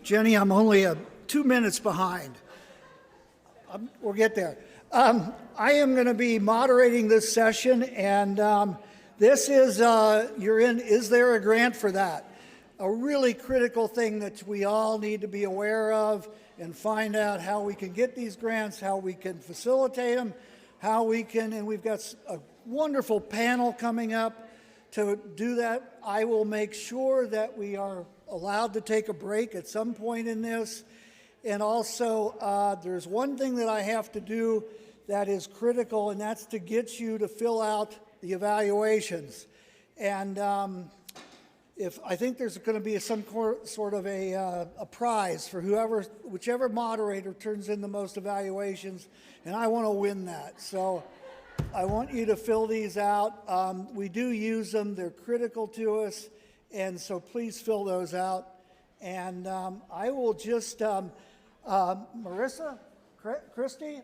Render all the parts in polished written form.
Jenny, I'm only 2 minutes behind. We'll get there. I am going to be moderating this session, and this is, you're in Is There a Grant for That? A really critical thing that we all need to be aware of and find out how we can get these grants, how we can facilitate them, how we can, and we've got a wonderful panel coming up to do that. I will make sure that we are allowed to take a break at some point in this. And also, there's one thing that I have to do that is critical, and that's to get you to fill out the evaluations. And if I think there's going to be some sort of a prize for whichever moderator turns in the most evaluations, and I want to win that. So I want you to fill these out. We do use them; they're critical to us, and so please fill those out. And I will just Myrisa, Christy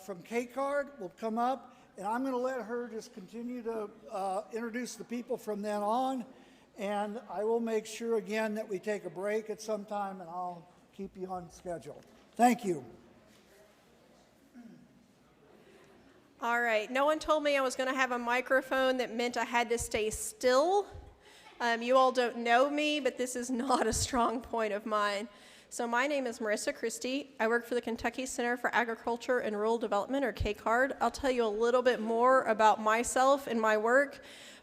from K-Card will come up, and I'm going to let her just continue to introduce the people from then on. And I will make sure again that we take a break at some time, and I'll keep you on schedule. Thank you. All right, no one told me I was going to have a microphone that meant I had to stay still. You all don't know me, but this is not a strong point of mine. So my name is Myrisa Christy. I work for the Kentucky Center for Agriculture and Rural Development, or K-Card. I'll tell you a little bit more about myself and my work.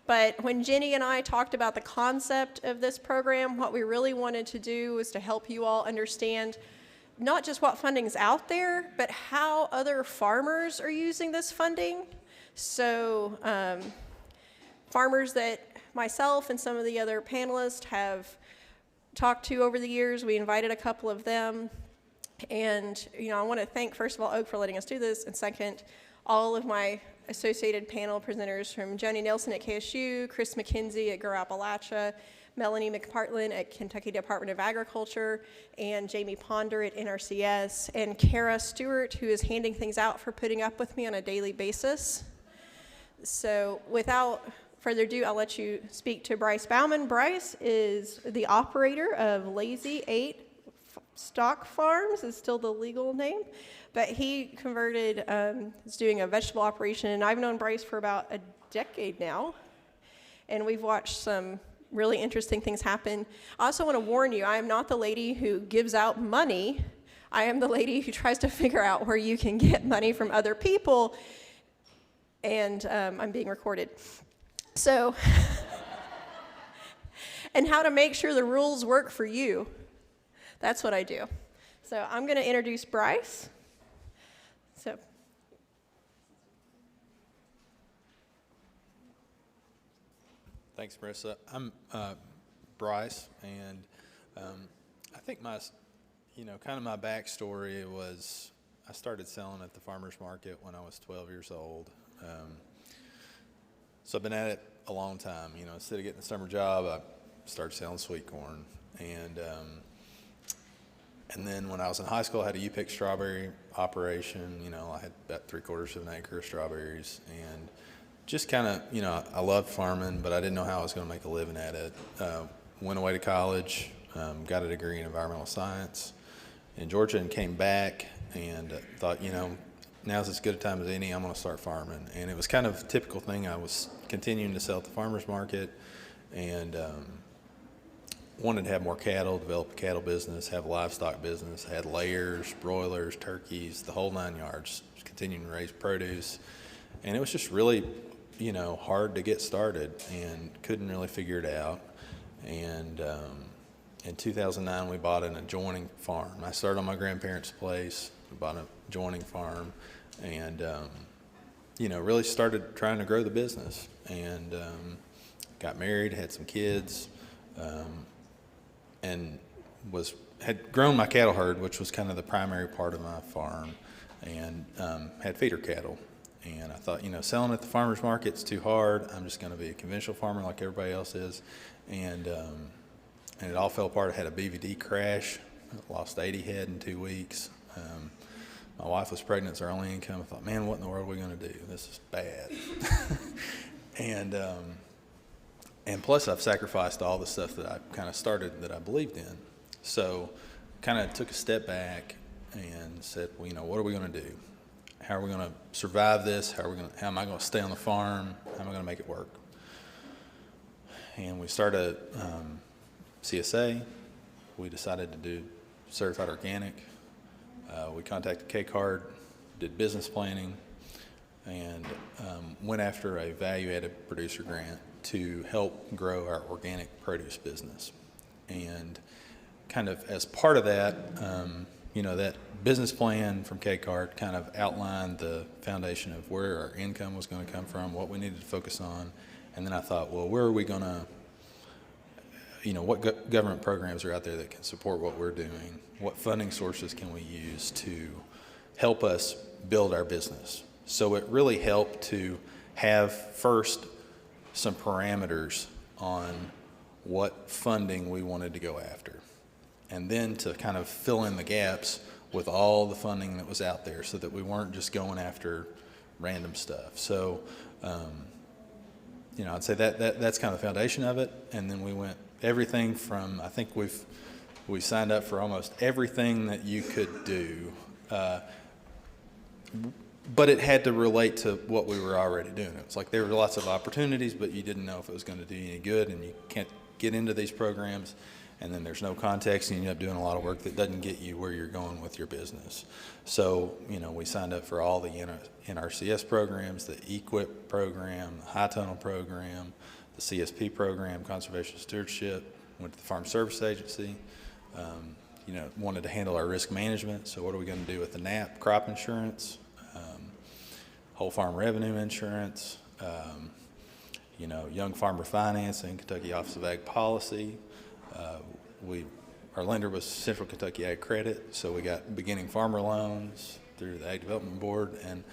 But when Jenny and I talked about the concept of this program, what we really wanted to do was to help you all understand not just what funding's out there, but how other farmers are using this funding. So farmers that myself and some of the other panelists have talked to over the years, we invited a couple of them. And I want to thank, first of all, Oak for letting us do this, and second, all of my associated panel presenters from Joni Nelson at KSU, Chris McKenzie at Appalachia, Melanie McPartlin at Kentucky Department of Agriculture, and Jamie Ponder at NRCS, and Cara Stewart, who is handing things out for putting up with me on a daily basis. So without further ado, I'll let you speak to Bryce Baumann. Bryce is the operator of Lazy 8 Stock Farms, is still the legal name, but he converted, is doing a vegetable operation, and I've known Bryce for about a decade now, and we've watched some really interesting things happen. I also want to warn you, I am not the lady who gives out money. I am the lady who tries to figure out where you can get money from other people, and I'm being recorded. So, and how to make sure the rules work for you. That's what I do. So I'm going to introduce Bryce. So, thanks, Myrisa. I'm Bryce, and I think my, kind of my backstory was I started selling at the farmer's market when I was 12 years old. So I've been at it a long time. Instead of getting a summer job, I started selling sweet corn, and then when I was in high school, I had a U-pick strawberry operation. I had about 3/4 of an acre of strawberries, and just kind of, I loved farming, but I didn't know how I was going to make a living at it. Went away to college, got a degree in environmental science in Georgia, and came back and thought, now's as good a time as any. I'm going to start farming. And it was kind of a typical thing. I was continuing to sell at the farmer's market, and wanted to have more cattle, develop a cattle business, have a livestock business, had layers, broilers, turkeys, the whole 9 yards, continuing to raise produce. And it was just really, hard to get started and couldn't really figure it out. And in 2009, we bought an adjoining farm. I started on my grandparents' place, we bought an adjoining farm, and, really started trying to grow the business. And got married, had some kids, and had grown my cattle herd, which was kind of the primary part of my farm, and had feeder cattle. And I thought, selling at the farmer's market's too hard. I'm just going to be a conventional farmer like everybody else is. And it all fell apart. I had a BVD crash, lost 80 head in 2 weeks. My wife was pregnant, it's our only income. I thought, man, what in the world are we going to do? This is bad. And plus I've sacrificed all the stuff that I kind of started that I believed in. So kind of took a step back and said, well, what are we going to do? How are we going to survive this? How am I going to stay on the farm? How am I going to make it work? And we started CSA. We decided to do certified organic. We contacted K-Card, did business planning, and went after a value-added producer grant to help grow our organic produce business. And kind of as part of that, that business plan from K-Card kind of outlined the foundation of where our income was going to come from, what we needed to focus on. And then I thought, well, where are we going to, what government programs are out there that can support what we're doing? What funding sources can we use to help us build our business? So it really helped to have first some parameters on what funding we wanted to go after, and then to kind of fill in the gaps with all the funding that was out there so that we weren't just going after random stuff. So, I'd say that's kind of the foundation of it. And then we went everything from, I think we signed up for almost everything that you could do, but it had to relate to what we were already doing. It was like there were lots of opportunities, but you didn't know if it was going to do you any good, and you can't get into these programs, and then there's no context, and you end up doing a lot of work that doesn't get you where you're going with your business. So, we signed up for all the NRCS programs, the EQIP program, the High Tunnel program, the CSP program, Conservation Stewardship, went to the Farm Service Agency, wanted to handle our risk management. So what are we going to do with the NAP crop insurance, whole farm revenue insurance, young farmer financing, Kentucky Office of Ag Policy. Our lender was Central Kentucky Ag Credit, so we got beginning farmer loans through the Ag Development Board, and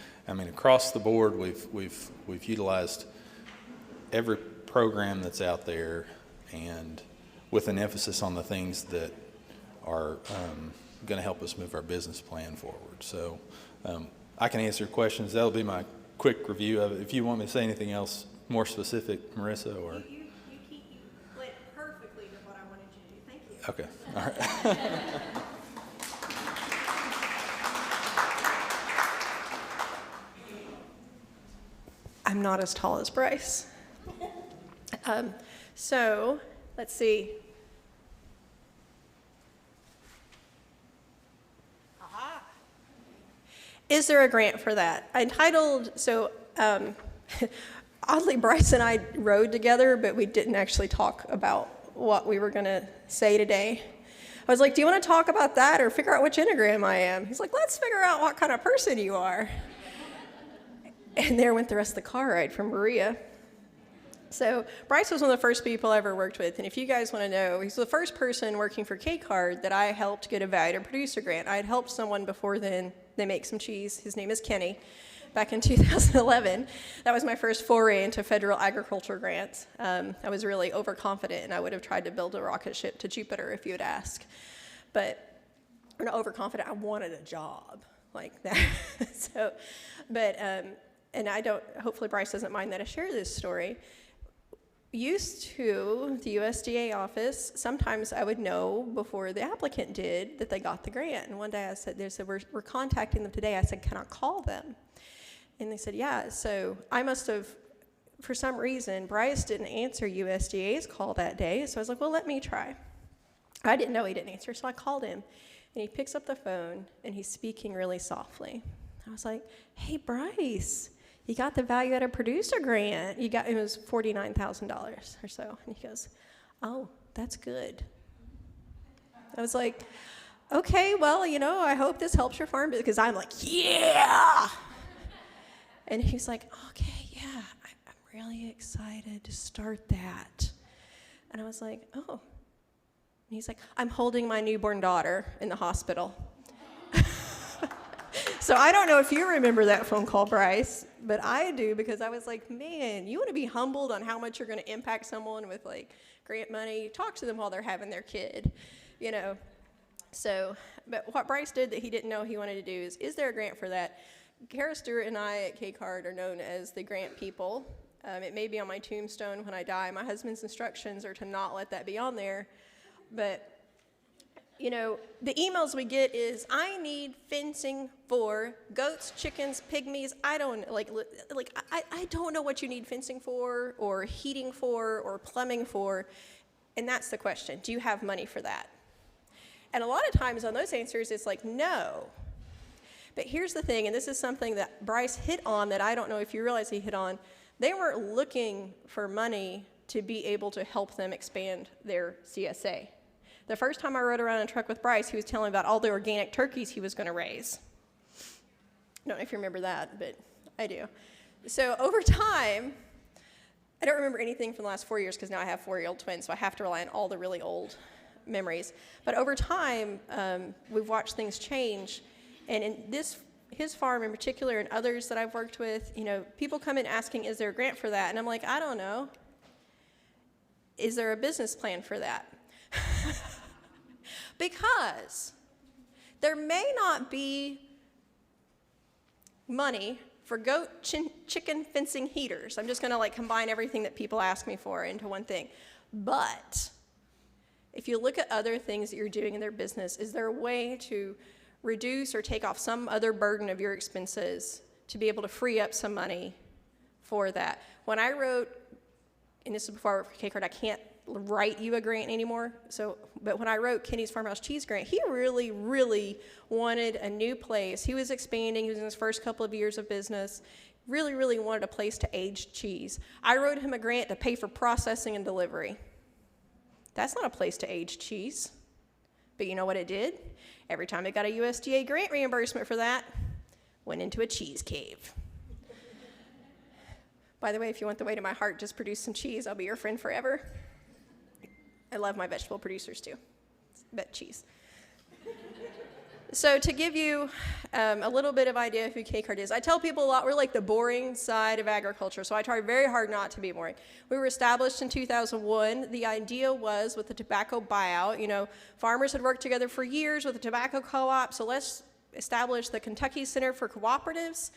across the board we've utilized every program that's out there, and with an emphasis on the things that are going to help us move our business plan forward. So I can answer your questions. That'll be my quick review of it. If you want me to say anything else more specific, Myrisa, or You went perfectly to what I wanted you to do. Thank you. okay, all right. I'm not as tall as Bryce. So let's see. Aha. Is there a grant for that? I entitled, oddly, Bryce and I rode together, but we didn't actually talk about what we were going to say today. I was like, do you want to talk about that or figure out which Enneagram I am? He's like, let's figure out what kind of person you are. And there went the rest of the car ride from Maria. So Bryce was one of the first people I ever worked with, and if you guys want to know, he's the first person working for K-Card that I helped get a value producer grant. I had helped someone before then. They make some cheese. His name is Kenny. Back in 2011, that was my first foray into federal agriculture grants. I was really overconfident, and I would have tried to build a rocket ship to Jupiter if you had asked. But I'm not overconfident. I wanted a job like that. And I don't. Hopefully, Bryce doesn't mind that I share this story. Used to the USDA office, sometimes I would know before the applicant did that they got the grant. And one day they said, we're contacting them today. I said, can I call them? And they said, yeah. So I must have, for some reason, Bryce didn't answer USDA's call that day. So I was like, well, let me try. I didn't know he didn't answer, so I called him. And he picks up the phone, and he's speaking really softly. I was like, hey, Bryce, you got the value-added producer grant. It was $49,000 or so. And he goes, oh, that's good. I was like, okay, well, I hope this helps your farm, because I'm like, yeah. And he's like, okay, yeah, I'm really excited to start that. And I was like, oh. And he's like, I'm holding my newborn daughter in the hospital. So I don't know if you remember that phone call, Bryce, but I do, because I was like, man, you want to be humbled on how much you're going to impact someone with grant money. Talk to them while they're having their kid, So, but what Bryce did that he didn't know he wanted to do is there a grant for that? Cara, Stewart, and I at K-Card are known as the grant people. It may be on my tombstone when I die. My husband's instructions are to not let that be on there, but you know, the emails we get is, I need fencing for goats, chickens, pygmies. I don't know what you need fencing for, or heating for, or plumbing for. And that's the question. Do you have money for that? And a lot of times on those answers, it's like, no. But here's the thing, and this is something that Bryce hit on that I don't know if you realize he hit on. They weren't looking for money to be able to help them expand their CSA. The first time I rode around in a truck with Bryce, he was telling me about all the organic turkeys he was going to raise. I don't know if you remember that, but I do. So over time, I don't remember anything from the last 4 years because now I have 4-year-old twins, so I have to rely on all the really old memories. But over time, we've watched things change. And in his farm in particular, and others that I've worked with, you know, people come in asking, is there a grant for that? And I'm like, I don't know. Is there a business plan for that? Because there may not be money for goat, chicken fencing heaters. I'm just going to combine everything that people ask me for into one thing. But if you look at other things that you're doing in their business, is there a way to reduce or take off some other burden of your expenses to be able to free up some money for that? When I wrote, and this is before I worked for K-Card, I can't write you a grant anymore. But when I wrote Kenny's Farmhouse Cheese Grant, he really, really wanted a new place. He was expanding. He was in his first couple of years of business. Really, really wanted a place to age cheese. I wrote him a grant to pay for processing and delivery. That's not a place to age cheese. But you know what it did? Every time it got a USDA grant reimbursement for that, went into a cheese cave. By the way, if you want the way to my heart, just produce some cheese. I'll be your friend forever. I love my vegetable producers too, but cheese. So to give you a little bit of idea of who K-Card is, I tell people a lot, we're like the boring side of agriculture, so I try very hard not to be boring. We were established in 2001. The idea was, with the tobacco buyout, you know, farmers had worked together for years with the tobacco co-op, so let's establish the Kentucky Center for Cooperatives,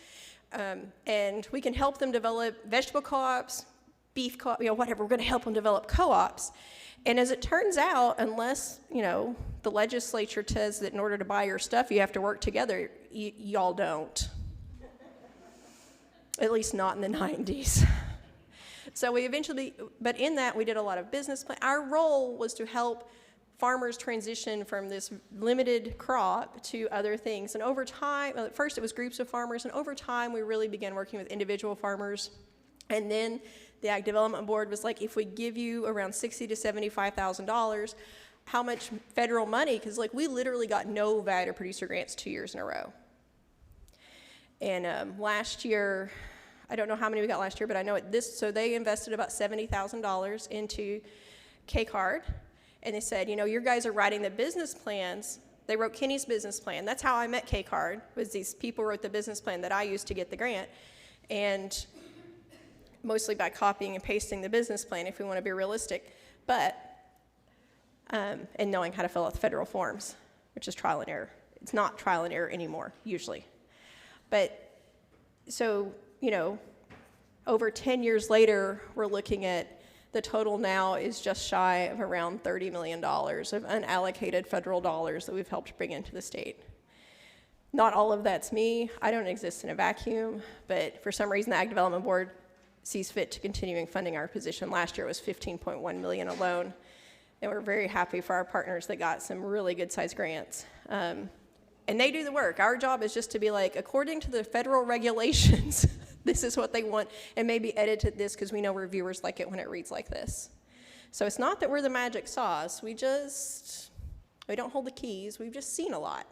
and we can help them develop vegetable co-ops, beef co-op, you know, whatever, we're going to help them develop co-ops. And as it turns out, unless, you know, the legislature says that in order to buy your stuff, you have to work together, y'all don't. At least not in the 90s. So we eventually, but in that, we did a lot of business plan. Our role was to help farmers transition from this limited crop to other things. And over time, at first it was groups of farmers, and over time we really began working with individual farmers. And then the Ag Development Board was like, if we give you around $60,000 to $75,000, how much federal money? Because we literally got no value to producer grants 2 years in a row. And last year, I don't know how many we got last year, but I know so they invested about $70,000 into K-Card. And they said, you know, your guys are writing the business plans. They wrote Kenny's business plan. That's how I met K-Card, was these people wrote the business plan that I used to get the grant. And mostly by copying and pasting the business plan, if we want to be realistic, but, and knowing how to fill out the federal forms, which is trial and error. It's not trial and error anymore, usually. But, so, you know, over 10 years later, we're looking at the total now is just shy of around $30 million of unallocated federal dollars that we've helped bring into the state. Not all of that's me. I don't exist in a vacuum, but for some reason, the Ag Development Board sees fit to continuing funding our position. Last year it was $15.1 million alone, and we're very happy for our partners that got some really good-sized grants. And they do the work. Our job is just to be like, according to the federal regulations, this is what they want, and maybe edit this because we know reviewers like it when it reads like this. So it's not that we're the magic sauce. We don't hold the keys. We've just seen a lot.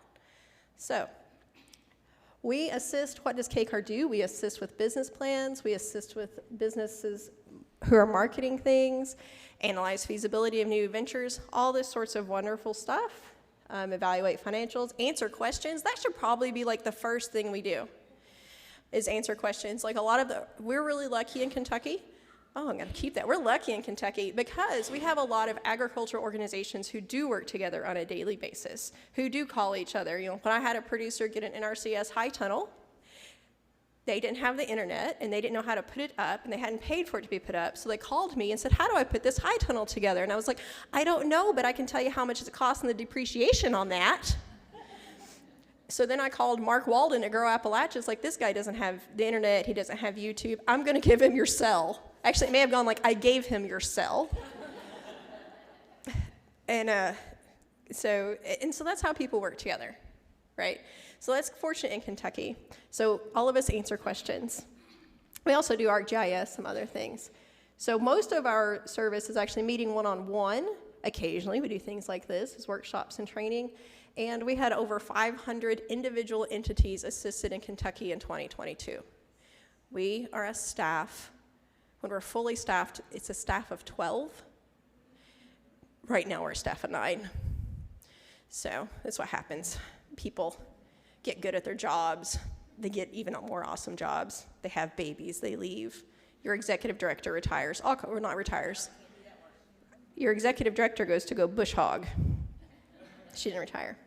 So we assist. What does K-Card do? We assist with business plans. We assist with businesses who are marketing things, analyze feasibility of new ventures, all this sorts of wonderful stuff, evaluate financials, answer questions. That should probably be the first thing we do, is answer questions. We're really lucky in Kentucky. Oh, I'm going to keep that. We're lucky in Kentucky because we have a lot of agriculture organizations who do work together on a daily basis, who do call each other. You know, when I had a producer get an NRCS high tunnel, They didn't have the internet, and they didn't know how to put it up, and they hadn't paid for it to be put up. So they called me and said, how do I put this high tunnel together? And I was like, I don't know, but I can tell you how much it costs and the depreciation on that. So then I called Mark Walden at Grow Appalachia. It's like, this guy doesn't have the internet. He doesn't have YouTube. I'm going to give him your cell. Actually, it may have gone like, I gave him your cell. And so that's how people work together, right? So that's fortunate in Kentucky. So all of us answer questions. We also do ArcGIS, some other things. So most of our service is actually meeting one-on-one. Occasionally we do things like this, as workshops and training. And we had over 500 individual entities assisted in Kentucky in 2022. We are a staff. When we're fully staffed, it's a staff of 12. Right now we're a staff of 9. So that's what happens. People get good at their jobs. They get even more awesome jobs. They have babies. They leave. Your executive director retires. Or not retires. Your executive director goes to go bush hog. She didn't retire.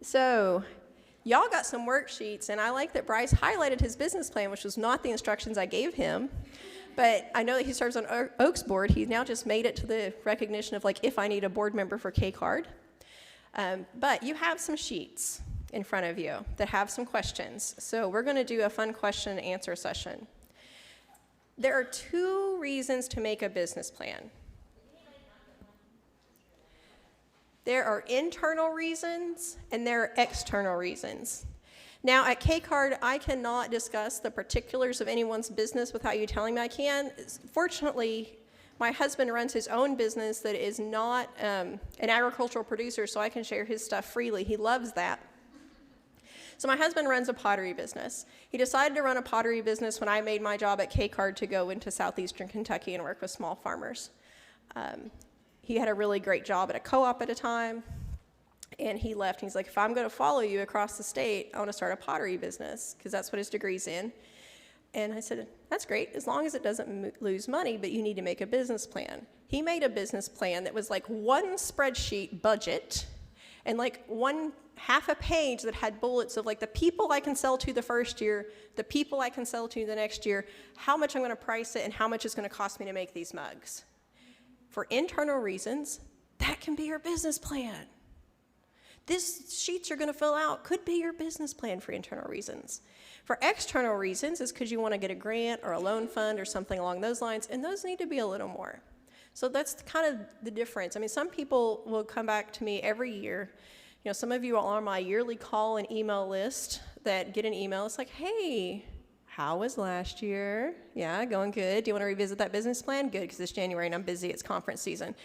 So y'all got some worksheets, and I like that Bryce highlighted his business plan, which was not the instructions I gave him. But I know that he serves on Oak's board. He's now just made it to the recognition of, like, if I need a board member for K-Card. But you have some sheets in front of you that have some questions. So we're going to do a fun question and answer session. There are 2 reasons to make a business plan. There are internal reasons and there are external reasons. Now, at K-Card, I cannot discuss the particulars of anyone's business without you telling me I can. Fortunately, my husband runs his own business that is not an agricultural producer, so I can share his stuff freely. He loves that. So my husband runs a pottery business. He decided to run a pottery business when I made my job at K-Card to go into southeastern Kentucky and work with small farmers. He had a really great job at a co-op at a time, and he left. He's like, if I'm going to follow you across the state, I want to start a pottery business, because that's what his degree's in. And I said, that's great, as long as it doesn't lose money, but you need to make a business plan. He made a business plan that was like one spreadsheet budget and like half a page that had bullets of like the people I can sell to the first year, the people I can sell to the next year, how much I'm going to price it, and how much it's going to cost me to make these mugs. For internal reasons, that can be your business plan. These sheets you're going to fill out could be your business plan for internal reasons. For external reasons, is because you want to get a grant or a loan fund or something along those lines, and those need to be a little more. So that's kind of the difference. I mean, some people will come back to me every year. You know, some of you are on my yearly call and email list that get an email. It's like, hey, how was last year? Yeah, going good. Do you want to revisit that business plan? Good, because it's January and I'm busy. It's conference season.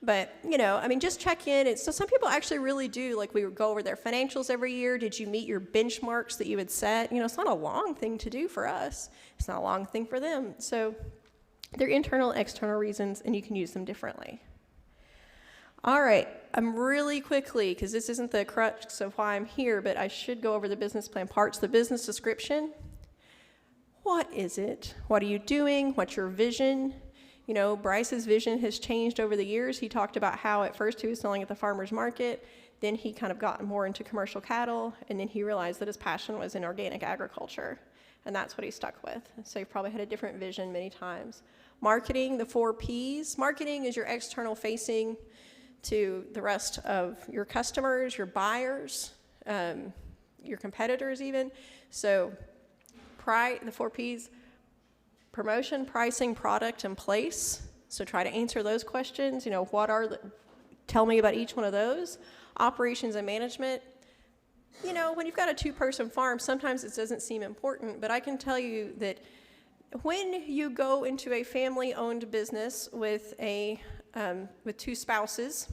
But, you know, I mean, just check in. So some people actually really do, like, we would go over their financials every year. Did you meet your benchmarks that you had set? You know, it's not a long thing to do for us. It's not a long thing for them. So they're internal and external reasons, and you can use them differently. All right, I'm really quickly, because this isn't the crux of why I'm here, but I should go over the business plan parts. The business description. What is it? What are you doing? What's your vision? You know, Bryce's vision has changed over the years. He talked about how at first he was selling at the farmer's market, then he kind of got more into commercial cattle, and then he realized that his passion was in organic agriculture, and that's what he stuck with. So he probably had a different vision many times. Marketing, the 4 Ps. Marketing is your external facing to the rest of your customers, your buyers, your competitors even. So the 4 Ps, promotion, pricing, product, and place. So try to answer those questions. You know, tell me about each one of those. Operations and management. You know, when you've got a 2-person farm, sometimes it doesn't seem important, but I can tell you that when you go into a family-owned business with 2 spouses,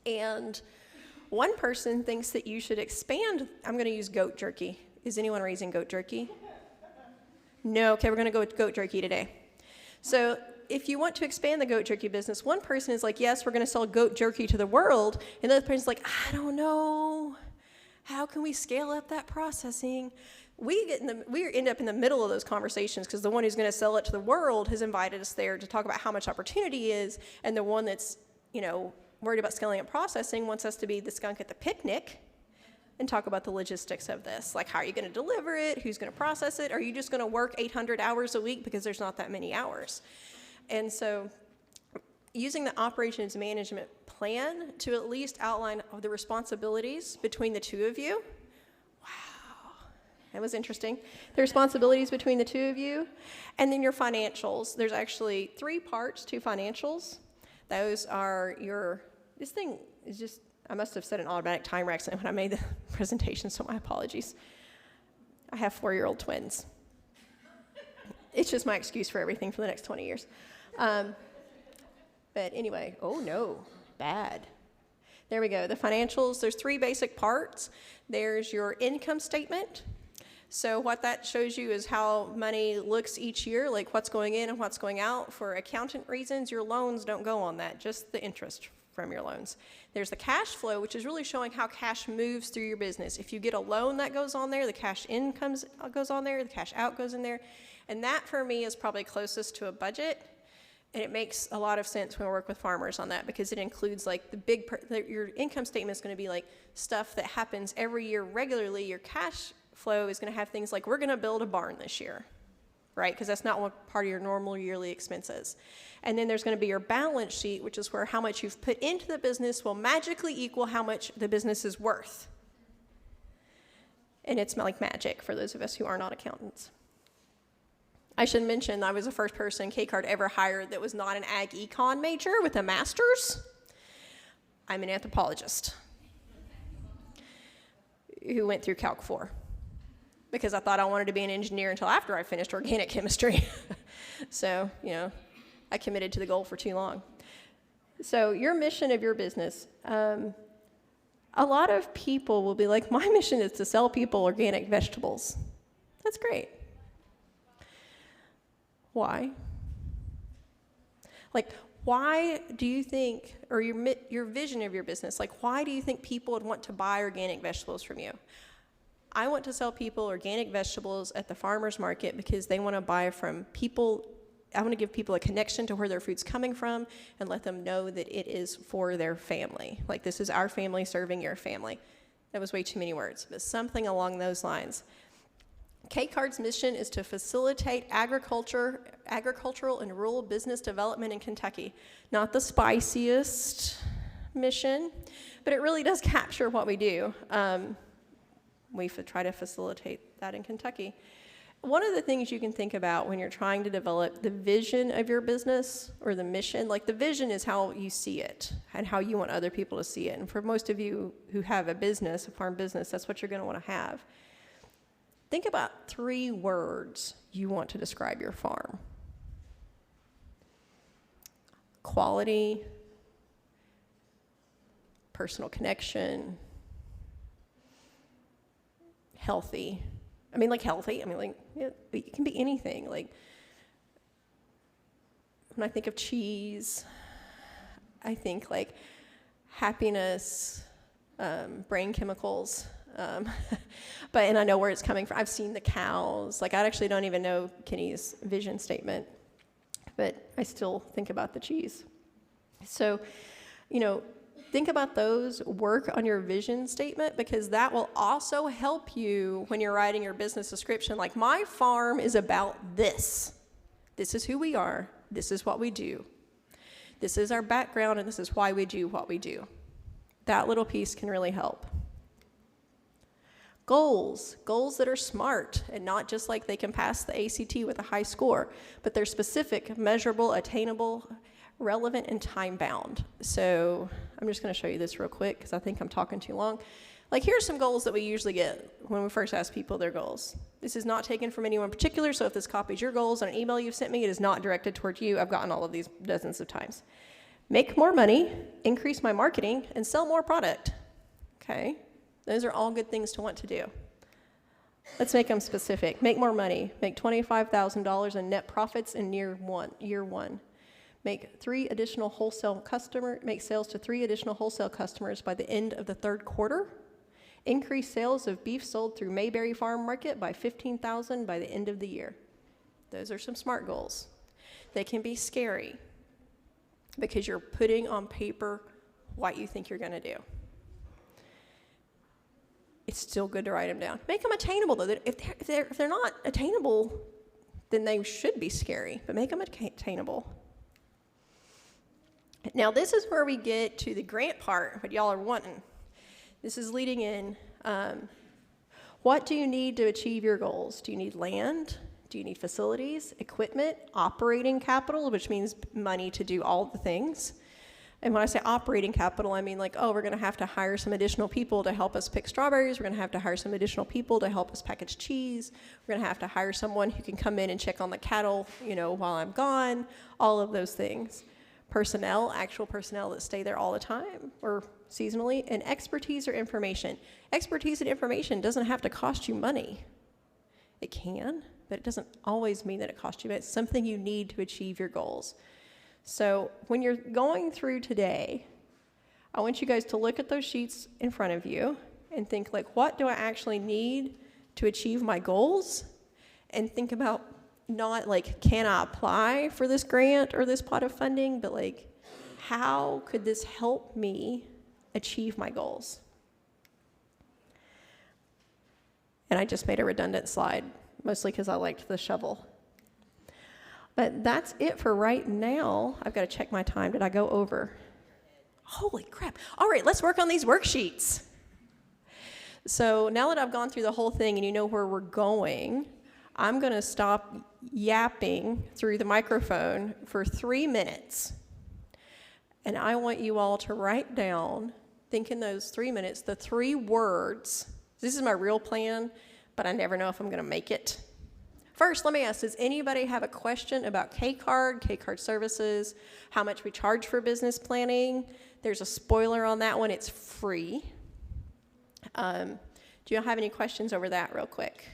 and one person thinks that you should expand, I'm going to use goat jerky. Is anyone raising goat jerky? No, okay, we're going to go with goat jerky today. So if you want to expand the goat jerky business, one person is like, yes, we're going to sell goat jerky to the world, and the other person's like, I don't know. How can we scale up that processing? We end up in the middle of those conversations because the one who's going to sell it to the world has invited us there to talk about how much opportunity is, and the one that's, you know, worried about scaling up processing wants us to be the skunk at the picnic. and talk about the logistics of this. Like, how are you going to deliver it? Who's going to process it? Are you just going to work 800 hours a week because there's not that many hours? And so using the operations management plan to at least outline the responsibilities between the two of you. Wow, that was interesting. The responsibilities between the two of you, and then your financials. There's actually 3 parts to financials. Those are this thing is just, I must have set an automatic timer accident when I made the presentation, so my apologies. I have 4-year-old twins. It's just my excuse for everything for the next 20 years. But anyway, oh no, bad. There we go, the financials. There's 3 basic parts. There's your income statement. So what that shows you is how money looks each year, like what's going in and what's going out. For accountant reasons, your loans don't go on that, just the interest from your loans. There's the cash flow, which is really showing how cash moves through your business. If you get a loan, that goes on there, the cash in goes on there, the cash out goes in there. And that for me is probably closest to a budget. And it makes a lot of sense when we work with farmers on that, because it includes like your income statement is going to be like stuff that happens every year regularly. Your cash flow is going to have things like, we're going to build a barn this year, right? Because that's not one part of your normal yearly expenses. And then there's going to be your balance sheet, which is where how much you've put into the business will magically equal how much the business is worth. And it's like magic for those of us who are not accountants. I should mention I was the first person K-Card ever hired that was not an ag econ major with a master's. I'm an anthropologist who went through Calc 4 because I thought I wanted to be an engineer until after I finished organic chemistry. So, I committed to the goal for too long. So your mission of your business, a lot of people will be like, my mission is to sell people organic vegetables. That's great. Why? Like, why do you think, or your vision of your business, like, why do you think people would want to buy organic vegetables from you? I want to sell people organic vegetables at the farmer's market because they want to buy from people. I want to give people a connection to where their food's coming from and let them know that it is for their family. Like, this is our family serving your family. That was way too many words, but something along those lines. K-Card's mission is to facilitate agricultural and rural business development in Kentucky. Not the spiciest mission, but it really does capture what we do. We try to facilitate that in Kentucky. One of the things you can think about when you're trying to develop the vision of your business or the mission, like the vision is how you see it and how you want other people to see it. And for most of you who have a business, a farm business, that's what you're going to want to have. Think about 3 words you want to describe your farm. Quality, personal connection, healthy. Healthy. It can be anything. Like, when I think of cheese, I think like happiness, brain chemicals. And I know where it's coming from. I've seen the cows. Like, I actually don't even know Kenny's vision statement, but I still think about the cheese. So, think about those, work on your vision statement, because that will also help you when you're writing your business description. Like, my farm is about this. This is who we are. This is what we do. This is our background, and this is why we do what we do. That little piece can really help. Goals that are smart and not just like they can pass the ACT with a high score, but they're specific, measurable, attainable, relevant, and time-bound. So I'm just going to show you this real quick because I think I'm talking too long. Like, here's some goals that we usually get when we first ask people their goals. This is not taken from anyone in particular, so if this copies your goals on an email you've sent me, it is not directed towards you. I've gotten all of these dozens of times. Make more money, increase my marketing, and sell more product. Okay, those are all good things to want to do. Let's make them specific. Make more money. Make $25,000 in net profits in year one. Make sales to 3 additional wholesale customers by the end of the 3rd quarter. Increase sales of beef sold through Mayberry Farm Market by 15,000 by the end of the year. Those are some SMART goals. They can be scary because you're putting on paper what you think you're going to do. it's still good to write them down. Make them attainable, though. If they're not attainable, then they should be scary, but make them attainable. Now, this is where we get to the grant part, what y'all are wanting. This is leading in. What do you need to achieve your goals? Do you need land? Do you need facilities, equipment, operating capital, which means money to do all the things? And when I say operating capital, I mean like, oh, we're going to have to hire some additional people to help us pick strawberries. We're going to have to hire some additional people to help us package cheese. We're going to have to hire someone who can come in and check on the cattle, while I'm gone, all of those things. Personnel, actual personnel that stay there all the time or seasonally, and expertise or information. Expertise and information doesn't have to cost you money. It can, but it doesn't always mean that it costs you. It's something you need to achieve your goals. So when you're going through today, I want you guys to look at those sheets in front of you and think like, what do I actually need to achieve my goals? And think about not like, can I apply for this grant or this pot of funding, but like, how could this help me achieve my goals? And I just made a redundant slide, mostly because I liked the shovel. But that's it for right now. I've got to check my time. Did I go over? Holy crap. All right, let's work on these worksheets. So now that I've gone through the whole thing and you know where we're going, I'm going to stop yapping through the microphone for 3 minutes. And I want you all to write down, think in those 3 minutes, the 3 words. This is my real plan, but I never know if I'm going to make it. First, let me ask, does anybody have a question about K-Card services, how much we charge for business planning? There's a spoiler on that one. It's free. Do you have any questions over that real quick?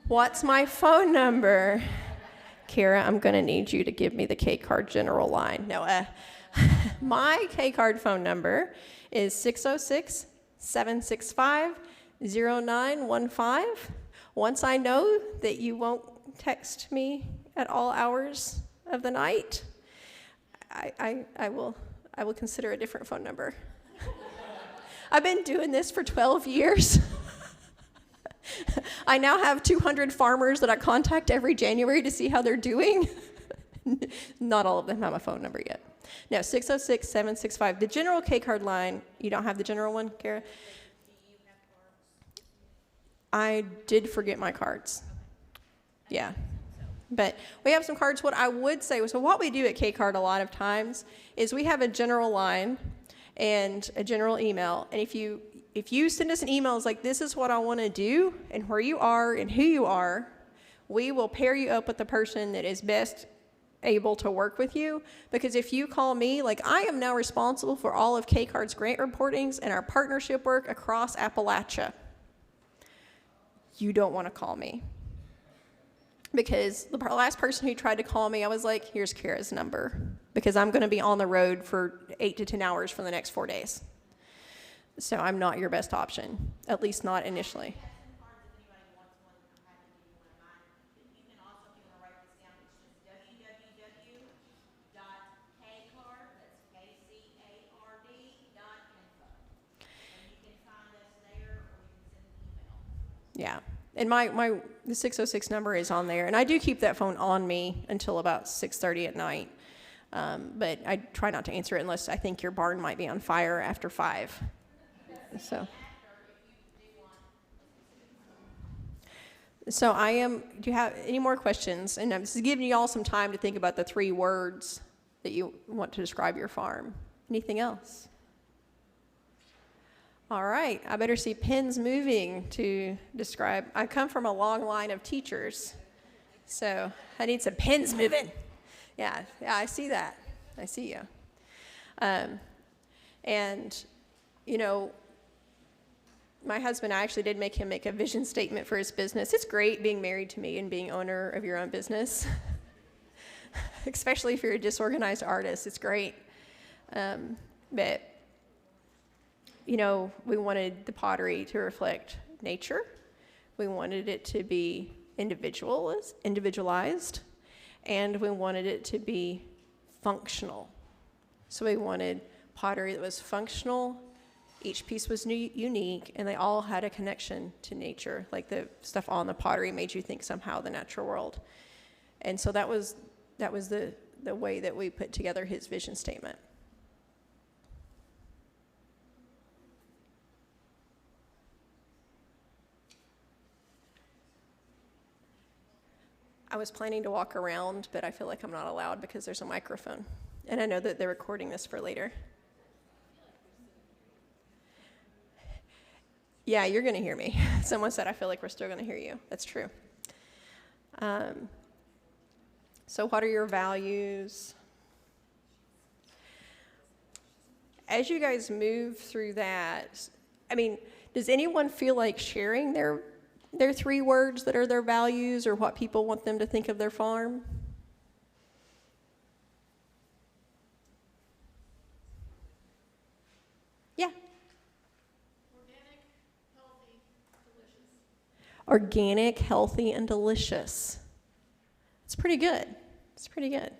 What's my phone number? Cara, I'm going to need you to give me the K-Card general line. No, my K-Card phone number is 606-765-0915. Once I know that you won't text me at all hours of the night, I will consider a different phone number. I've been doing this for 12 years. I now have 200 farmers that I contact every January to see how they're doing. Not all of them have a phone number yet. No, 606-765. The general K-Card line, you don't have the general one, Cara? I did forget my cards. Yeah. But we have some cards. What I would say, so what we do at K-Card a lot of times is we have a general line and a general email. And if you send us an email, it's like, this is what I want to do and where you are and who you are, we will pair you up with the person that is best able to work with you. Because if you call me, like I am now responsible for all of K-Card's grant reportings and our partnership work across Appalachia. You don't want to call me. Because the last person who tried to call me, I was like, here's Cara's number. Because I'm going to be on the road for 8 to 10 hours for the next 4 days. So I'm not your best option, at least not initially. Yeah, and the 606 number is on there, and I do keep that phone on me until about 6:30 at night. But I try not to answer it unless I think your barn might be on fire after 5. So do you have any more questions? And I'm just giving you all some time to think about the 3 words that you want to describe your farm. Anything else? All right, I better see pens moving to describe. I come from a long line of teachers, so I need some pens moving. Yeah, I see that. I see you. And, my husband, I actually did make him make a vision statement for his business. It's great being married to me and being owner of your own business, especially if you're a disorganized artist. It's great. But, we wanted the pottery to reflect nature. We wanted it to be individualized, and we wanted it to be functional. So we wanted pottery that was functional, each piece was unique, and they all had a connection to nature. Like the stuff on the pottery made you think somehow the natural world. And so that was the way that we put together his vision statement. I was planning to walk around, but I feel like I'm not allowed because there's a microphone. And I know that they're recording this for later. Yeah, you're going to hear me. Someone said, I feel like we're still going to hear you. That's true. So what are your values? As you guys move through that, I mean, does anyone feel like sharing their 3 words that are their values or what people want them to think of their farm? Yeah. Organic, healthy, and delicious. It's pretty good. It's pretty good.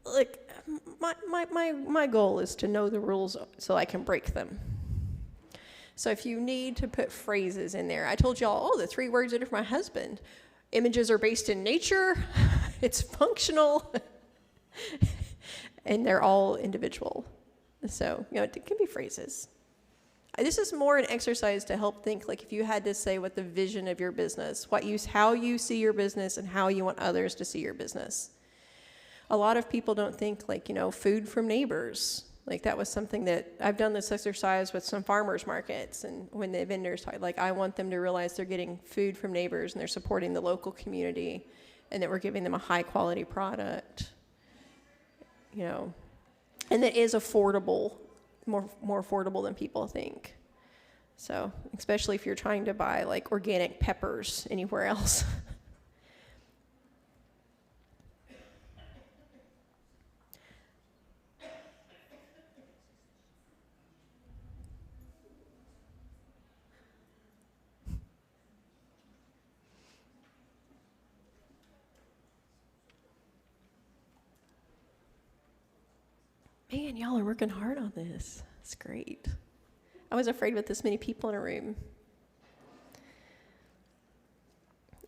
Look, my goal is to know the rules so I can break them. So if you need to put phrases in there, I told y'all, the 3 words that are for my husband. Images are based in nature, it's functional, and they're all individual. So, it can be phrases. This is more an exercise to help think, like if you had to say what the vision of your business, how you see your business and how you want others to see your business. A lot of people don't think like, food from neighbors. Like that was something that I've done this exercise with some farmers markets, and when the vendors talk, like I want them to realize they're getting food from neighbors and they're supporting the local community and that we're giving them a high quality product, and that is affordable, more affordable than people think. So, especially if you're trying to buy like organic peppers anywhere else. Man, y'all are working hard on this. It's great. I was afraid with this many people in a room.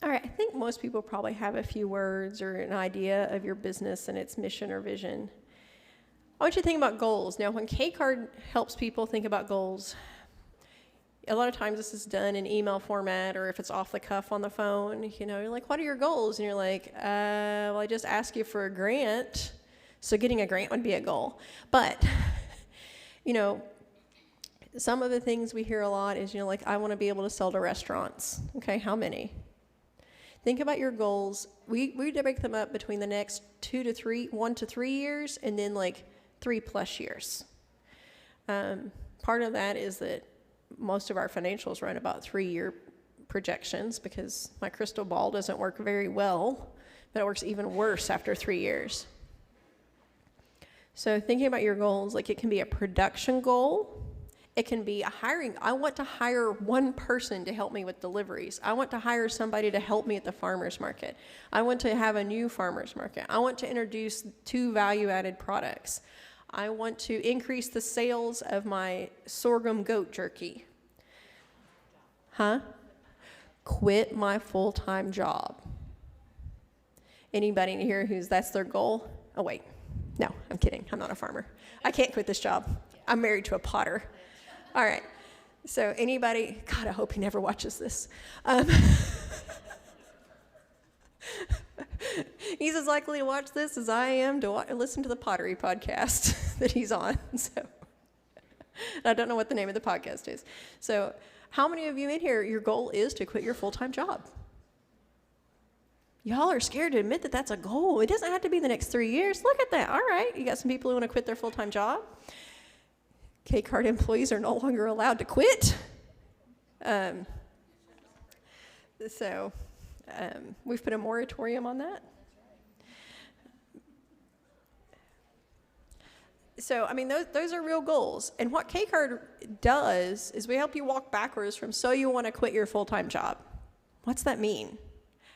All right, I think most people probably have a few words or an idea of your business and its mission or vision. I want you to think about goals. Now, when K-Card helps people think about goals, a lot of times this is done in email format, or if it's off the cuff on the phone, you're like, what are your goals? And you're like, well, I just asked you for a grant. So getting a grant would be a goal. But, some of the things we hear a lot is, like, I want to be able to sell to restaurants. Okay, how many? Think about your goals. We break them up between the next 1 to 3 years, and then like 3+ years. Part of that is that most of our financials run about 3-year projections because my crystal ball doesn't work very well, but it works even worse after 3 years. So thinking about your goals, like it can be a production goal. It can be a hiring. I want to hire one person to help me with deliveries. I want to hire somebody to help me at the farmer's market. I want to have a new farmer's market. I want to introduce 2 value-added products. I want to increase the sales of my sorghum goat jerky. Quit my full-time job. Anybody in here that's their goal? Oh, wait. No, I'm kidding. I'm not a farmer. I can't quit this job. I'm married to a potter. All right. So anybody, God, I hope he never watches this. He's as likely to watch this as I am to listen to the pottery podcast that he's on. So I don't know what the name of the podcast is. So how many of you in here, your goal is to quit your full-time job? Y'all are scared to admit that that's a goal. It doesn't have to be the next 3 years. Look at that. All right. You got some people who want to quit their full-time job. K-Card employees are no longer allowed to quit. We've put a moratorium on that. So, those are real goals. And what K-Card does is we help you walk backwards from so you want to quit your full-time job. What's that mean?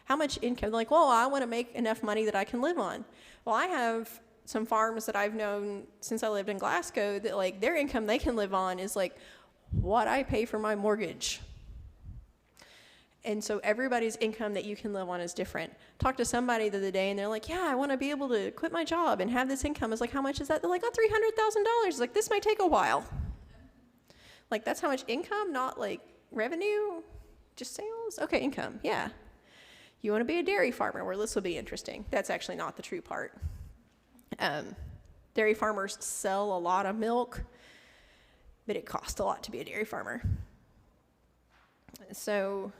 How much income? Like, well, I want to make enough money that I can live on. Well, I have some farms that I've known since I lived in Glasgow that, like, their income they can live on is like what I pay for my mortgage. And so everybody's income that you can live on is different. Talked to somebody the other day, and they're like, yeah, I want to be able to quit my job and have this income. I was like, how much is that? They're like, oh, $300,000. Like, this might take a while. Like, that's how much income, not like revenue, just sales? Okay, income, yeah. You want to be a dairy farmer, where this will be interesting. That's actually not the true part. Dairy farmers sell a lot of milk, but it costs a lot to be a dairy farmer. So,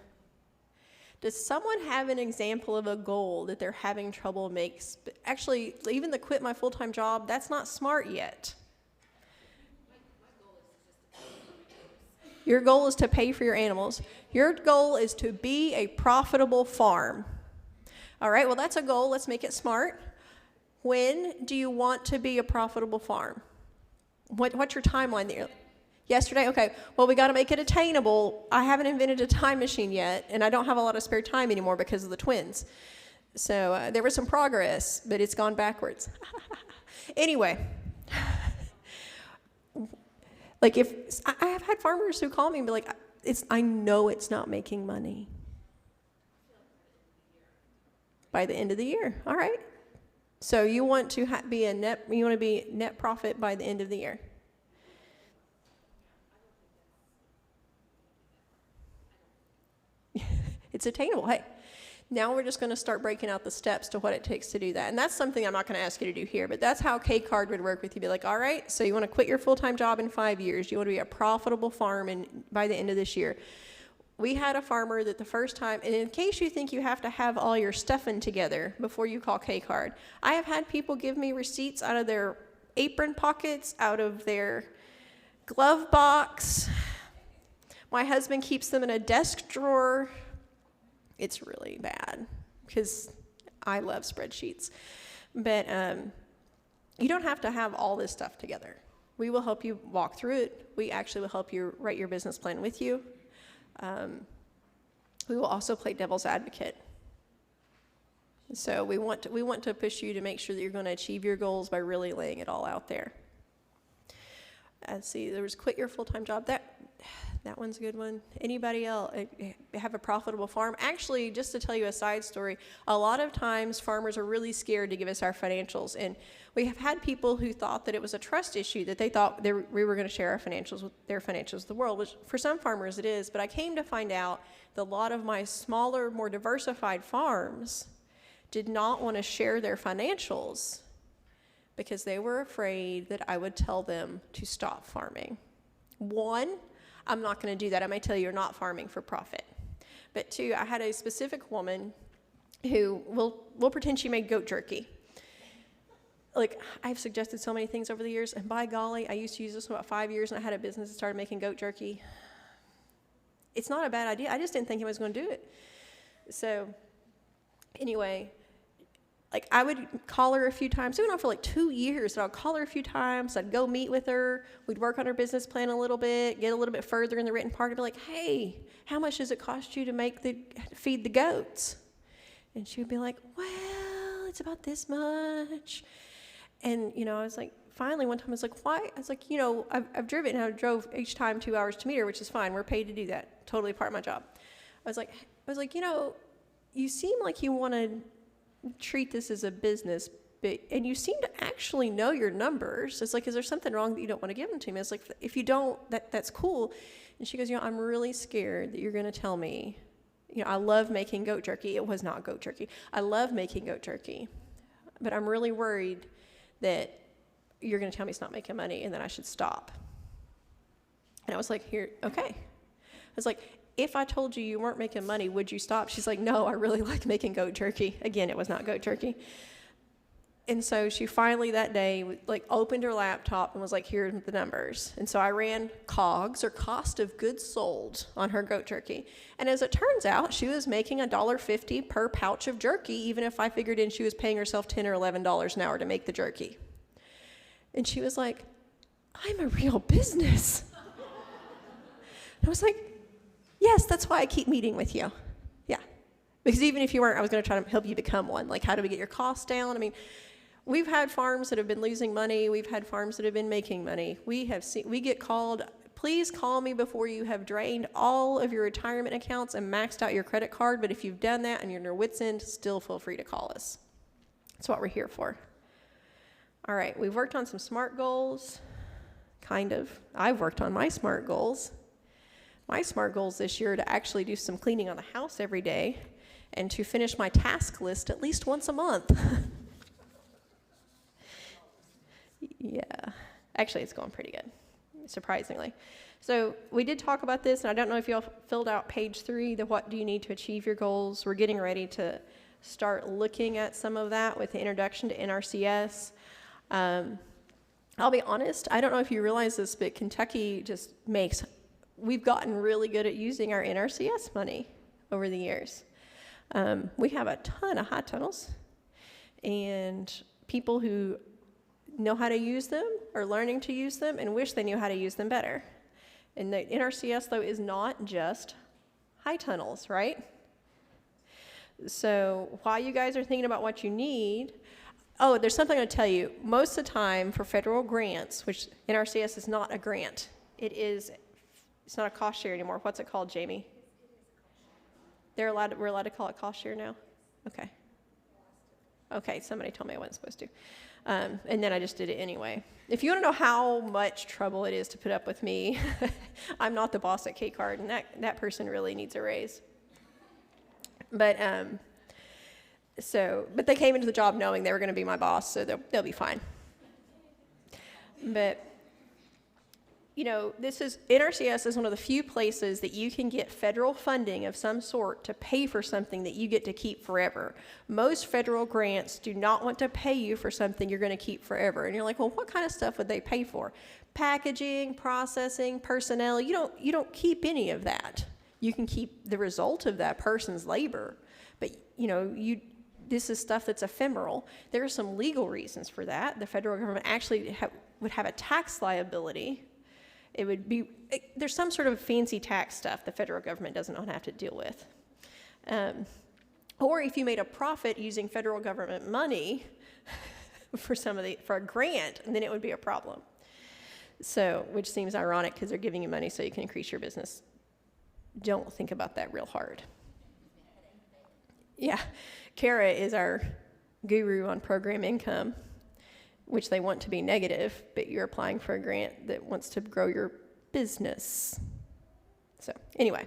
does someone have an example of a goal that they're having trouble makes? Actually, even the quit my full-time job, that's not smart yet. Your goal is to pay for your animals. Your goal is to be a profitable farm. All right, well, that's a goal. Let's make it smart. When do you want to be a profitable farm? What's your timeline there? Yesterday? Okay. Well, we got to make it attainable. I haven't invented a time machine yet, and I don't have a lot of spare time anymore because of the twins. So there was some progress, but it's gone backwards. Anyway. Like, if I have had farmers who call me and be like, I know it's not making money by the end of the year. All right. So you want to be net profit by the end of the year. It's attainable. Hey, now we're just going to start breaking out the steps to what it takes to do that. And that's something I'm not going to ask you to do here, but that's how K-Card would work with you. Be like, all right, so you want to quit your full-time job in 5 years. You want to be a profitable farm by the end of this year. We had a farmer that the first time, and in case you think you have to have all your stuffing together before you call K-Card, I have had people give me receipts out of their apron pockets, out of their glove box. My husband keeps them in a desk drawer. It's really bad because I love spreadsheets. But you don't have to have all this stuff together. We will help you walk through it. We actually will help you write your business plan with you. We will also play devil's advocate. So we want to push you to make sure that you're going to achieve your goals by really laying it all out there. Let's see, there was quit your full-time job. That one's a good one. Anybody else have a profitable farm? Actually, just to tell you a side story, a lot of times farmers are really scared to give us our financials. And we have had people who thought that it was a trust issue, that they thought we were going to share our financials with their financials with the world, which for some farmers it is. But I came to find out that a lot of my smaller, more diversified farms did not want to share their financials because they were afraid that I would tell them to stop farming. One, I'm not going to do that. I may tell you you're not farming for profit. But two, I had a specific woman who will pretend she made goat jerky. Like, I've suggested so many things over the years, and by golly, I used to use this for about 5 years, and I had a business that started making goat jerky. It's not a bad idea. I just didn't think I was going to do it. So anyway, like, I would call her a few times. It went on for like 2 years. So I'd call her a few times. I'd go meet with her. We'd work on her business plan a little bit, get a little bit further in the written part, and be like, hey, how much does it cost you to feed the goats? And she would be like, well, it's about this much. And, I was like, finally, one time I was like, why? I was like, I've driven, and I drove each time 2 hours to meet her, which is fine. We're paid to do that. Totally part of my job. I was like, you seem like you want to treat this as a business, and you seem to actually know your numbers. It's like, is there something wrong that you don't want to give them to me? It's like, if you don't, that's cool. And she goes, I'm really scared that you're going to tell me, I love making goat jerky. It was not goat jerky. I love making goat jerky, but I'm really worried that you're going to tell me it's not making money and that I should stop. And I was like, okay. I was like, if I told you you weren't making money, would you stop? She's like, no, I really like making goat jerky. Again, it was not goat jerky. And so she finally that day opened her laptop and was like, here are the numbers. And so I ran COGS, or cost of goods sold, on her goat jerky. And as it turns out, she was making $1.50 per pouch of jerky, even if I figured in she was paying herself $10 or $11 an hour to make the jerky. And she was like, I'm a real business. And I was like, yes, that's why I keep meeting with you. Yeah. Because even if you weren't, I was going to try to help you become one. Like, how do we get your costs down? I mean, we've had farms that have been losing money. We've had farms that have been making money. We get called, please call me before you have drained all of your retirement accounts and maxed out your credit card. But if you've done that and you're in your wits' end, still feel free to call us. That's what we're here for. All right, we've worked on some SMART goals, kind of. I've worked on my SMART goals. My SMART goals this year to actually do some cleaning on the house every day and to finish my task list at least once a month. Yeah, actually it's going pretty good, surprisingly. So we did talk about this, and I don't know if y'all filled out page 3, the what do you need to achieve your goals. We're getting ready to start looking at some of that with the introduction to NRCS. I'll be honest, I don't know if you realize this, but Kentucky we've gotten really good at using our NRCS money over the years. We have a ton of hot tunnels, and people who know how to use them are learning to use them and wish they knew how to use them better. And the NRCS, though, is not just high tunnels, right? So while you guys are thinking about what you need, there's something I'm going to tell you. Most of the time for federal grants, which NRCS is not a grant, it's not a cost share anymore. What's it called, Jamie? We're allowed to call it cost share now? Okay, somebody told me I wasn't supposed to. And then I just did it anyway. If you want to know how much trouble it is to put up with me, I'm not the boss at K-Card, and that person really needs a raise. But they came into the job knowing they were going to be my boss, so they'll be fine. But NRCS is one of the few places that you can get federal funding of some sort to pay for something that you get to keep forever. Most federal grants do not want to pay you for something you're going to keep forever. And you're like, well, what kind of stuff would they pay for? Packaging, processing, personnel. You don't keep any of that. You can keep the result of that person's labor. But, this is stuff that's ephemeral. There are some legal reasons for that. The federal government actually would have a tax liability. There's some sort of fancy tax stuff the federal government doesn't want to have to deal with. Or if you made a profit using federal government money for a grant, then it would be a problem. So, which seems ironic because they're giving you money so you can increase your business. Don't think about that real hard. Yeah, Cara is our guru on program income, which they want to be negative, but you're applying for a grant that wants to grow your business. So anyway,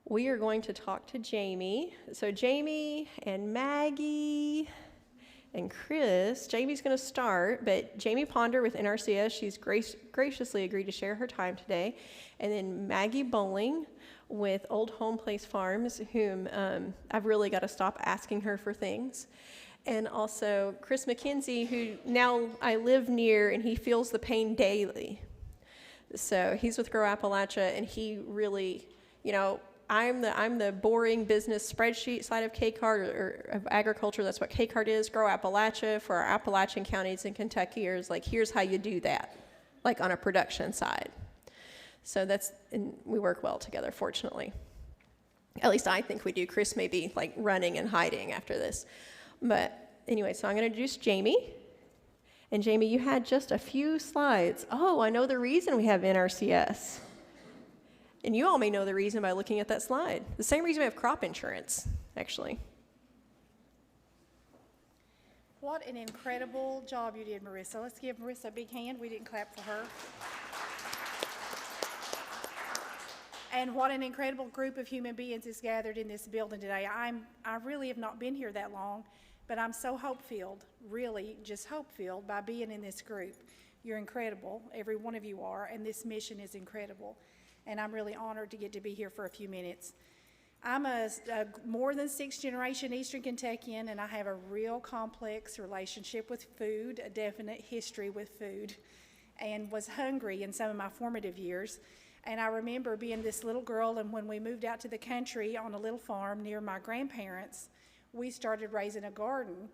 we are going to talk to Jamie. So Jamie and Maggie and Chris, Jamie's going to start, but Jamie Ponder with NRCS, she's graciously agreed to share her time today. And then Maggie Bowling with Old Homeplace Farms, whom I've really got to stop asking her for things. And also Chris McKenzie, who now I live near, and he feels the pain daily. So he's with Grow Appalachia, and he really, I'm the boring business spreadsheet side of K-Card or of agriculture. That's what K-Card is. Grow Appalachia for our Appalachian counties in Kentucky is like, here's how you do that, like on a production side. So and we work well together, fortunately. At least I think we do. Chris may be like running and hiding after this. But anyway, so I'm going to introduce Jamie. And Jamie, you had just a few slides. Oh, I know the reason we have NRCS. And you all may know the reason by looking at that slide. The same reason we have crop insurance, actually. What an incredible job you did, Myrisa. Let's give Myrisa a big hand. We didn't clap for her. And what an incredible group of human beings is gathered in this building today. I really have not been here that long, but I'm so hope-filled, really just hope-filled by being in this group. You're incredible, every one of you are, and this mission is incredible. And I'm really honored to get to be here for a few minutes. I'm a more than sixth-generation Eastern Kentuckian, and I have a real complex relationship with food, a definite history with food, and was hungry in some of my formative years. And I remember being this little girl, and when we moved out to the country on a little farm near my grandparents, we started raising a garden.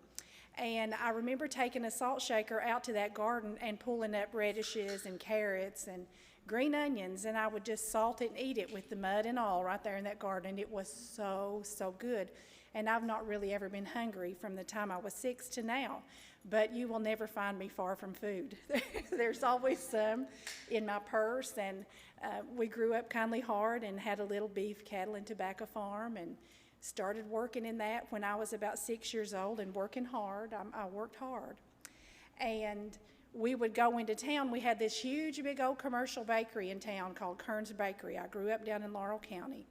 And I remember taking a salt shaker out to that garden and pulling up radishes and carrots and green onions, and I would just salt it and eat it with the mud and all right there in that garden. It was so, so good. And I've not really ever been hungry from the time I was 6 to now. But you will never find me far from food. There's always some in my purse, and we grew up kindly hard and had a little beef, cattle, and tobacco farm, and started working in that when I was about 6 years old and working hard. I worked hard. And we would go into town. We had this huge, big old commercial bakery in town called Kern's Bakery. I grew up down in Laurel County.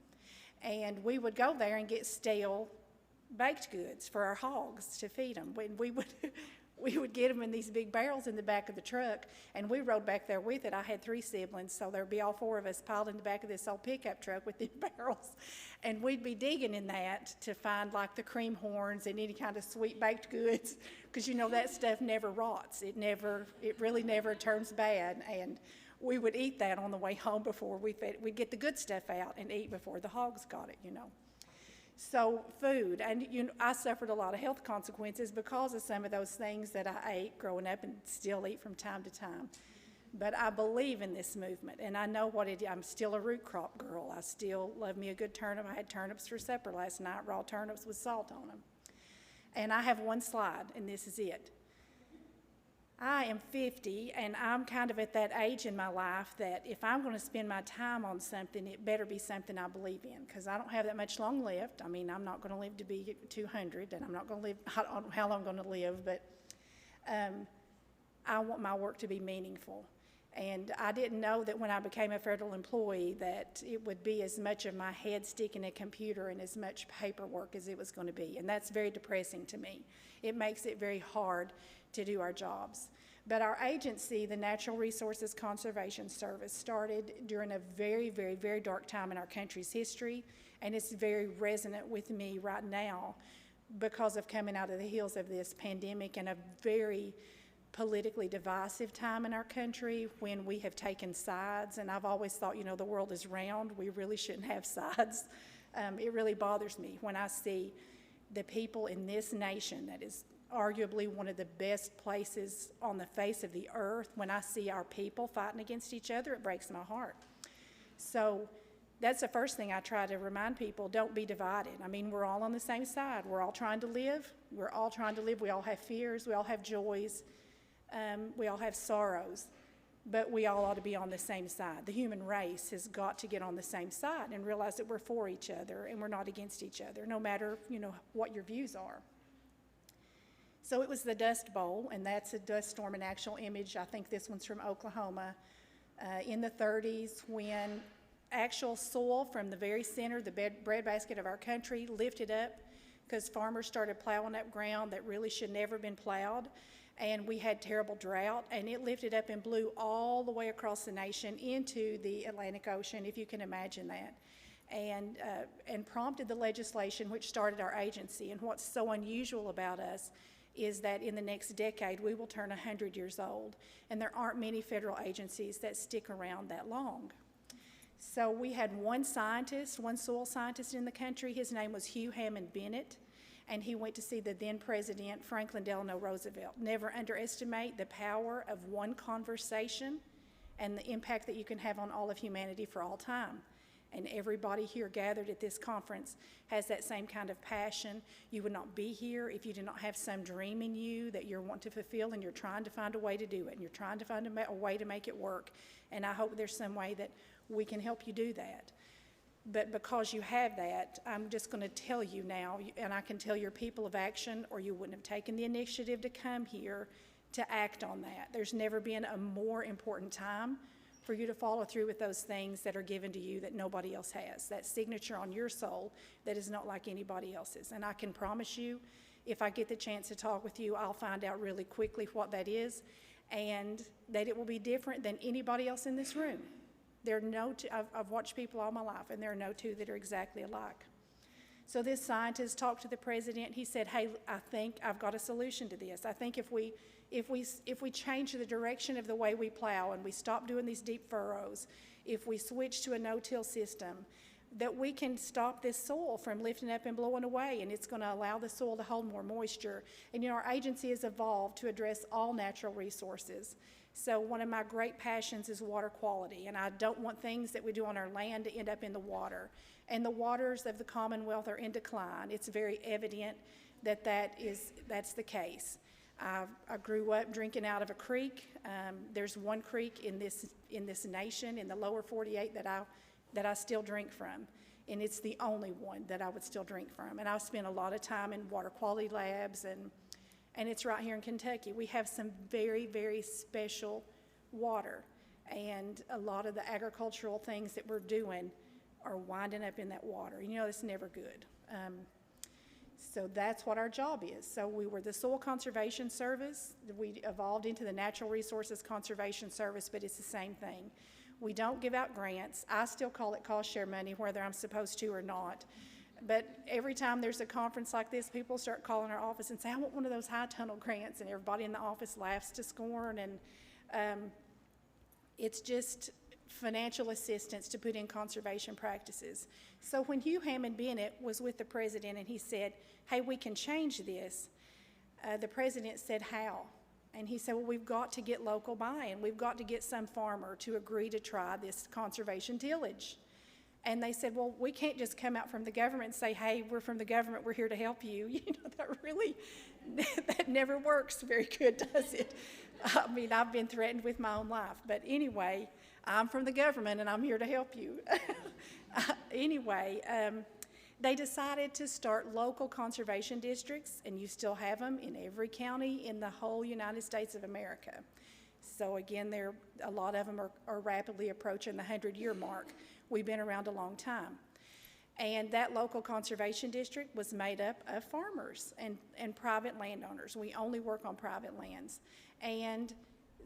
And we would go there and get stale baked goods for our hogs to feed them. We would get them in these big barrels in the back of the truck, and we rode back there with it. I had 3 siblings, so there'd be all 4 of us piled in the back of this old pickup truck with the barrels, and we'd be digging in that to find like the cream horns and any kind of sweet baked goods, because you know that stuff never rots. It really never turns bad, and we would eat that on the way home before we'd get the good stuff out and eat before the hogs got it, you know. So food, and I suffered a lot of health consequences because of some of those things that I ate growing up and still eat from time to time. But I believe in this movement, and I know what it is. I'm still a root crop girl. I still love me a good turnip. I had turnips for supper last night, raw turnips with salt on them. And I have one slide, and this is it. I am 50, and I'm kind of at that age in my life that if I'm going to spend my time on something, it better be something I believe in, because I don't have that much long left. I mean, I'm not going to live to be 200, and I'm not going to live, I don't know how long I'm going to live, but I want my work to be meaningful. And I didn't know that when I became a federal employee that it would be as much of my head stick in a computer and as much paperwork as it was going to be. And that's very depressing to me. It makes it very hard to do our jobs. But our agency, the Natural Resources Conservation Service, started during a very, very, very dark time in our country's history, and it's very resonant with me right now because of coming out of the heels of this pandemic and a very politically divisive time in our country when we have taken sides. And I've always thought, you know, the world is round. We really shouldn't have sides. It really bothers me when I see the people in this nation that is arguably one of the best places on the face of the earth. When I see our people fighting against each other, it breaks my heart. So that's the first thing I try to remind people: don't be divided. I mean, we're all on the same side. We're all trying to live. We're all trying to live. We all have fears. We all have joys. We all have sorrows. But we all ought to be on the same side. The human race has got to get on the same side and realize that we're for each other and we're not against each other, no matter, you know, what your views are. So it was the Dust Bowl, and that's a dust storm, an actual image. I think this one's from Oklahoma in the 30s, when actual soil from the very center, the breadbasket of our country, lifted up because farmers started plowing up ground that really should never have been plowed. And we had terrible drought, and it lifted up and blew all the way across the nation into the Atlantic Ocean, if you can imagine that, and prompted the legislation which started our agency. And what's so unusual about us is that in the next decade we will turn 100 years old, and there aren't many federal agencies that stick around that long. So we had one soil scientist in the country. His name was Hugh Hammond Bennett, and he went to see the then President Franklin Delano Roosevelt. Never underestimate the power of one conversation and the impact that you can have on all of humanity for all time. And everybody here gathered at this conference has that same kind of passion. You would not be here if you did not have some dream in you that you're wanting to fulfill, and you're trying to find a way to do it, and you're trying to find a way to make it work. And I hope there's some way that we can help you do that. But because you have that, I'm just going to tell you now, and I can tell your people of action, or you wouldn't have taken the initiative to come here to act on that. There's never been a more important time for you to follow through with those things that are given to you that nobody else has, that signature on your soul that is not like anybody else's. And I can promise you, if I get the chance to talk with you, I'll find out really quickly what that is, and that it will be different than anybody else in this room. There are no two, I've watched people all my life, and there are no two that are exactly alike. So this scientist talked to the president. He said, hey, I think I've got a solution to this. I think if we change the direction of the way we plow and we stop doing these deep furrows, if we switch to a no-till system, that we can stop this soil from lifting up and blowing away, and it's going to allow the soil to hold more moisture. And you know, our agency has evolved to address all natural resources. So one of my great passions is water quality, and I don't want things that we do on our land to end up in the water. And the waters of the Commonwealth are in decline. It's very evident that that's the case. I grew up drinking out of a creek. There's one creek in this nation, in the lower 48, that I still drink from, and it's the only one that I would still drink from. And I've spent a lot of time in water quality labs, and it's right here in Kentucky. We have some very, very special water, and a lot of the agricultural things that we're doing are winding up in that water. You know, it's never good. So that's what our job is. So we were the Soil Conservation Service. We evolved into the Natural Resources Conservation Service, but it's the same thing. We don't give out grants. I still call it cost share money, whether I'm supposed to or not. But every time there's a conference like this, people start calling our office and say, I want one of those high tunnel grants, and everybody in the office laughs to scorn, and it's just financial assistance to put in conservation practices. So when Hugh Hammond Bennett was with the president and he said, hey, we can change this, the president said, how? And he said, well, we've got to get local buy-in. We've got to get some farmer to agree to try this conservation tillage. And they said, well, we can't just come out from the government and say, hey, we're from the government, we're here to help you. You know, that never works very good, does it? I mean, I've been threatened with my own life. But anyway, I'm from the government and I'm here to help you. Anyway, they decided to start local conservation districts, and you still have them in every county in the whole United States of America. So again, a lot of them are rapidly approaching the 100-year mark. We've been around a long time. And that local conservation district was made up of farmers and private landowners. We only work on private lands. And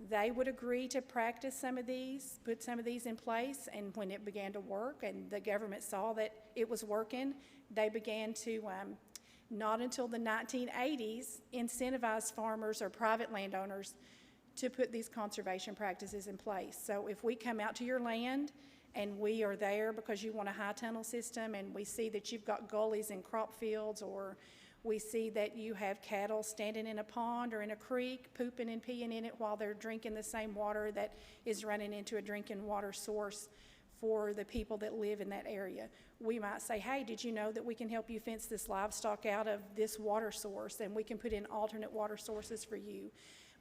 they would agree to practice some of these, put some of these in place, and when it began to work and the government saw that it was working, they began to, not until the 1980s, incentivize farmers or private landowners to put these conservation practices in place. So if we come out to your land and we are there because you want a high tunnel system, and we see that you've got gullies in crop fields, or we see that you have cattle standing in a pond or in a creek, pooping and peeing in it while they're drinking the same water that is running into a drinking water source for the people that live in that area. We might say, hey, did you know that we can help you fence this livestock out of this water source, and we can put in alternate water sources for you.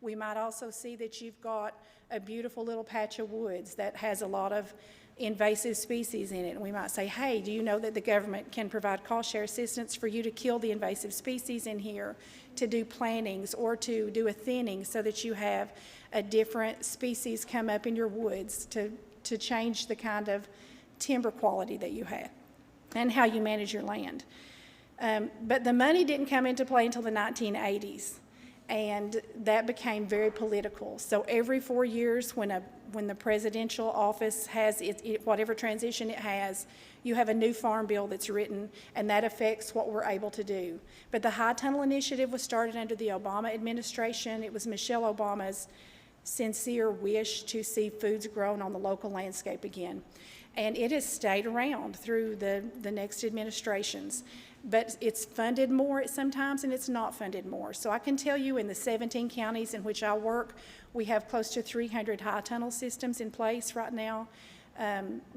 We might also see that you've got a beautiful little patch of woods that has a lot of invasive species in it, and we might say, hey, do you know that the government can provide cost share assistance for you to kill the invasive species in here, to do plantings or to do a thinning so that you have a different species come up in your woods to change the kind of timber quality that you have and how you manage your land. But the money didn't come into play until the 1980s. And that became very political. So every 4 years, when the presidential office has whatever transition it has, you have a new farm bill that's written, and that affects what we're able to do. But the High Tunnel Initiative was started under the Obama administration. It was Michelle Obama's sincere wish to see foods grown on the local landscape again. And it has stayed around through the next administrations. But it's funded more sometimes, and it's not funded more. So I can tell you, in the 17 counties in which I work, we have close to 300 high tunnel systems in place right now,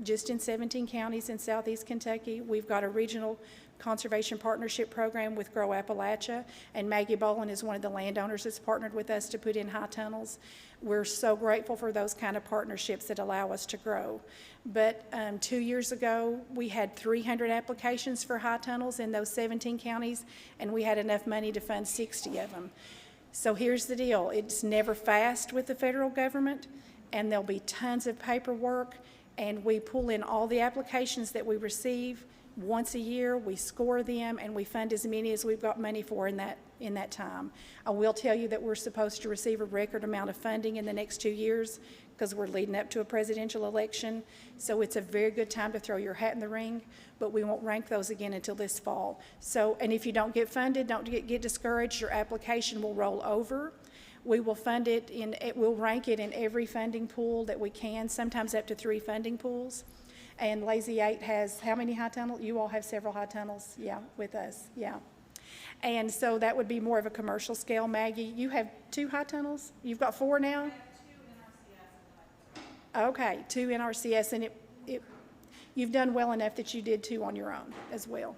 just in 17 counties in southeast Kentucky. We've got a regional conservation partnership program with Grow Appalachia, and Maggie Baumann is one of the landowners that's partnered with us to put in high tunnels. We're so grateful for those kind of partnerships that allow us to grow. But 2 years ago, we had 300 applications for high tunnels in those 17 counties, and we had enough money to fund 60 of them. So here's the deal. It's never fast with the federal government, and there'll be tons of paperwork, and we pull in all the applications that we receive once a year. We score them, and we fund as many as we've got money for in that time. I will tell you that we're supposed to receive a record amount of funding in the next 2 years because we're leading up to a presidential election. So it's a very good time to throw your hat in the ring, but we won't rank those again until this fall. So, and if you don't get funded, don't get discouraged. Your application will roll over. We will fund it we'll rank it in every funding pool that we can, sometimes up to 3 funding pools. And Lazy 8 has how many high tunnels? You all have several high tunnels, yeah, with us, yeah. And so that would be more of a commercial scale. Maggie, you have 2 high tunnels? You've got 4 now? Okay, 2 NRCS, and you've done well enough that you did 2 on your own as well.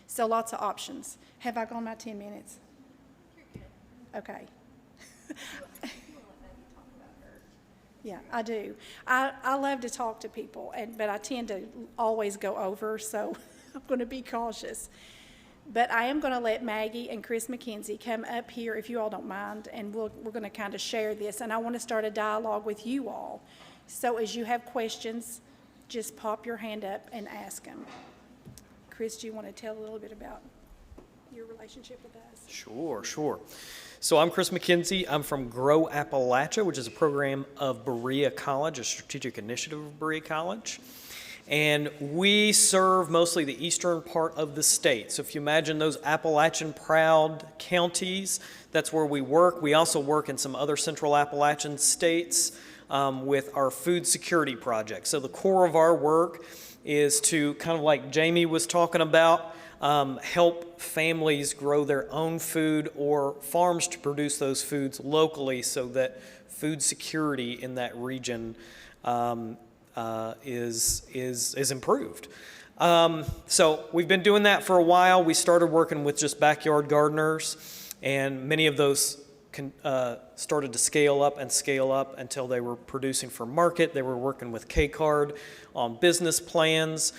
So lots of options. Have I gone my 10 minutes? Okay. Yeah, I do. I love to talk to people, but I tend to always go over, so I'm going to be cautious. But I am going to let Maggie and Chris McKenzie come up here, if you all don't mind, and we're going to kind of share this. And I want to start a dialogue with you all. So as you have questions, just pop your hand up and ask them. Chris, do you want to tell a little bit about your relationship with us? Sure. So I'm Chris McKenzie. I'm from Grow Appalachia, which is a program of Berea College, a strategic initiative of Berea College. And we serve mostly the eastern part of the state. So if you imagine those Appalachian proud counties, that's where we work. We also work in some other central Appalachian states with our food security project. So the core of our work is to, kind of like Jamie was talking about, help families grow their own food or farms to produce those foods locally so that food security in that region is improved. So we've been doing that for a while. We started working with just backyard gardeners, and many of those started to scale up until they were producing for market. They were working with K-Card on business plans.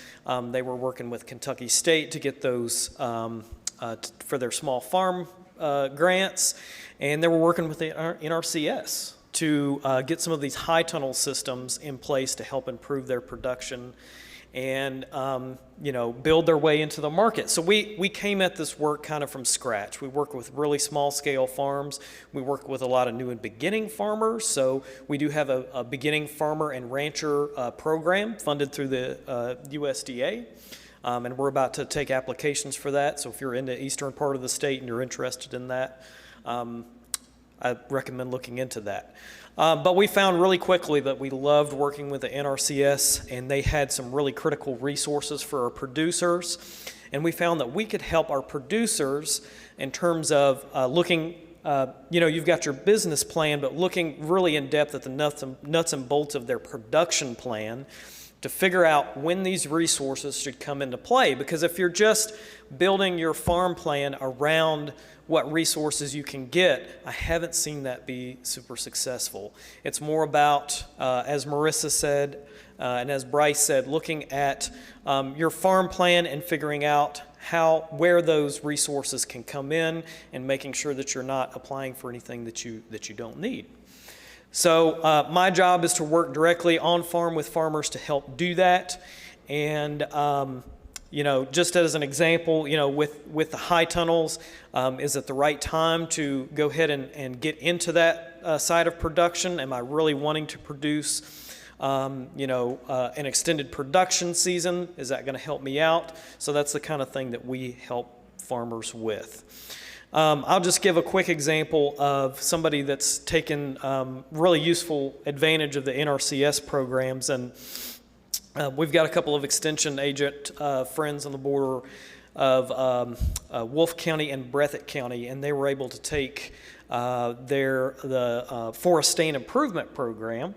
They were working with Kentucky State to get those for their small farm grants, and they were working with the NRCS to get some of these high tunnel systems in place to help improve their production and build their way into the market. So we came at this work kind of from scratch. We work with really small scale farms. We work with a lot of new and beginning farmers. So we do have a beginning farmer and rancher program funded through the USDA. And we're about to take applications for that. So if you're in the eastern part of the state and you're interested in that, I recommend looking into that. But we found really quickly that we loved working with the NRCS, and they had some really critical resources for our producers. And we found that we could help our producers in terms of looking, you've got your business plan, but looking really in depth at the nuts and bolts of their production plan to figure out when these resources should come into play. Because if you're just building your farm plan around what resources you can get, I haven't seen that be super successful. It's more about, as Myrisa said, and as Bryce said, looking at your farm plan and figuring out where those resources can come in and making sure that you're not applying for anything that you don't need. So my job is to work directly on farm with farmers to help do that. And just as an example, with the high tunnels, is it the right time to go ahead and get into that side of production? Am I really wanting to produce, an extended production season? Is that going to help me out? So that's the kind of thing that we help farmers with. I'll just give a quick example of somebody that's taken really useful advantage of the NRCS programs. And we've got a couple of extension agent friends on the border of Wolfe County and Breathitt County, and they were able to take the Forest Stand Improvement Program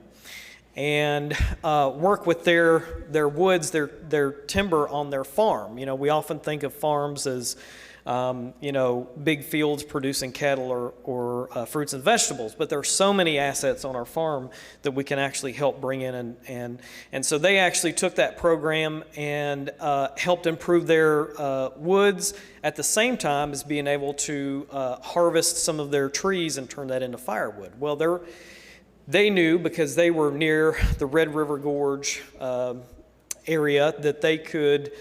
and work with their woods, their timber on their farm. We often think of farms as big fields producing cattle or fruits and vegetables, but there are so many assets on our farm that we can actually help bring in, and so they actually took that program and helped improve their woods at the same time as being able to harvest some of their trees and turn that into firewood. Well, they knew, because they were near the Red River Gorge area, that they could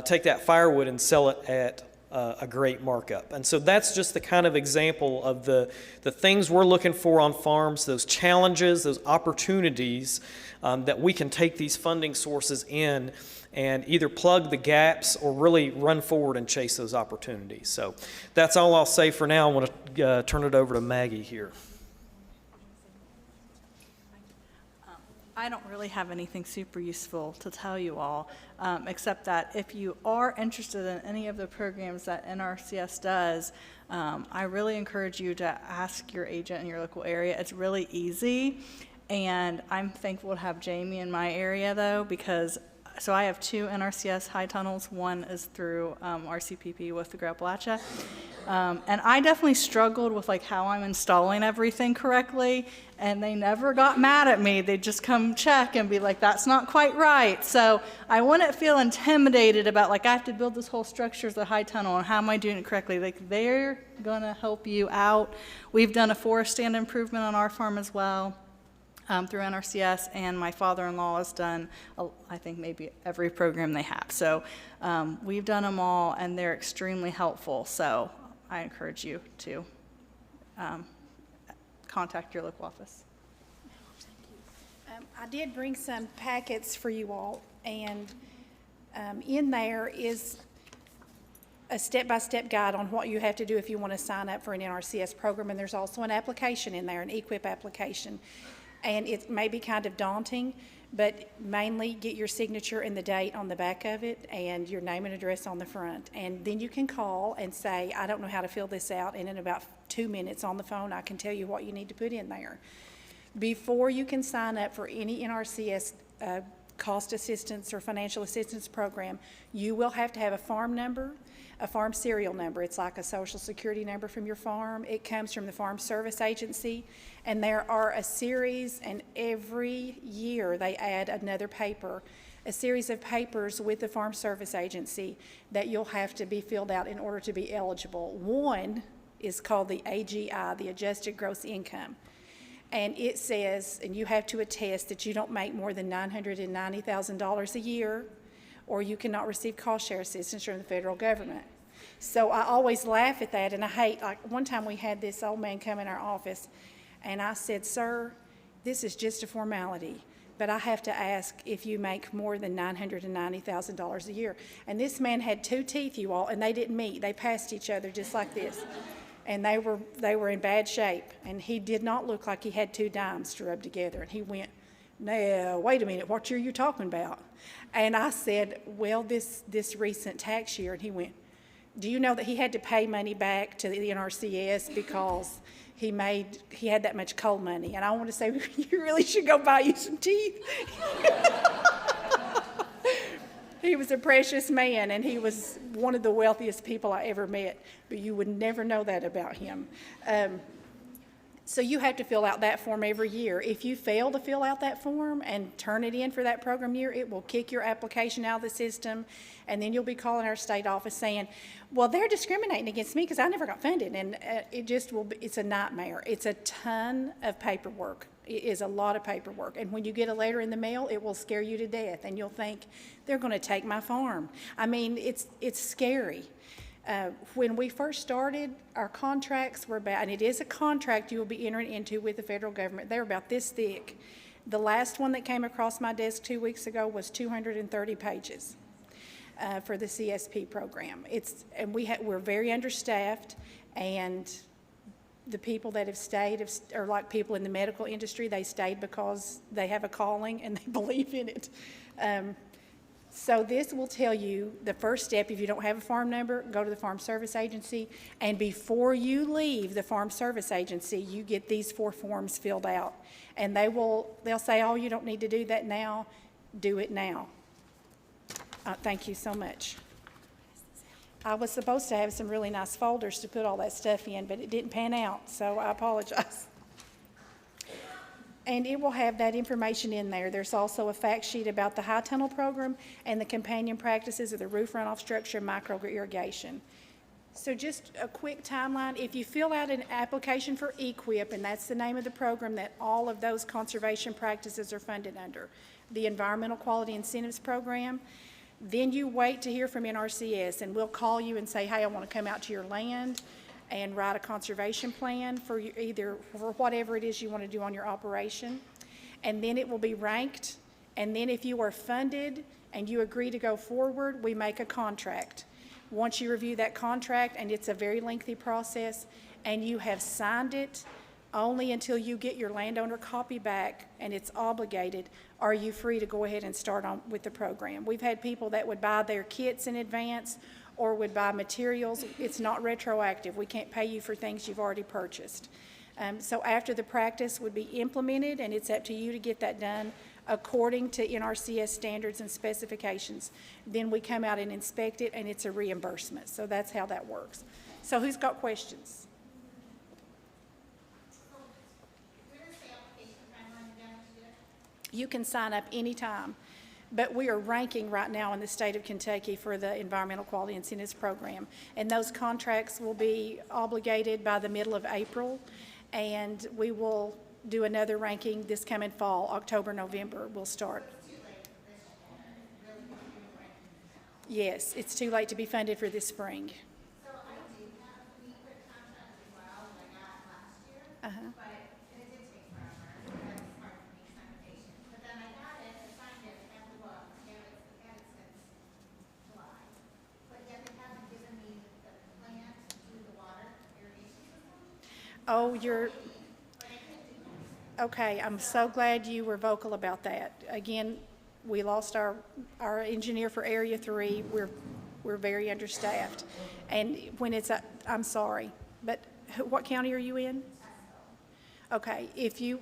take that firewood and sell it at a great markup. And so that's just the kind of example of the things we're looking for on farms, those challenges, those opportunities that we can take these funding sources in and either plug the gaps or really run forward and chase those opportunities. So that's all I'll say for now. I want to turn it over to Maggie here. I don't really have anything super useful to tell you all, except that if you are interested in any of the programs that NRCS does, I really encourage you to ask your agent in your local area. It's really easy, and I'm thankful to have Jamie in my area, though, because so I have 2 NRCS high tunnels. One is through RCPP with the Appalachia. And I definitely struggled with like how I'm installing everything correctly, and they never got mad at me. They'd just come check and be like, that's not quite right. So I wouldn't feel intimidated about like I have to build this whole structure as a high tunnel and how am I doing it correctly. Like they're gonna help you out. We've done a forest stand improvement on our farm as well. Through NRCS, and my father-in-law has done, I think, maybe every program they have. So we've done them all, and they're extremely helpful. So I encourage you to contact your local office. I did bring some packets for you all, and in there is a step-by-step guide on what you have to do if you want to sign up for an NRCS program, and there's also an application in there, an EQIP application. And it may be kind of daunting, but mainly get your signature and the date on the back of it and your name and address on the front. And then you can call and say, I don't know how to fill this out, and in about 2 minutes on the phone, I can tell you what you need to put in there. Before you can sign up for any NRCS cost assistance or financial assistance program, you will have to have a farm number, a farm serial number. It's like a social security number from your farm. It comes from the Farm Service Agency, and there are a series, and every year they add another paper, a series of papers with the Farm Service Agency that you'll have to be filled out in order to be eligible. One is called the AGI, the Adjusted Gross Income. And it says, and you have to attest that you don't make more than $990,000 a year, or you cannot receive cost share assistance from the federal government. So I always laugh at that, and I hate, like one time we had this old man come in our office, and I said, sir, this is just a formality, but I have to ask if you make more than $990,000 a year. And this man had 2 teeth, you all, and they didn't meet. They passed each other just like this. And they were in bad shape, and he did not look like he had 2 dimes to rub together. And he went, no, wait a minute, what year are you talking about? And I said, well, this recent tax year. And he went, do you know that he had to pay money back to the NRCS because he had that much coal money? And I want to say, you really should go buy you some teeth. He was a precious man, and he was one of the wealthiest people I ever met, but you would never know that about him. So you have to fill out that form every year. If you fail to fill out that form and turn it in for that program year, it will kick your application out of the system, and then you'll be calling our state office saying, well, they're discriminating against me because I never got funded, and it just will be, it's a nightmare. It's a ton of paperwork. It is a lot of paperwork, and when you get a letter in the mail, it will scare you to death, and you'll think, they're going to take my farm. I mean, it's scary. When we first started, our contracts were about, and it is a contract you will be entering into with the federal government. They're about this thick. The last one that came across my desk 2 weeks ago was 230 pages for the CSP program. We're very understaffed, and the people that have stayed are like people in the medical industry. They stayed because they have a calling and they believe in it. So this will tell you the first step. If you don't have a farm number, go to the Farm Service Agency. And before you leave the Farm Service Agency, you get these 4 forms filled out. And they'll say, oh, you don't need to do that now. Do it now. Thank you so much. I was supposed to have some really nice folders to put all that stuff in, but it didn't pan out, so I apologize. And it will have that information in there. There's also a fact sheet about the high tunnel program and the companion practices of the roof runoff structure and micro irrigation. So just a quick timeline. If you fill out an application for EQIP, and that's the name of the program that all of those conservation practices are funded under, the Environmental Quality Incentives Program, then you wait to hear from NRCS, and we'll call you and say, hey, I want to come out to your land and write a conservation plan for whatever it is you want to do on your operation. And then it will be ranked, and then if you are funded and you agree to go forward, we make a contract. Once you review that contract, and it's a very lengthy process, and you have signed it, Only until you get your landowner copy back and it's obligated are you free to go ahead and start on with the program. We've had people that would buy their kits in advance or would buy materials. It's not retroactive. We can't pay you for things you've already purchased. So after the practice would be implemented, and it's up to you to get that done according to NRCS standards and specifications, then we come out and inspect it, and it's a reimbursement. So that's how that works. So who's got questions? You can sign up anytime, but we are ranking right now in the state of Kentucky for the Environmental Quality Incentives Program, and those contracts will be obligated by the middle of April, and we will do another ranking this coming fall, October, November, we'll start. Yes, it's too late to be funded for this spring. So I do have a quick contract as well that I got last year, but it did take forever. That was hard for me because I'm a patient. But then I got it, I signed it, I have the book, and it's had it since July. But yet they haven't given me the plan to do the water irrigation system. Oh, okay, I'm so glad you were vocal about that. Again, we lost our engineer for Area 3. We're very understaffed. And when it's, I'm sorry, but what county are you in? Okay,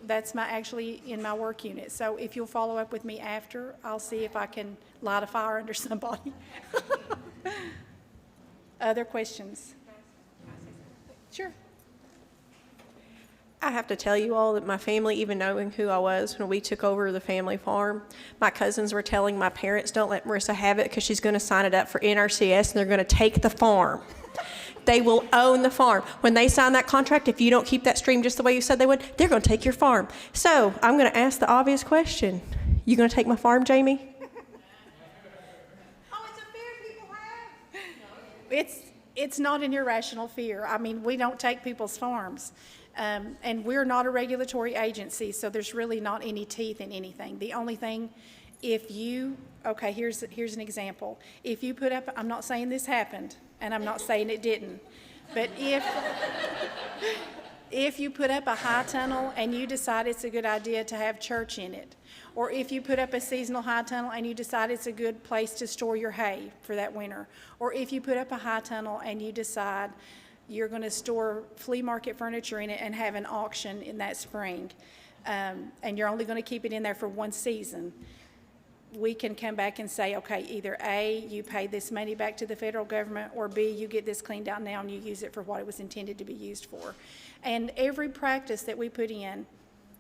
that's actually in my work unit. So if you'll follow up with me after, I'll see if I can light a fire under somebody. Other questions? Sure. I have to tell you all that my family, even knowing who I was when we took over the family farm, my cousins were telling my parents, don't let Myrisa have it because she's going to sign it up for NRCS and they're going to take the farm. They will own the farm. When they sign that contract, if you don't keep that stream just the way you said they would, they're going to take your farm. So I'm going to ask the obvious question. You going to take my farm, Jamie? Oh, it's a fear people have. It's not an irrational fear. I mean, we don't take people's farms. And we're not a regulatory agency, so there's really not any teeth in anything. The only thing, okay, here's an example. If you put up, I'm not saying this happened, and I'm not saying it didn't, but if you put up a high tunnel and you decide it's a good idea to have church in it, or if you put up a seasonal high tunnel and you decide it's a good place to store your hay for that winter, or if you put up a high tunnel and you decide you're going to store flea market furniture in it and have an auction in that spring, and you're only going to keep it in there for one season, we can come back and say, okay, either A, you pay this money back to the federal government, or B, you get this cleaned out now and you use it for what it was intended to be used for. And every practice that we put in,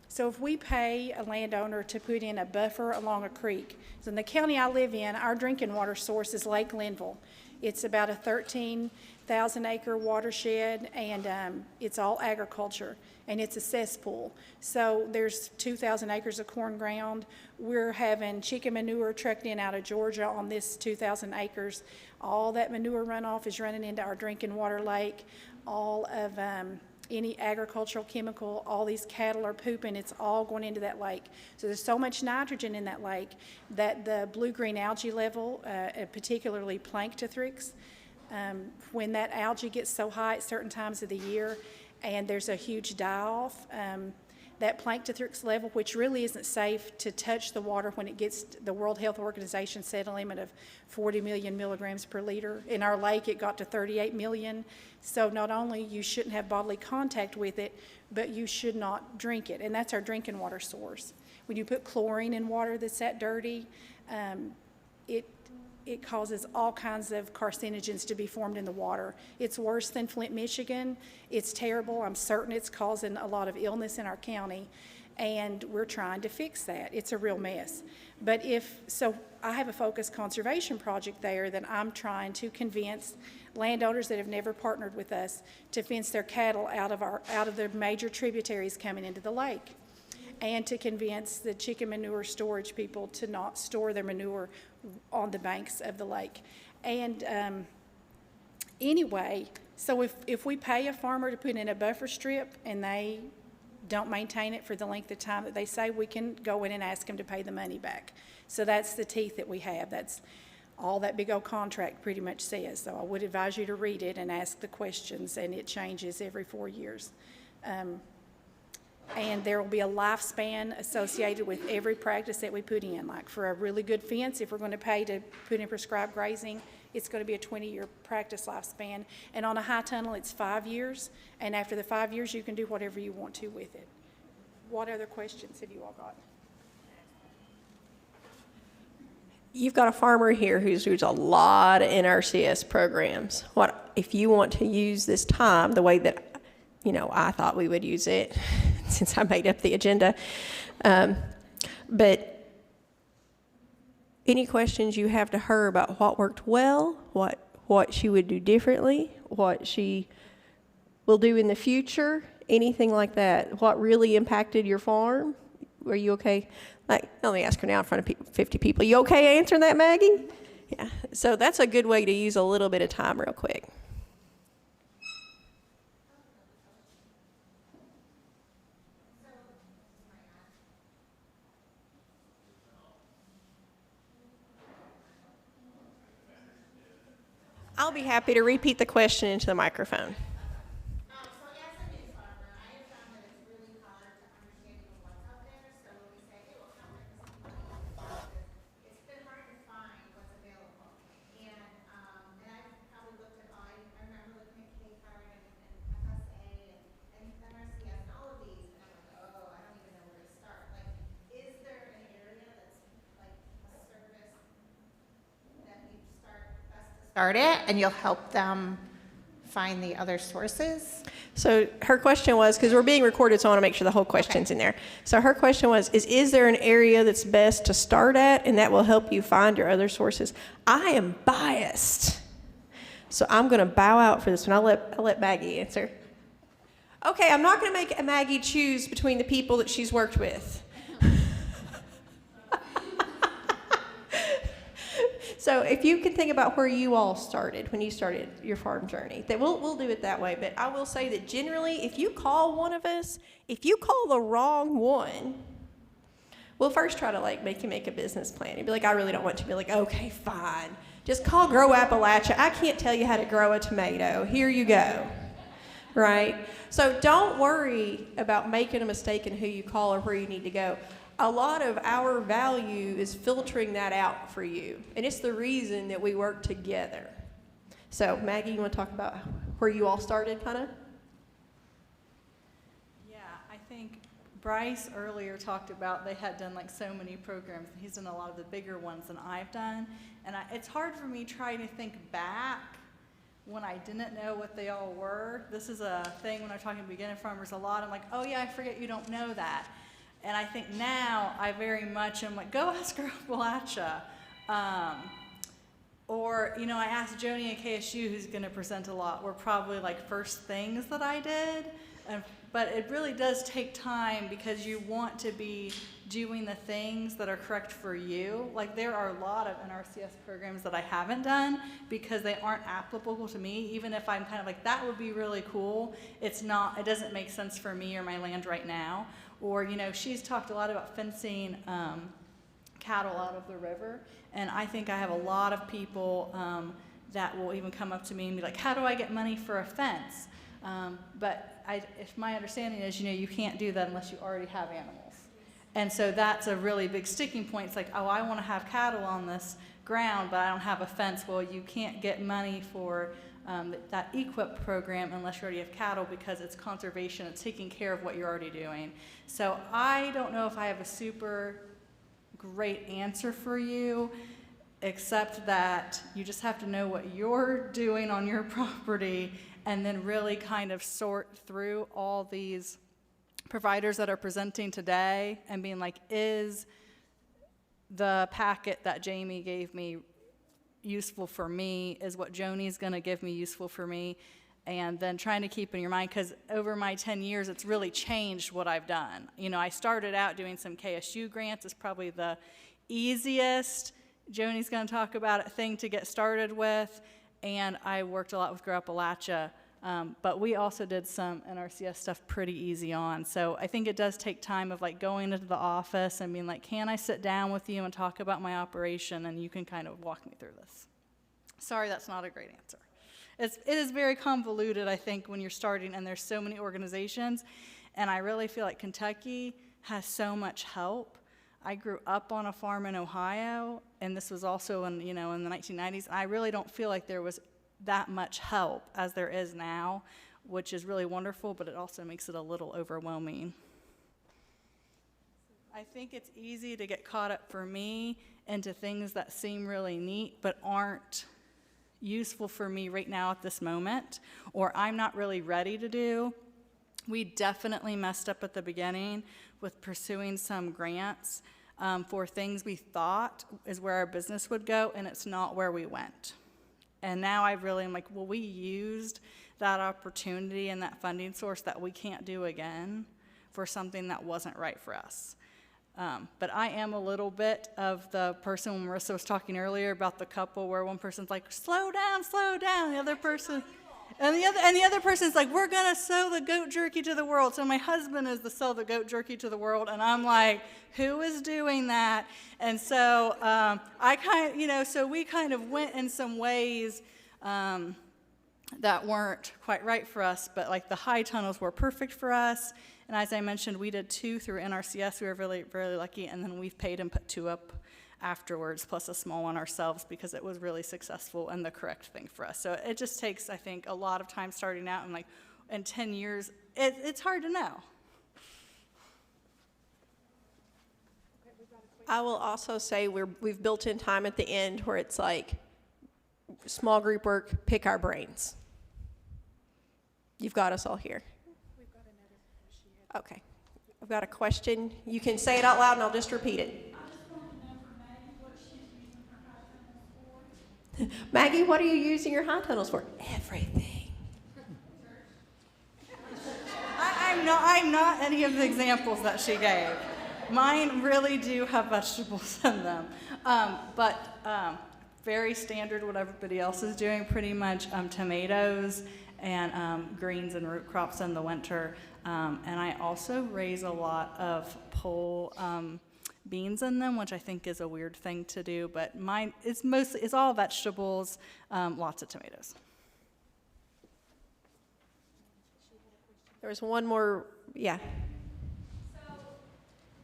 so if we pay a landowner to put in a buffer along a creek, so in the county I live in, our drinking water source is Lake Linville. It's about a 13,000-acre watershed, and it's all agriculture, and it's a cesspool. So there's 2,000 acres of corn ground. We're having chicken manure trucked in out of Georgia on this 2,000 acres. All that manure runoff is running into our drinking water lake. All of any agricultural chemical, all these cattle are pooping, it's all going into that lake. So there's so much nitrogen in that lake that the blue-green algae level, particularly Planktothrix, when that algae gets so high at certain times of the year and there's a huge die-off, that Planktothrix level, which really isn't safe to touch the water when it gets, the World Health Organization set a limit of 40 million milligrams per liter. In our lake, it got to 38 million. So not only you shouldn't have bodily contact with it, but you should not drink it. And that's our drinking water source. When you put chlorine in water that's that dirty, it causes all kinds of carcinogens to be formed in the water. It's worse than Flint, Michigan. It's terrible. I'm certain it's causing a lot of illness in our county, and we're trying to fix that. It's a real mess. But so I have a focused conservation project there that I'm trying to convince landowners that have never partnered with us to fence their cattle out of their major tributaries coming into the lake, and to convince the chicken manure storage people to not store their manure on the banks of the lake. And anyway, so if we pay a farmer to put in a buffer strip and they don't maintain it for the length of time that they say, we can go in and ask them to pay the money back. So that's the teeth that we have. That's all that big old contract pretty much says. So I would advise you to read it and ask the questions, and it changes every 4 years. And there will be a lifespan associated with every practice that we put in. Like for a really good fence, if we're going to pay to put in prescribed grazing, it's going to be a 20-year practice lifespan. And on a high tunnel, it's 5 years. And after the 5 years, you can do whatever you want to with it. What other questions have you all got? You've got a farmer here who's used a lot of NRCS programs. What if you want to use this time the way that, I thought we would use it since I made up the agenda. But any questions you have to her about what worked well, what she would do differently, what she will do in the future, anything like that, what really impacted your farm? Are you okay? Let me ask her now in front of 50 people. You okay answering that, Maggie? Yeah. So that's a good way to use a little bit of time real quick. I'll be happy to repeat the question into the microphone. So as a new farmer, I have found that it's really hard to understand even what's out there. So when we say, hey, well, come with us, it's been hard to find what's available. And I've probably looked at I remember looking at Cara and FSA and MRCS and all of these, and I'm like, oh, I don't even know where to start. Like, is there an area that's like a service that you start best to start it, and you'll help them find the other sources? So her question was, because we're being recorded, so I want to make sure the whole question's in there. So her question was, is there an area that's best to start at, and that will help you find your other sources? I am biased, so I'm going to bow out for this one. I'll let Maggie answer. Okay, I'm not going to make Maggie choose between the people that she's worked with. So if you can think about where you all started when you started your farm journey, that we'll do it that way. But I will say that generally, if you call one of us, if you call the wrong one, we'll first try to make you make a business plan. You'd be like, I really don't want to. Be like, okay, fine. Just call Grow Appalachia. I can't tell you how to grow a tomato. Here you go. Right? So don't worry about making a mistake in who you call or where you need to go. A lot of our value is filtering that out for you. And it's the reason that we work together. So, Maggie, you want to talk about where you all started, kind of? Yeah, I think Bryce earlier talked about they had done so many programs. He's done a lot of the bigger ones than I've done. And it's hard for me trying to think back when I didn't know what they all were. This is a thing when I'm talking to beginner farmers a lot. I'm like, oh yeah, I forget you don't know that. And I think now I very much am like, go ask Appalachia. Or, I asked Joni at KSU, who's going to present a lot, were probably first things that I did. But it really does take time because you want to be doing the things that are correct for you. There are a lot of NRCS programs that I haven't done because they aren't applicable to me. Even if I'm kind of that would be really cool, it doesn't make sense for me or my land right now. Or, she's talked a lot about fencing cattle out of the river. And I think I have a lot of people that will even come up to me and be like, how do I get money for a fence? But if my understanding is, you can't do that unless you already have animals. And so that's a really big sticking point. It's oh, I want to have cattle on this ground, but I don't have a fence. Well, you can't get money for that EQIP program unless you already have cattle because it's conservation. It's taking care of what you're already doing. So I don't know if I have a super great answer for you, except that you just have to know what you're doing on your property and then really kind of sort through all these providers that are presenting today and being is the packet that Jamie gave me useful for me? Is what Joni's going to give me useful for me? And then trying to keep in your mind, because over my 10 years, it's really changed what I've done. I started out doing some KSU grants. It's probably the easiest, Joni's going to talk about it, thing to get started with. And I worked a lot with Grow Appalachia. But we also did some NRCS stuff pretty easy on. So I think it does take time of going into the office and being can I sit down with you and talk about my operation, and you can kind of walk me through this. Sorry, that's not a great answer. It is very convoluted, I think, when you're starting and there's so many organizations. And I really feel like Kentucky has so much help. I grew up on a farm in Ohio, and this was also in, in the 1990s. I really don't feel like there was that much help as there is now, which is really wonderful, but it also makes it a little overwhelming. I think it's easy to get caught up, for me, into things that seem really neat but aren't useful for me right now at this moment, or I'm not really ready to do. We definitely messed up at the beginning with pursuing some grants for things we thought is where our business would go, and it's not where we went. And now I really am like, well, we used that opportunity and that funding source that we can't do again for something that wasn't right for us. But I am a little bit of the person when Myrisa was talking earlier about the couple where one person's like, slow down, the other person, and the other person's like, we're gonna sell the goat jerky to the world. So my husband is the sell the goat jerky to the world, and I'm like, who is doing that? And so so we kind of went in some ways that weren't quite right for us, but like the high tunnels were perfect for us. And as I mentioned, we did 2 through NRCS. We were really, really lucky. And then we've paid and put 2 up afterwards, plus a small one ourselves, because it was really successful and the correct thing for us. So it just takes, I think, a lot of time starting out. And like in 10 years, it's hard to know. I will also say we've built in time at the end where it's like small group work, pick our brains. You've got us all here. Okay. I've got a question. You can say it out loud and I'll just repeat it. I just want to know from Maggie what she's using her high tunnels for. Maggie, what are you using your high tunnels for? Everything. I'm not any of the examples that she gave. Mine really do have vegetables in them. But very standard what everybody else is doing, pretty much tomatoes and greens and root crops in the winter. And I also raise a lot of pole beans in them, which I think is a weird thing to do, but mine is it's all vegetables, lots of tomatoes. There was one more, yeah. So,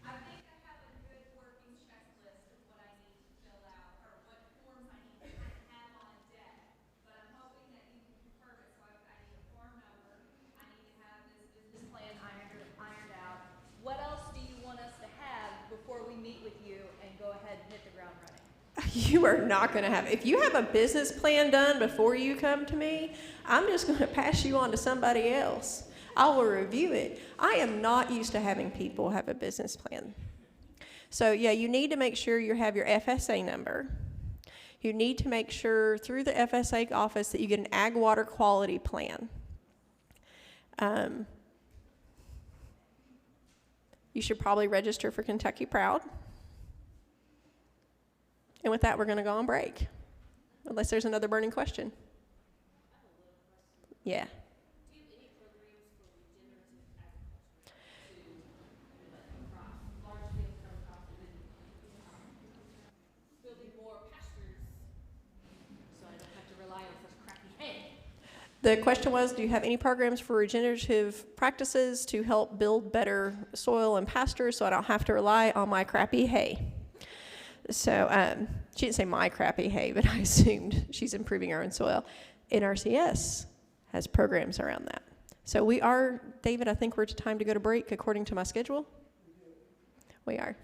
I think I have a good working checklist of what I need to fill out, or what forms I need to kind of have on deck. But I'm hoping that you can confirm it. So I need a form number. I need to have this business plan ironed out. What else do you want us to have before we meet with you and go ahead and hit the ground running? You are not going to have, if you have a business plan done before you come to me, I'm just going to pass you on to somebody else. I will review it. I am not used to having people have a business plan. So yeah, you need to make sure you have your FSA number. You need to make sure through the FSA office that you get an ag water quality plan. You should probably register for Kentucky Proud. And with that, we're going to go on break. Unless there's another burning question. Yeah. The question was, do you have any programs for regenerative practices to help build better soil and pastures so I don't have to rely on my crappy hay? So she didn't say my crappy hay, but I assumed she's improving our own soil. NRCS has programs around that. So we are, David, I think we're time to go to break according to my schedule. We are.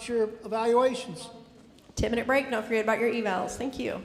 Your evaluations. 10-minute break. Don't forget about your evals. Thank you.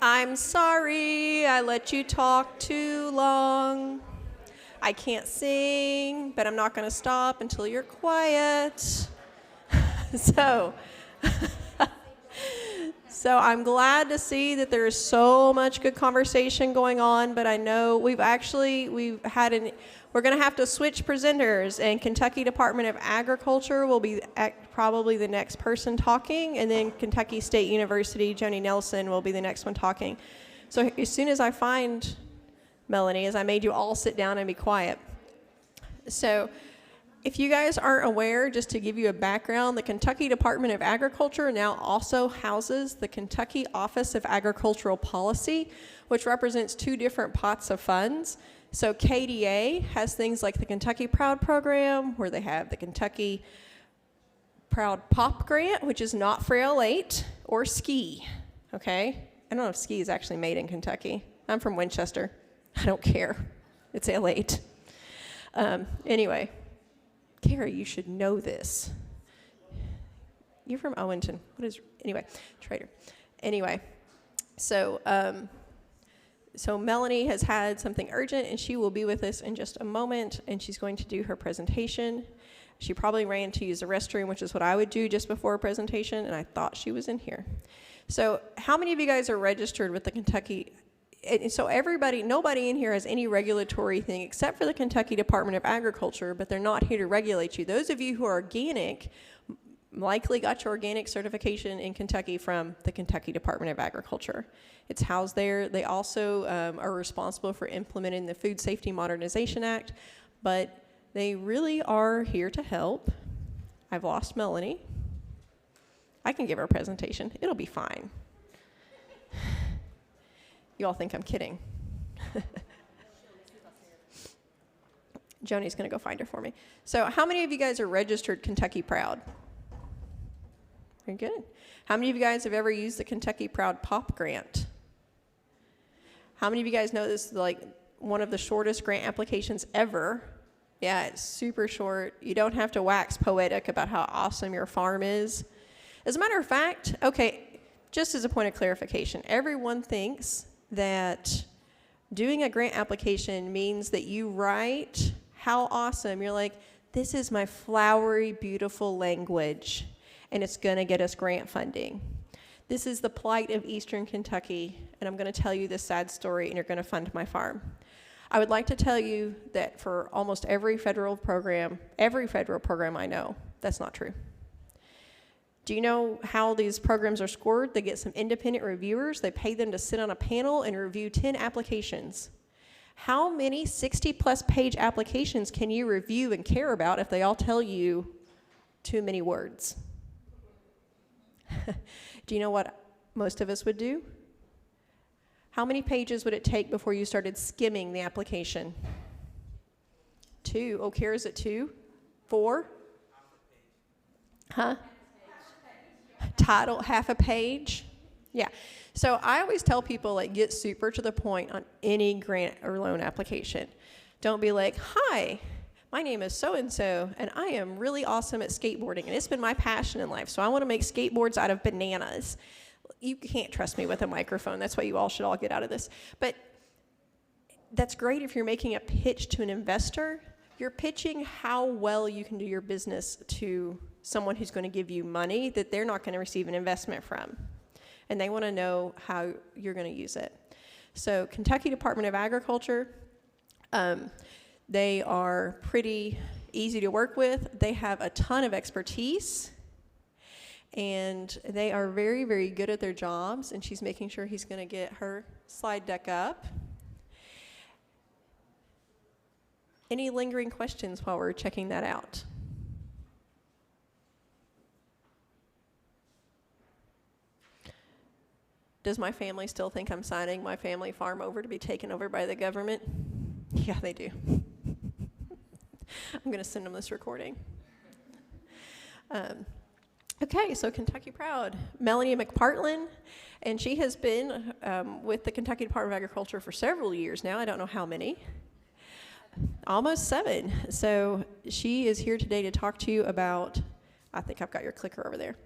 I'm sorry I let you talk too long. I can't sing, but I'm not going to stop until you're quiet. So I'm glad to see that there's so much good conversation going on, but I know we're going to have to switch presenters, and Kentucky Department of Agriculture will be probably the next person talking, and then Kentucky State University, Joni Nelson will be the next one talking. So as soon as I find Melanie, as I made you all sit down and be quiet. So if you guys aren't aware, just to give you a background, the Kentucky Department of Agriculture now also houses the Kentucky Office of Agricultural Policy, which represents two different pots of funds. So KDA has things like the Kentucky Proud Program, where they have the Kentucky Proud Pop Grant, which is not for L8, or SKI, okay? I don't know if SKI is actually made in Kentucky. I'm from Winchester. I don't care. It's L8. Anyway. Cara, you should know this. You're from Owenton. Trader. Anyway, so Melanie has had something urgent, and she will be with us in just a moment, and she's going to do her presentation. She probably ran to use the restroom, which is what I would do just before a presentation, and I thought she was in here. So how many of you guys are registered with the Kentucky? And so nobody in here has any regulatory thing except for the Kentucky Department of Agriculture, but they're not here to regulate you. Those of you who are organic likely got your organic certification in Kentucky from the Kentucky Department of Agriculture. It's housed there. They also are responsible for implementing the Food Safety Modernization Act, but they really are here to help. I've lost Melanie. I can give her a presentation. It'll be fine. You all think I'm kidding. Joni's going to go find her for me. So how many of you guys are registered Kentucky Proud? Very good. How many of you guys have ever used the Kentucky Proud Pop Grant? How many of you guys know this is like one of the shortest grant applications ever? Yeah, it's super short. You don't have to wax poetic about how awesome your farm is. As a matter of fact, okay, just as a point of clarification, everyone thinks that doing a grant application means that you write how awesome. You're like, this is my flowery, beautiful language, and it's going to get us grant funding. This is the plight of Eastern Kentucky, and I'm going to tell you this sad story, and you're going to fund my farm. I would like to tell you that for almost every federal program I know, that's not true. Do you know how these programs are scored? They get some independent reviewers. They pay them to sit on a panel and review 10 applications. How many 60-plus page applications can you review and care about if they all tell you too many words? Do you know what most of us would do? How many pages would it take before you started skimming the application? 2. Oh, Cara's at 2? 4? Huh? Title, half a page? Yeah. So I always tell people, like, get super to the point on any grant or loan application. Don't be like, hi, my name is so-and-so, and I am really awesome at skateboarding, and it's been my passion in life, so I want to make skateboards out of bananas. You can't trust me with a microphone. That's why you all should all get out of this. But that's great if you're making a pitch to an investor. You're pitching how well you can do your business to someone who's going to give you money that they're not going to receive an investment from. And they want to know how you're going to use it. So Kentucky Department of Agriculture, they are pretty easy to work with. They have a ton of expertise. And they are very, very good at their jobs. And she's making sure he's going to get her slide deck up. Any lingering questions while we're checking that out? Does my family still think I'm signing my family farm over to be taken over by the government? Yeah, they do. I'm going to send them this recording. Okay, so Kentucky Proud. Melanie McPartlin, and she has been with the Kentucky Department of Agriculture for several years now. I don't know how many. Almost 7. So she is here today to talk to you about, I think I've got your clicker over there.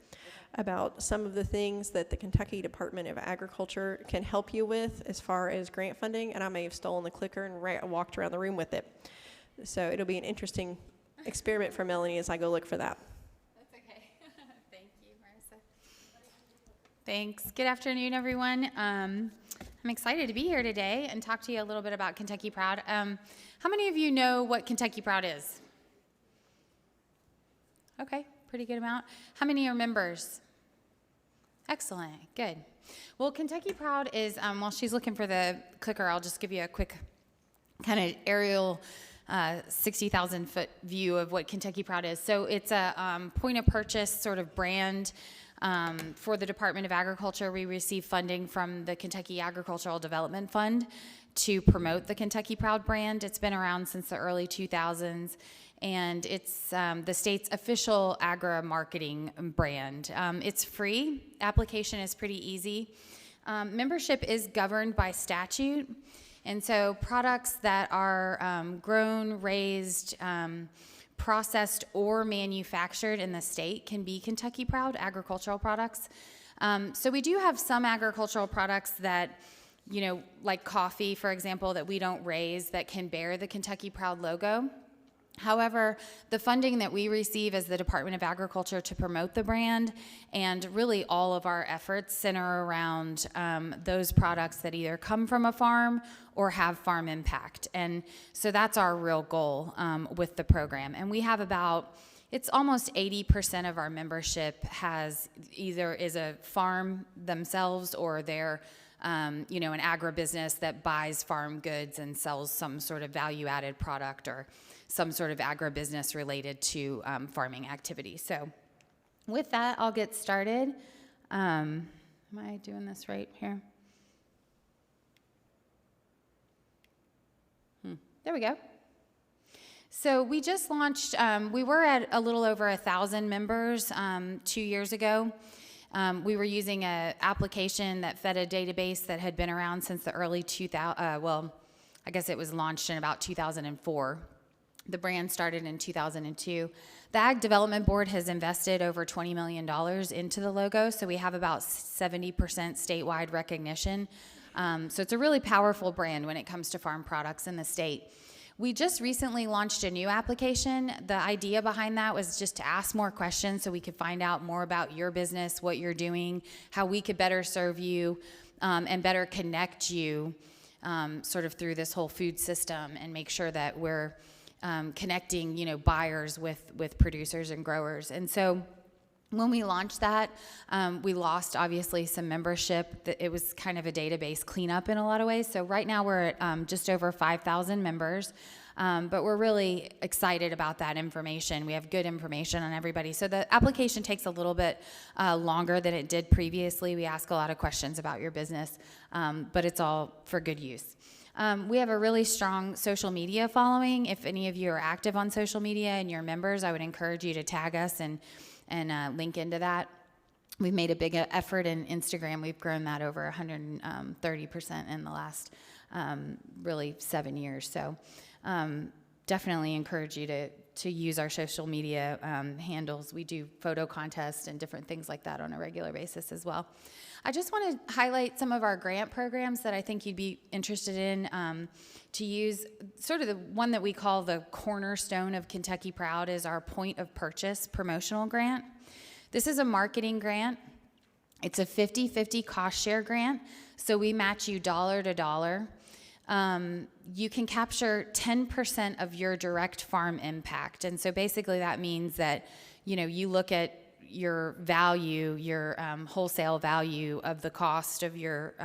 about some of the things that the Kentucky Department of Agriculture can help you with as far as grant funding, and I may have stolen the clicker and walked around the room with it. So it'll be an interesting experiment for Melanie as I go look for that. That's okay. Thank you, Myrisa. Thanks. Good afternoon, everyone. I'm excited to be here today and talk to you a little bit about Kentucky Proud. How many of you know what Kentucky Proud is? Okay, pretty good amount. How many are members? Excellent, good. Well, Kentucky Proud is, while she's looking for the clicker, I'll just give you a quick kind of aerial 60,000 foot view of what Kentucky Proud is. So it's a point of purchase sort of brand for the Department of Agriculture. We receive funding from the Kentucky Agricultural Development Fund to promote the Kentucky Proud brand. It's been around since the early 2000s. And it's the state's official agri-marketing brand. It's free. Application is pretty easy. Membership is governed by statute. And so products that are grown, raised, processed, or manufactured in the state can be Kentucky Proud agricultural products. So we do have some agricultural products that, you know, like coffee, for example, that we don't raise that can bear the Kentucky Proud logo. However, the funding that we receive as the Department of Agriculture to promote the brand, and really all of our efforts center around those products that either come from a farm or have farm impact. And so that's our real goal with the program. And we have it's almost 80% of our membership is a farm themselves, or they're an agribusiness that buys farm goods and sells some sort of value-added product or some sort of agribusiness related to farming activity. So with that, I'll get started. Am I doing this right here? There we go. So we just launched, we were at a little over 1,000 members 2 years ago. We were using an application that fed a database that had been around since the early 2000, I guess it was launched in about 2004. The brand started in 2002. The Ag Development Board has invested over $20 million into the logo, so we have about 70% statewide recognition. So it's a really powerful brand when it comes to farm products in the state. We just recently launched a new application. The idea behind that was just to ask more questions so we could find out more about your business, what you're doing, how we could better serve you, and better connect you sort of through this whole food system, and make sure that we're connecting, buyers with producers and growers. And so when we launched that, we lost obviously some membership. It was kind of a database cleanup in a lot of ways. So right now we're at just over 5,000 members, but we're really excited about that information. We have good information on everybody. So the application takes a little bit longer than it did previously. We ask a lot of questions about your business, but it's all for good use. We have a really strong social media following. If any of you are active on social media and you're members, I would encourage you to tag us and link into that. We've made a big effort in Instagram. We've grown that over 130% in the last really 7 years. So definitely encourage you to use our social media handles. We do photo contests and different things like that on a regular basis as well. I just want to highlight some of our grant programs that I think you'd be interested in to use. Sort of the one that we call the cornerstone of Kentucky Proud is our point of purchase promotional grant. This is a marketing grant. It's a 50-50 cost share grant, so we match you dollar to dollar. You can capture 10% of your direct farm impact. And so basically that means that, you look at your value, your wholesale value of the cost of your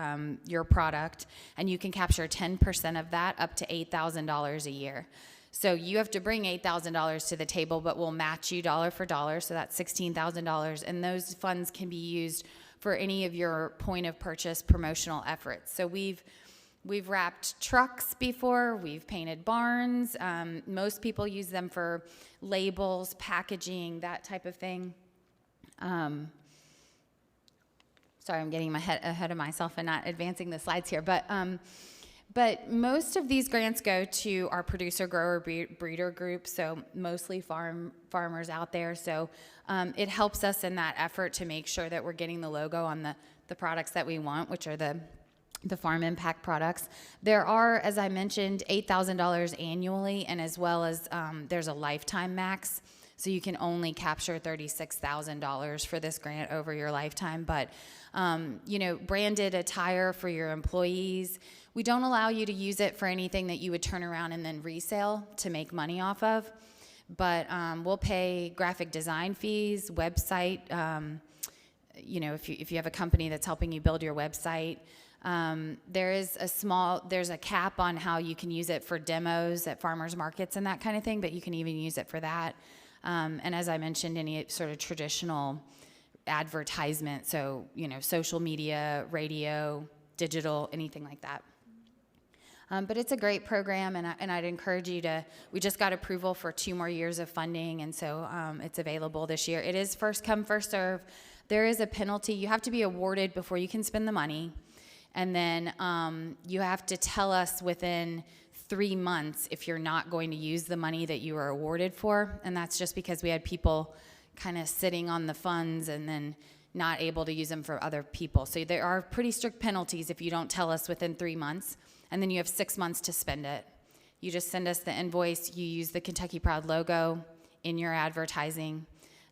product, and you can capture 10% of that up to $8,000 a year. So you have to bring $8,000 to the table, but we'll match you dollar for dollar, so that's $16,000, and those funds can be used for any of your point of purchase promotional efforts. So we've wrapped trucks before, we've painted barns. Most people use them for labels, packaging, that type of thing. Sorry, I'm getting ahead of myself and not advancing the slides here. But But most of these grants go to our producer grower breeder group, so mostly farmers out there. So it helps us in that effort to make sure that we're getting the logo on the products that we want, which are the farm impact products. There are, as I mentioned, $8,000 annually, and as well as there's a lifetime max. So you can only capture $36,000 for this grant over your lifetime. But, branded attire for your employees, we don't allow you to use it for anything that you would turn around and then resell to make money off of. But we'll pay graphic design fees, website, if you have a company that's helping you build your website. There's a cap on how you can use it for demos at farmers markets and that kind of thing, but you can even use it for that. And as I mentioned, any sort of traditional advertisement, so, social media, radio, digital, anything like that. But it's a great program, and I'd encourage you we just got approval for 2 more years of funding, and so it's available this year. It is first come, first serve. There is a penalty. You have to be awarded before you can spend the money, and then you have to tell us within 3 months if you're not going to use the money that you were awarded for, and that's just because we had people kind of sitting on the funds and then not able to use them for other people. So there are pretty strict penalties if you don't tell us within 3 months, and then you have 6 months to spend it. You just send us the invoice, you use the Kentucky Proud logo in your advertising.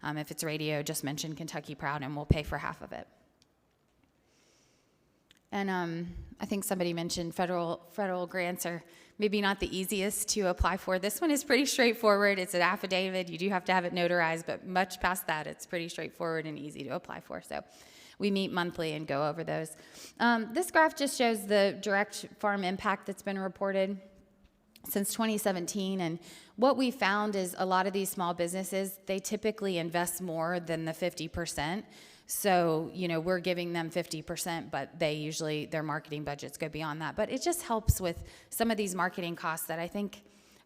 If it's radio, just mention Kentucky Proud and we'll pay for half of it. And I think somebody mentioned federal grants are maybe not the easiest to apply for. This one is pretty straightforward. It's an affidavit. You do have to have it notarized, but much past that, it's pretty straightforward and easy to apply for. So we meet monthly and go over those. This graph just shows the direct farm impact that's been reported since 2017. And what we found is a lot of these small businesses, they typically invest more than the 50%. So, we're giving them 50%, but their marketing budgets go beyond that. But it just helps with some of these marketing costs that I think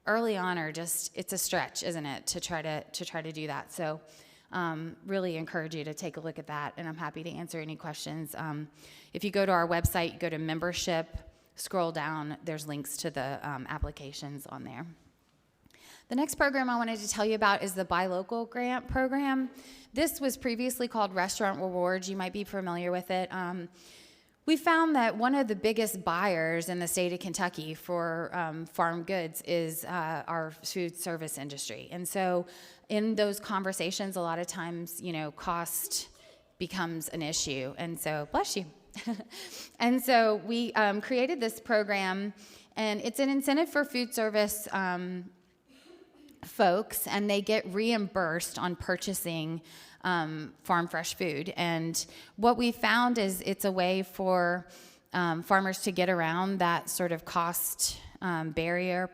early on are it's a stretch, isn't it, to try to do that. So really encourage you to take a look at that, and I'm happy to answer any questions. If you go to our website, you go to membership, scroll down, there's links to the applications on there. The next program I wanted to tell you about is the Buy Local Grant Program. This was previously called Restaurant Rewards. You might be familiar with it. We found that one of the biggest buyers in the state of Kentucky for farm goods is our food service industry. And so in those conversations, a lot of times, cost becomes an issue. And so, bless you. And so we created this program, and it's an incentive for food service folks, and they get reimbursed on purchasing farm fresh food. And what we found is it's a way for farmers to get around that sort of cost barrier,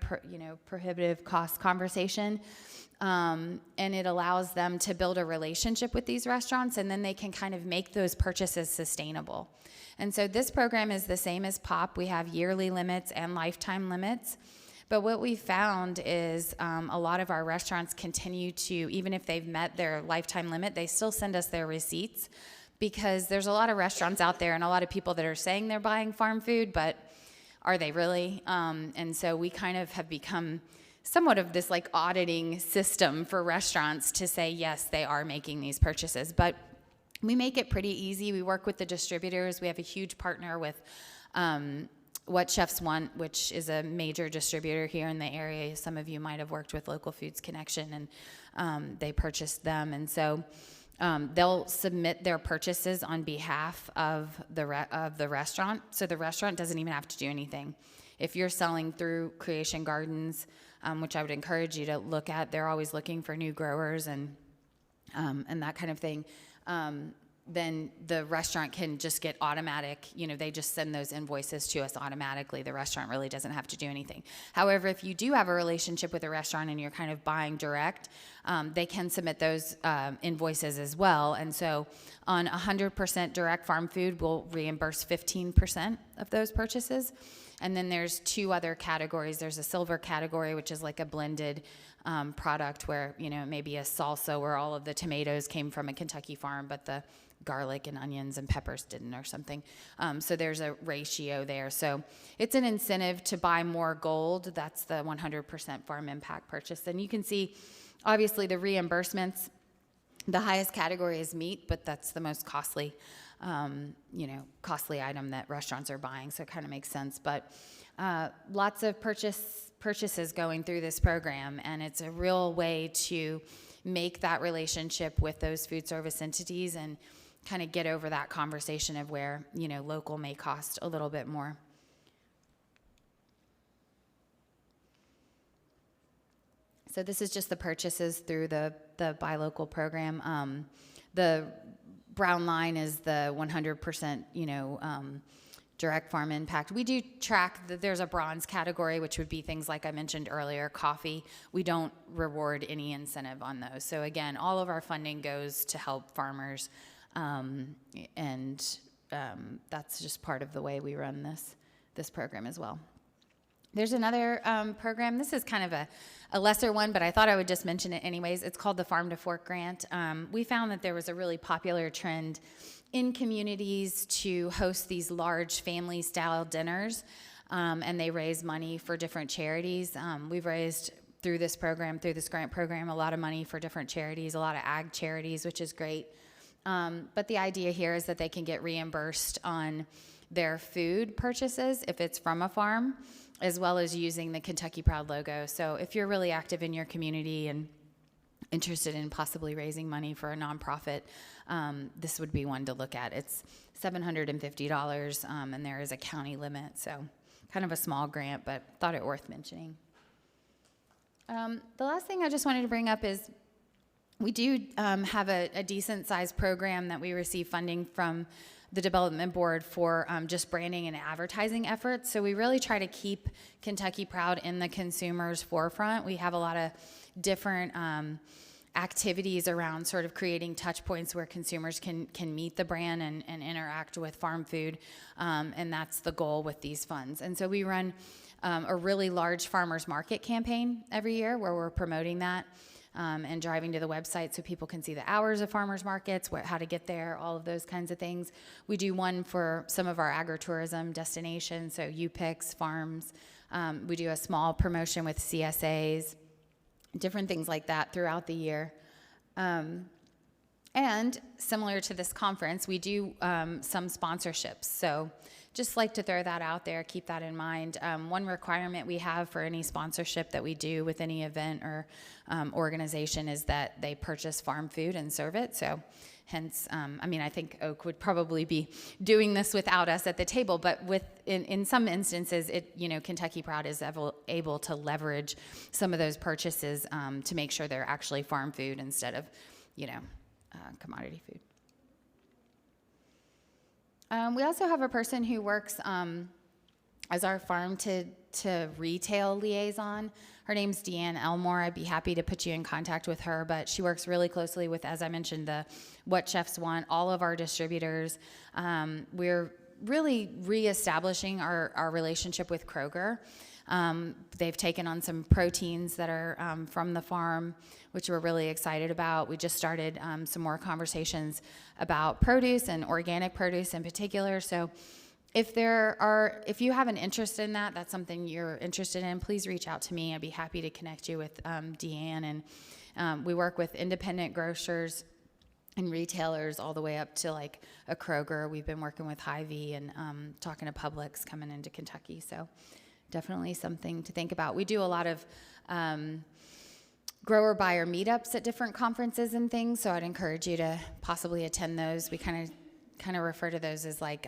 prohibitive cost conversation. And it allows them to build a relationship with these restaurants, and then they can kind of make those purchases sustainable. And so this program is the same as POP. We have yearly limits and lifetime limits. But what we found is a lot of our restaurants continue to, even if they've met their lifetime limit, they still send us their receipts, because there's a lot of restaurants out there and a lot of people that are saying they're buying farm food, but are they really? And so we kind of have become somewhat of this auditing system for restaurants to say, yes, they are making these purchases. But we make it pretty easy. We work with the distributors. We have a huge partner with What Chefs Want, which is a major distributor here in the area. Some of you might have worked with Local Foods Connection, and they purchased them. And so they'll submit their purchases on behalf of the restaurant. So the restaurant doesn't even have to do anything. If you're selling through Creation Gardens, which I would encourage you to look at, they're always looking for new growers and that kind of thing. Then the restaurant can just get automatic, they just send those invoices to us automatically. The restaurant really doesn't have to do anything. However, if you do have a relationship with a restaurant and you're kind of buying direct, they can submit those invoices as well. And so on 100% direct farm food, we'll reimburse 15% of those purchases. And then there's 2 other categories. There's a silver category, which is like a blended product where, maybe a salsa where all of the tomatoes came from a Kentucky farm, but the garlic and onions and peppers didn't or something. So there's a ratio there. So it's an incentive to buy more gold. That's the 100% farm impact purchase. And you can see, obviously, the reimbursements. The highest category is meat, but that's the most costly, costly item that restaurants are buying. So it kind of makes sense. But lots of purchases going through this program, and it's a real way to make that relationship with those food service entities and kind of get over that conversation of where, local may cost a little bit more. So this is just the purchases through the Buy Local program. The brown line is the 100%, direct farm impact. We do track that there's a bronze category, which would be things like I mentioned earlier, coffee. We don't reward any incentive on those. So again, all of our funding goes to help farmers, and that's just part of the way we run this program as well. There's another program. This is kind of a lesser one, but I thought I would just mention it anyways. It's called the Farm to Fork Grant. We found that there was a really popular trend in communities to host these large family-style dinners, and they raise money for different charities. We've raised, through this grant program, a lot of money for different charities, a lot of ag charities, which is great. But the idea here is that they can get reimbursed on their food purchases if it's from a farm, as well as using the Kentucky Proud logo. So if you're really active in your community and interested in possibly raising money for a nonprofit, this would be one to look at. It's $750, and there is a county limit, so kind of a small grant, but thought it worth mentioning. The last thing I just wanted to bring up is we do have a decent-sized program that we receive funding from the development board for just branding and advertising efforts. So we really try to keep Kentucky Proud in the consumer's forefront. We have a lot of different activities around sort of creating touch points where consumers can meet the brand and interact with farm food, and that's the goal with these funds. And so we run a really large farmers market campaign every year where we're promoting that. And driving to the website so people can see the hours of farmers markets, how to get there, all of those kinds of things. We do one for some of our agritourism destinations, so UPICs, farms. We do a small promotion with CSAs, different things like that throughout the year. And similar to this conference, we do some sponsorships. So just like to throw that out there, keep that in mind. One requirement we have for any sponsorship that we do with any event or organization is that they purchase farm food and serve it. So hence, I think Oak would probably be doing this without us at the table, but in some instances, Kentucky Proud is able to leverage some of those purchases to make sure they're actually farm food instead of, commodity food. We also have a person who works as our farm to retail liaison. Her name's Deanne Elmore. I'd be happy to put you in contact with her, but she works really closely with, as I mentioned, the What Chefs Want, all of our distributors. We're really reestablishing our relationship with Kroger. They've taken on some proteins that are from the farm, which we're really excited about. We just started some more conversations about produce and organic produce in particular. So if you have an interest in that, that's something you're interested in, please reach out to me. I'd be happy to connect you with Deanne. And we work with independent grocers and retailers all the way up to like a Kroger. We've been working with Hy-Vee and talking to Publix coming into Kentucky. So definitely something to think about. We do a lot of grower buyer meetups at different conferences and things, so I'd encourage you to possibly attend those. We kind of refer to those as like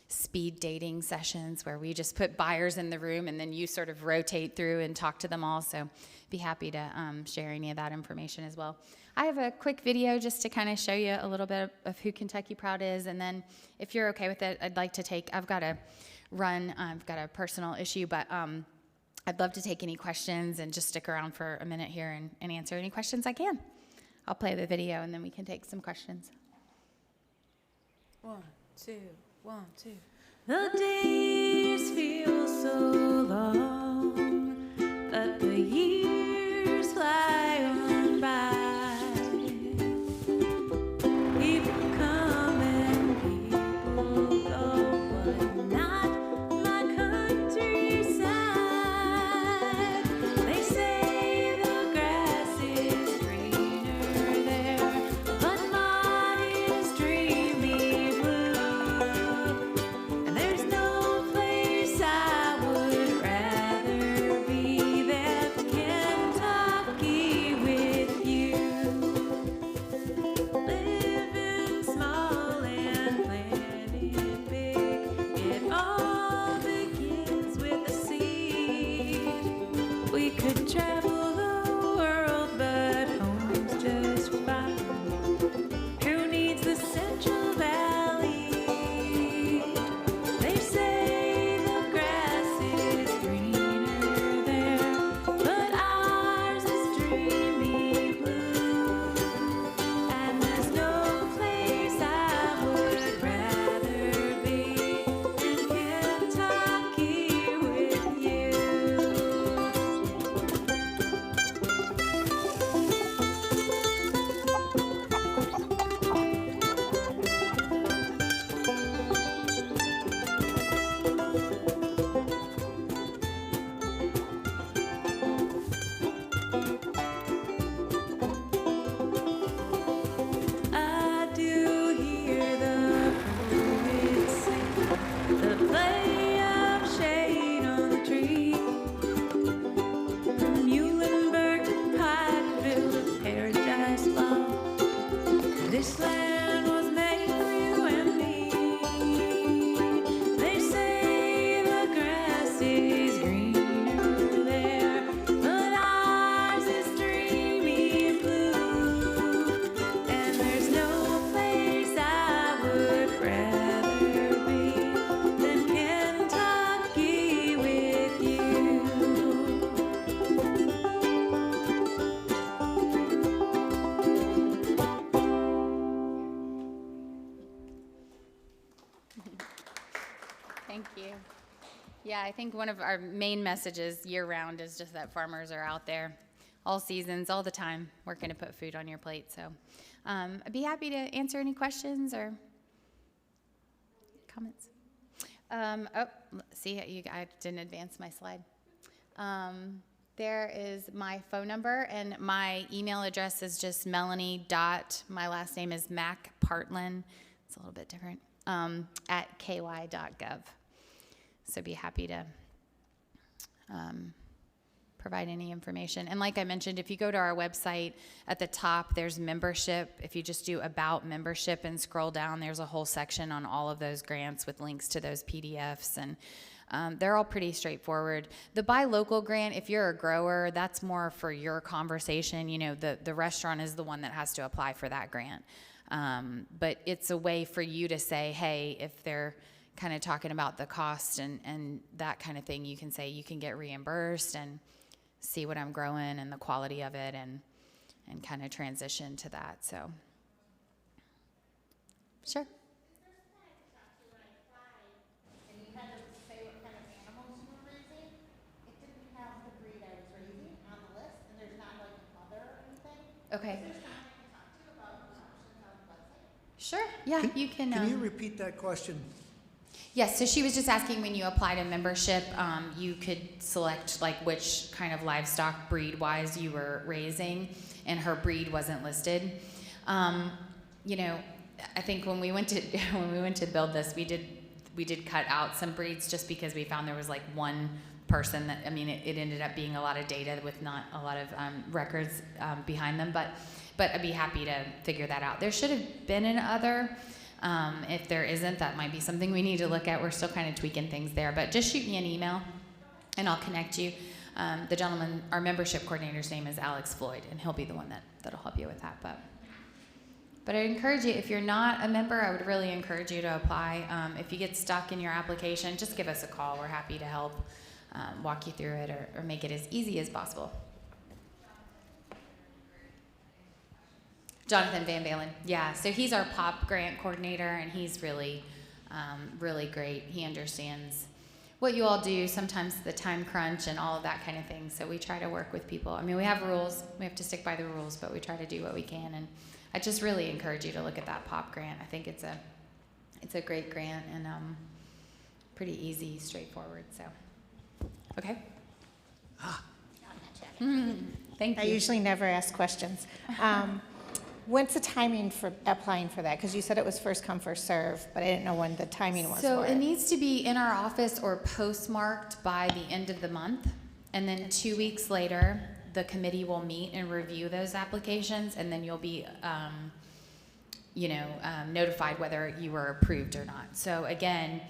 speed dating sessions where we just put buyers in the room and then you sort of rotate through and talk to them all. So be happy to share any of that information as well. I have a quick video just to kind of show you a little bit of who Kentucky Proud is, and then if you're okay with it, I'd like to I've got a personal issue, but I'd love to take any questions and just stick around for a minute here and answer any questions I can. I'll play the video and then we can take some questions. 1, 2, 1, 2. The days feel so long, but the years fly on by. People come and people go, but not my countryside. They say the grass is greener there, but mine is dreamy blue. And there's no place I would rather be than Kentucky with you. Living small and planning big, it all begins with a seed. We could travel the world, but home's just fine. Who needs the Central Valley? They say the grass is greener there, but ours is dreamy blue. And there's no place I would rather be than Kentucky with you. I do hear the poets sing the play of shade on the tree. From Muhlenberg to Pikeville to Paradise Lost, this land was made for you and me. They say the grass is greener there, but ours is dreamy blue. And there's no place I would rather be than Kentucky with you. Thank you. Yeah, I think one of our main messages year-round is just that farmers are out there all seasons, all the time, working to put food on your plate. So I'd be happy to answer any questions or comments. I didn't advance my slide. There is my phone number, and my email address is just Melanie. My last name is McPartlin. It's a little bit different, at ky.gov. So be happy to provide any information. And like I mentioned, if you go to our website, at the top, there's membership. If you just do about membership and scroll down, there's a whole section on all of those grants with links to those PDFs. And they're all pretty straightforward. The buy local grant, if you're a grower, that's more for your conversation. You know, the restaurant is the one that has to apply for that grant. But it's a way for you to say, hey, if they're kind of talking about the cost and that kind of thing, you can say you can get reimbursed and see what I'm growing and the quality of it and kind of transition to that. So, sure. And you had to say what kind of animals you were raising. It didn't have the breed I was raising on the list, and there's not like a mother or anything. Okay. Is there someone I can talk to about the options on the website? Sure. Yeah, you can. Can you repeat that question? Yes, so she was just asking, when you apply to membership, you could select like which kind of livestock breed-wise you were raising, and her breed wasn't listed. You know, I think when we went to build this, we did cut out some breeds just because we found there was like one person that, I mean, it ended up being a lot of data with not a lot of records behind them, but I'd be happy to figure that out. There should have been an other. If there isn't, that might be something we need to look at. We're still kind of tweaking things there, but just shoot me an email and I'll connect you. The gentleman, our membership coordinator's name is Alex Floyd, and he'll be the one that'll help you with that. But I encourage you, if you're not a member, I would really encourage you to apply. If you get stuck in your application, just give us a call. We're happy to help walk you through it or make it as easy as possible. Jonathan Van Balen, yeah. So he's our POP grant coordinator, and he's really Really great. He understands what you all do, sometimes the time crunch and all of that kind of thing. So we try to work with people. I mean, we have rules. We have to stick by the rules, but we try to do what we can. And I just really encourage you to look at that POP grant. I think it's a great grant and pretty easy, straightforward. So, okay. Thank I you. usually never ask questions. When's the timing for applying for that? Because you said it was first come, first serve, but I didn't know when the timing was So for it it. needs to be in our office or postmarked by the end of the month. And then 2 weeks later, the committee will meet and review those applications, and then you'll be, notified whether you were approved or not. So again,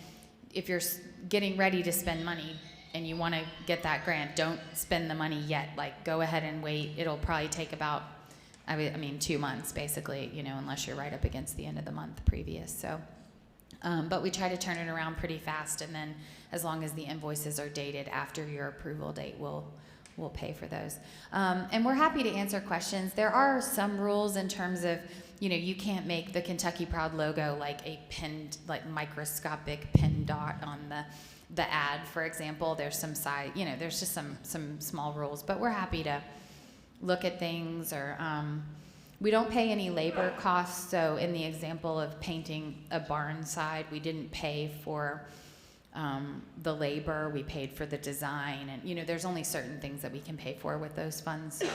if you're getting ready to spend money and you want to get that grant, don't spend the money yet. Like, go ahead and wait. It'll probably take about 2 months, basically, unless you're right up against the end of the month previous. So, but we try to turn it around pretty fast, and then as long as the invoices are dated after your approval date, we'll pay for those. And we're happy to answer questions. There are some rules in terms of, you can't make the Kentucky Proud logo like a pinned, like microscopic pin dot on the ad, for example. There's some side, there's just some small rules, but we're happy to look at things. Or we don't pay any labor costs. So in the example of painting a barn side, we didn't pay for the labor. We paid for the design, and there's only certain things that we can pay for with those funds. So.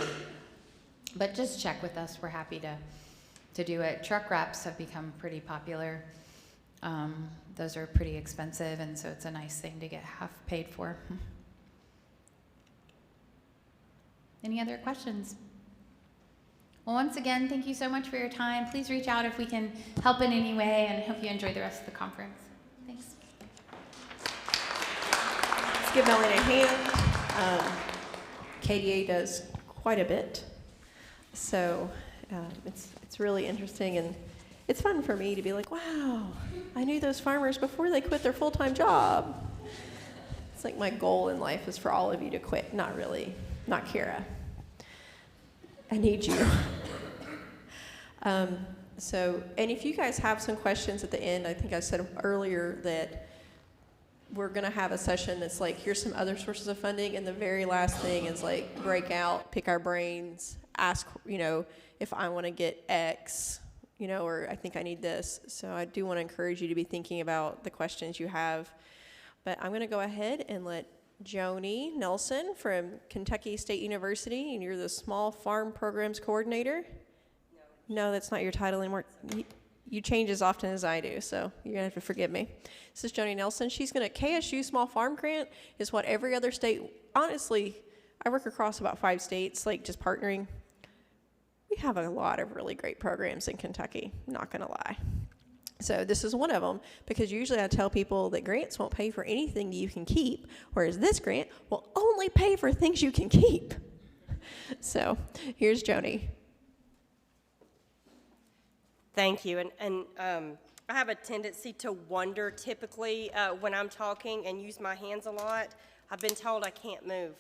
But just check with us. We're happy to do it. Truck wraps have become pretty popular. Those are pretty expensive, and so it's a nice thing to get half paid for. Any other questions? Well, once again, thank you so much for your time. Please reach out if we can help in any way, and I hope you enjoy the rest of the conference. Thanks. Let's give Melanie a hand. KDA does quite a bit, so it's really interesting, and it's fun for me to be like, wow, I knew those farmers before they quit their full-time job. It's like my goal in life is for all of you to quit. Not really, not Cara. I need you. And if you guys have some questions at the end, I think I said earlier that we're going to have a session that's like, here's some other sources of funding, and the very last thing is like break out, pick our brains, ask, if I want to get X, or I think I need this. So I do want to encourage you to be thinking about the questions you have. But I'm going to go ahead and let Joni Nelson from Kentucky State University, and you're the Small Farm Programs Coordinator. No, that's not your title anymore. You change as often as I do, so you're going to have to forgive me. This is Joni Nelson. She's going to, KSU Small Farm Grant is what every other state, honestly, I work across about 5 states, like just partnering. We have a lot of really great programs in Kentucky, not going to lie. So this is one of them, because usually I tell people that grants won't pay for anything that you can keep, whereas this grant will only pay for things you can keep. So here's Joni. Thank you. And I have a tendency to wonder typically when I'm talking and use my hands a lot. I've been told I can't move.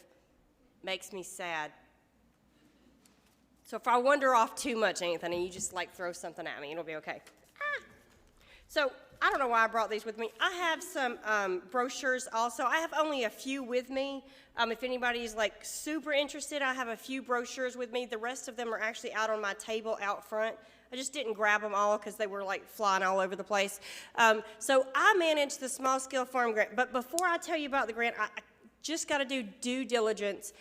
Makes me sad. So if I wander off too much, Anthony, you just like throw something at me. It'll be okay. So I don't know why I brought these with me. I have some brochures also. I have only a few with me. If anybody's like super interested, I have a few brochures with me. The rest of them are actually out on my table out front. I just didn't grab them all because they were like flying all over the place. So I manage the small scale farm grant. But before I tell you about the grant, I just got to do due diligence.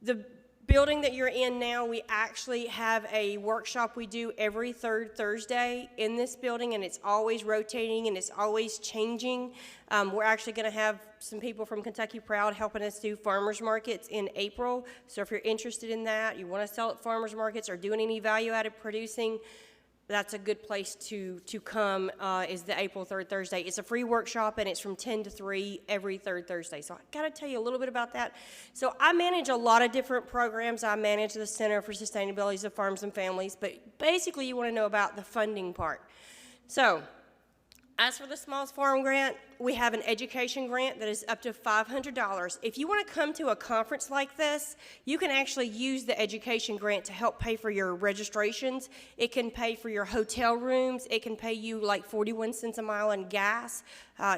The building that you're in now, we actually have a workshop we do every third Thursday in this building, and it's always rotating and it's always changing. We're actually going to have some people from Kentucky Proud helping us do farmers markets in April. So if you're interested in that, you want to sell at farmers markets or doing any value-added producing, that's a good place to come, is the April 3rd Thursday. It's a free workshop, and it's from 10 to 3 every third Thursday. So I got to tell you a little bit about that. So I manage a lot of different programs. I manage the Center for Sustainability of Farms and Families, but basically you want to know about the funding part. So As for the Smalls Farm Grant, we have an education grant that is up to $500. If you want to come to a conference like this, you can actually use the education grant to help pay for your registrations. It can pay for your hotel rooms. It can pay you like 41 cents a mile in gas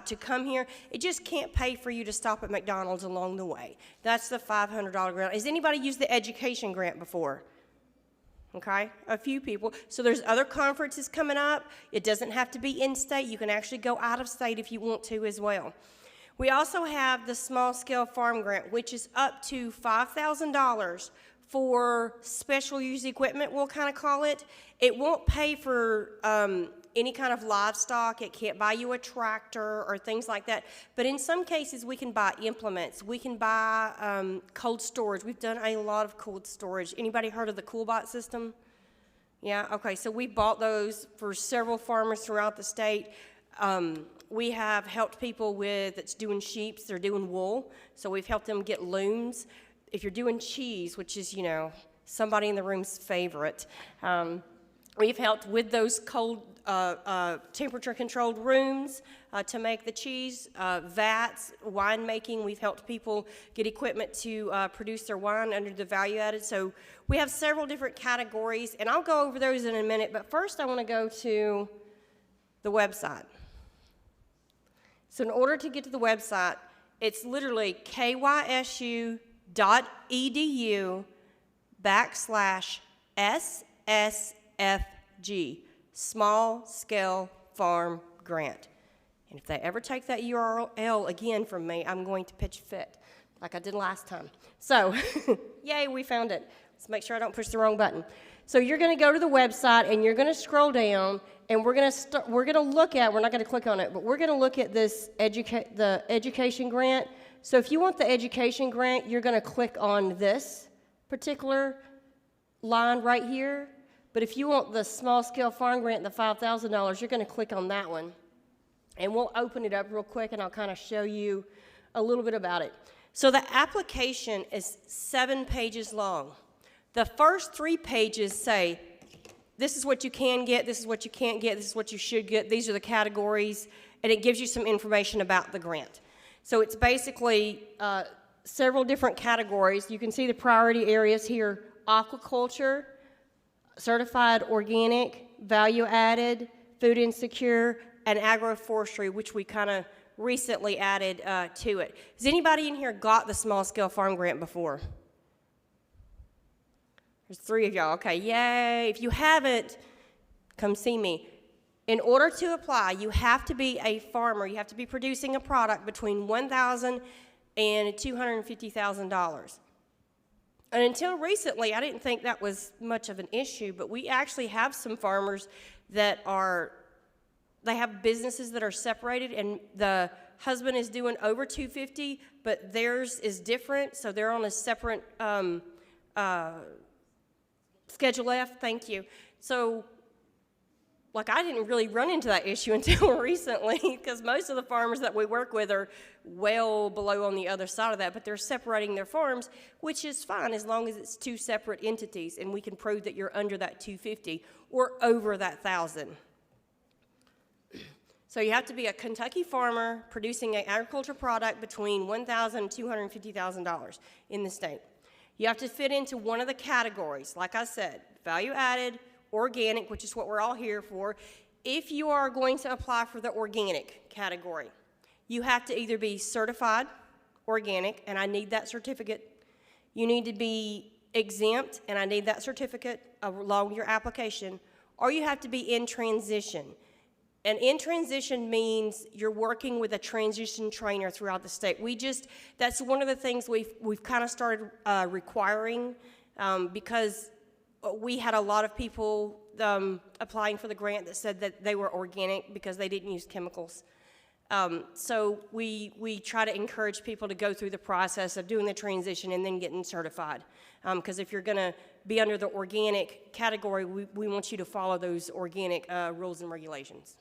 to come here. It just can't pay for you to stop at McDonald's along the way. That's the $500 grant. Has anybody used the education grant before? Okay, a few people. So there's other conferences coming up. It doesn't have to be in-state. You can actually go out of state if you want to as well. We also have the Small Scale Farm Grant, which is up to $5,000 for special use equipment, we'll kind of call it. It won't pay for any kind of livestock. It can't buy you a tractor or things like that. But in some cases, we can buy implements. We can buy cold storage. We've done a lot of cold storage. Anybody heard of the CoolBot system? Yeah, okay, so we bought those for several farmers throughout the state. We have helped people that's doing sheep, they're doing wool, so we've helped them get looms. If you're doing cheese, which is, somebody in the room's favorite, we've helped with those cold, temperature-controlled rooms to make the cheese, vats, winemaking. We've helped people get equipment to produce their wine under the value added. So we have several different categories, and I'll go over those in a minute, but first I want to go to the website. So in order to get to the website, it's literally kysu.edu/SSFG, Small Scale Farm Grant. And if they ever take that URL again from me, I'm going to pitch a fit, like I did last time. So, yay, we found it. Let's make sure I don't push the wrong button. So you're going to go to the website, and you're going to scroll down, and we're going to look at, we're not going to click on it, but we're going to look at this the education grant. So if you want the education grant, you're going to click on this particular line right here. But if you want the Small Scale Farm Grant, the $5,000, you're going to click on that one. And we'll open it up real quick, and I'll kind of show you a little bit about it. So the application is 7 pages long. The first 3 pages say, this is what you can get, this is what you can't get, this is what you should get, these are the categories, and it gives you some information about the grant. So it's basically several different categories. You can see the priority areas here: aquaculture, certified organic, value added, food insecure, and agroforestry, which we kind of recently added to it. Has anybody in here got the Small Scale Farm Grant before? There's 3 of y'all. Okay, yay. If you haven't, come see me. In order to apply, you have to be a farmer. You have to be producing a product between $1,000 and $250,000. And until recently, I didn't think that was much of an issue, but we actually have some farmers that they have businesses that are separated, and the husband is doing over $250,000, but theirs is different, so they're on a separate Schedule F, thank you. So, I didn't really run into that issue until recently, because most of the farmers that we work with are well below on the other side of that, but they're separating their farms, which is fine as long as it's 2 separate entities, and we can prove that you're under that $250,000 or over that $1,000. So you have to be a Kentucky farmer producing an agriculture product between $1,000 and $250,000 in the state. You have to fit into one of the categories, like I said, value added, organic, which is what we're all here for. If you are going to apply for the organic category, you have to either be certified organic, and I need that certificate. You need to be exempt, and I need that certificate along with your application, or you have to be in transition. And in transition means you're working with a transition trainer throughout the state. That's one of the things we've kind of started requiring because we had a lot of people applying for the grant that said that they were organic because they didn't use chemicals. So we try to encourage people to go through the process of doing the transition and then getting certified. Because if you're going to be under the organic category, we want you to follow those organic rules and regulations.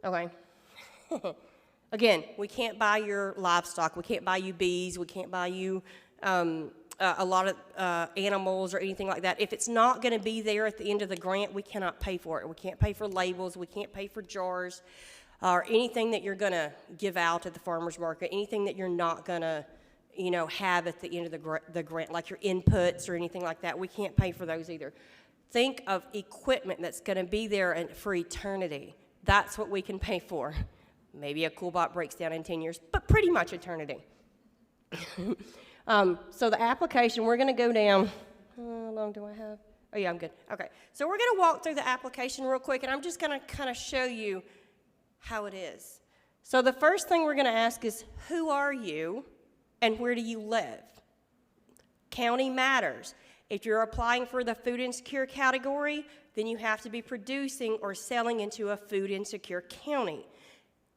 Okay. Again, we can't buy your livestock. We can't buy you bees. We can't buy you a lot of animals or anything like that. If it's not going to be there at the end of the grant, we cannot pay for it. We can't pay for labels. We can't pay for jars or anything that you're going to give out at the farmer's market, anything that you're not going to, have at the end of the grant, like your inputs or anything like that. We can't pay for those either. Think of equipment that's going to be there for eternity. That's what we can pay for. Maybe a cool bot breaks down in 10 years, but pretty much eternity. So the application, we're going to go down. How long do I have? Oh, yeah, I'm good. Okay. So we're going to walk through the application real quick, and I'm just going to kind of show you how it is. So the first thing we're going to ask is, who are you and where do you live? County matters. If you're applying for the food insecure category, then you have to be producing or selling into a food insecure county.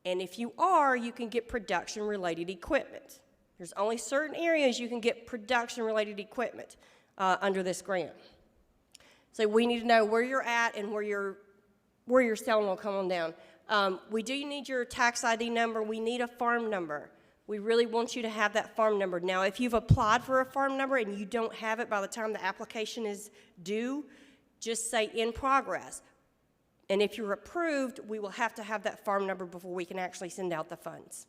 And if you are, you can get production-related equipment. There's only certain areas you can get production-related equipment under this grant. So we need to know where you're at and where you're selling will come on down. We do need your tax ID number. We need a farm number. We really want you to have that farm number. Now, if you've applied for a farm number and you don't have it by the time the application is due, just say in progress. And if you're approved, we will have to have that farm number before we can actually send out the funds.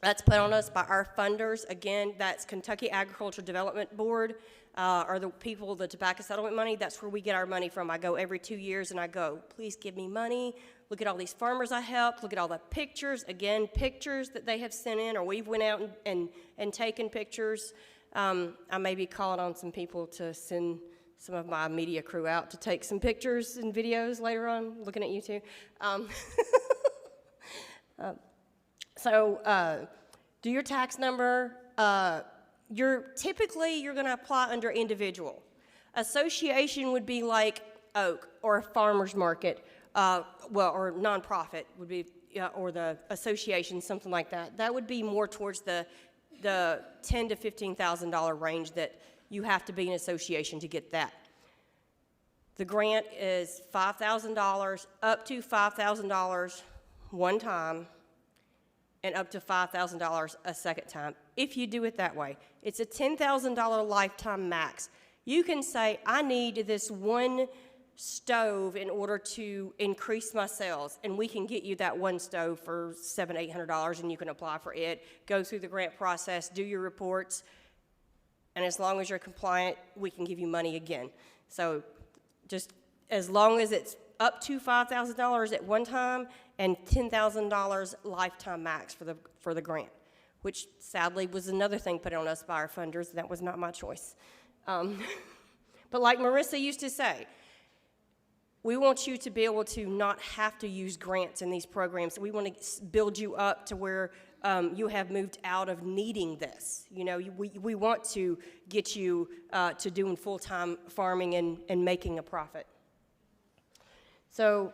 That's put on us by our funders. Again, that's Kentucky Agricultural Development Board, or the people, the tobacco settlement money. That's where we get our money from. I go every 2 years and I go, please give me money. Look at all these farmers I helped. Look at all the pictures. Again, pictures that they have sent in, or we've went out and taken pictures. I may be calling on some people to send some of my media crew out to take some pictures and videos later on, looking at you too. So do your tax number. Typically you're going to apply under individual. Association would be like Oak or a farmer's market, or nonprofit would be, or the association, something like that. That would be more towards the $10,000 to $15,000 range that you have to be an association to get that. The grant is $5,000, up to $5,000 one time, and up to $5,000 a second time, if you do it that way. It's a $10,000 lifetime max. You can say, I need this one stove in order to increase my sales, and we can get you that one stove for $700, $800, and you can apply for it, go through the grant process, do your reports, and as long as you're compliant, we can give you money again. So just as long as it's up to $5,000 at one time and $10,000 lifetime max for the grant, which sadly was another thing put on us by our funders, and that was not my choice. But like Myrisa used to say, we want you to be able to not have to use grants in these programs. We want to build you up to where you have moved out of needing this. You know, we want to get you to doing full-time farming and making a profit. So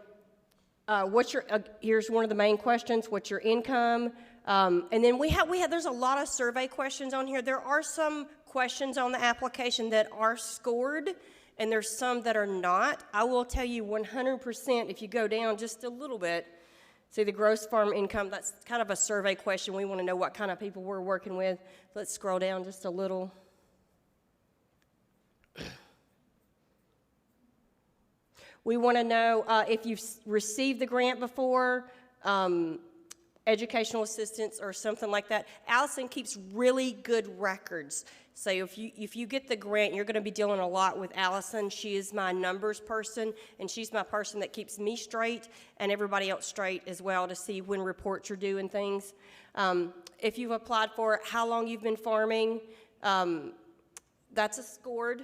here's one of the main questions. What's your income? And then there's a lot of survey questions on here. There are some questions on the application that are scored, and there's some that are not. I will tell you 100%, if you go down just a little bit, see the gross farm income, that's kind of a survey question. We want to know what kind of people we're working with. Let's scroll down just a little. We want to know if you've received the grant before, educational assistance or something like that. Allison keeps really good records. So if you get the grant, you're going to be dealing a lot with Allison. She is my numbers person, and she's my person that keeps me straight and everybody else straight as well to see when reports are due and things. If you've applied for it, how long you've been farming, that's a scored.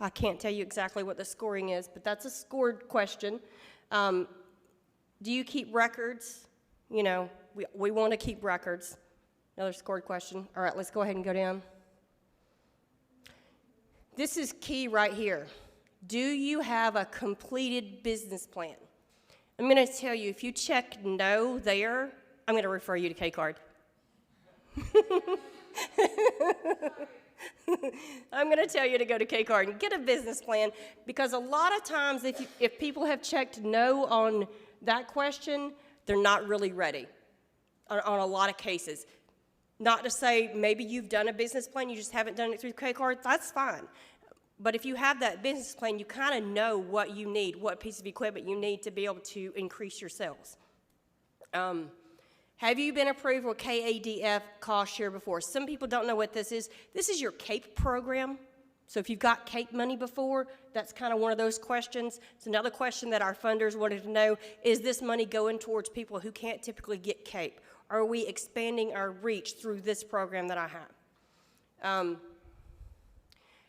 I can't tell you exactly what the scoring is, but that's a scored question. Do you keep records? You know, we want to keep records. Another scored question. All right, let's go ahead and go down. This is key right here. Do you have a completed business plan? I'm going to tell you, if you check no there, I'm going to refer you to K-Card. I'm going to tell you to go to K-Card and get a business plan, because a lot of times if people have checked no on that question, they're not really ready on a lot of cases. Not to say maybe you've done a business plan, you just haven't done it through K-card, that's fine. But if you have that business plan, you kind of know what you need, what piece of equipment you need to be able to increase your sales. Have you been approved with KADF cost share before? Some people don't know what this is. This is your CAPE program. So if you've got CAPE money before, that's kind of one of those questions. It's another question that our funders wanted to know, is this money going towards people who can't typically get CAPE? Are we expanding our reach through this program that I have?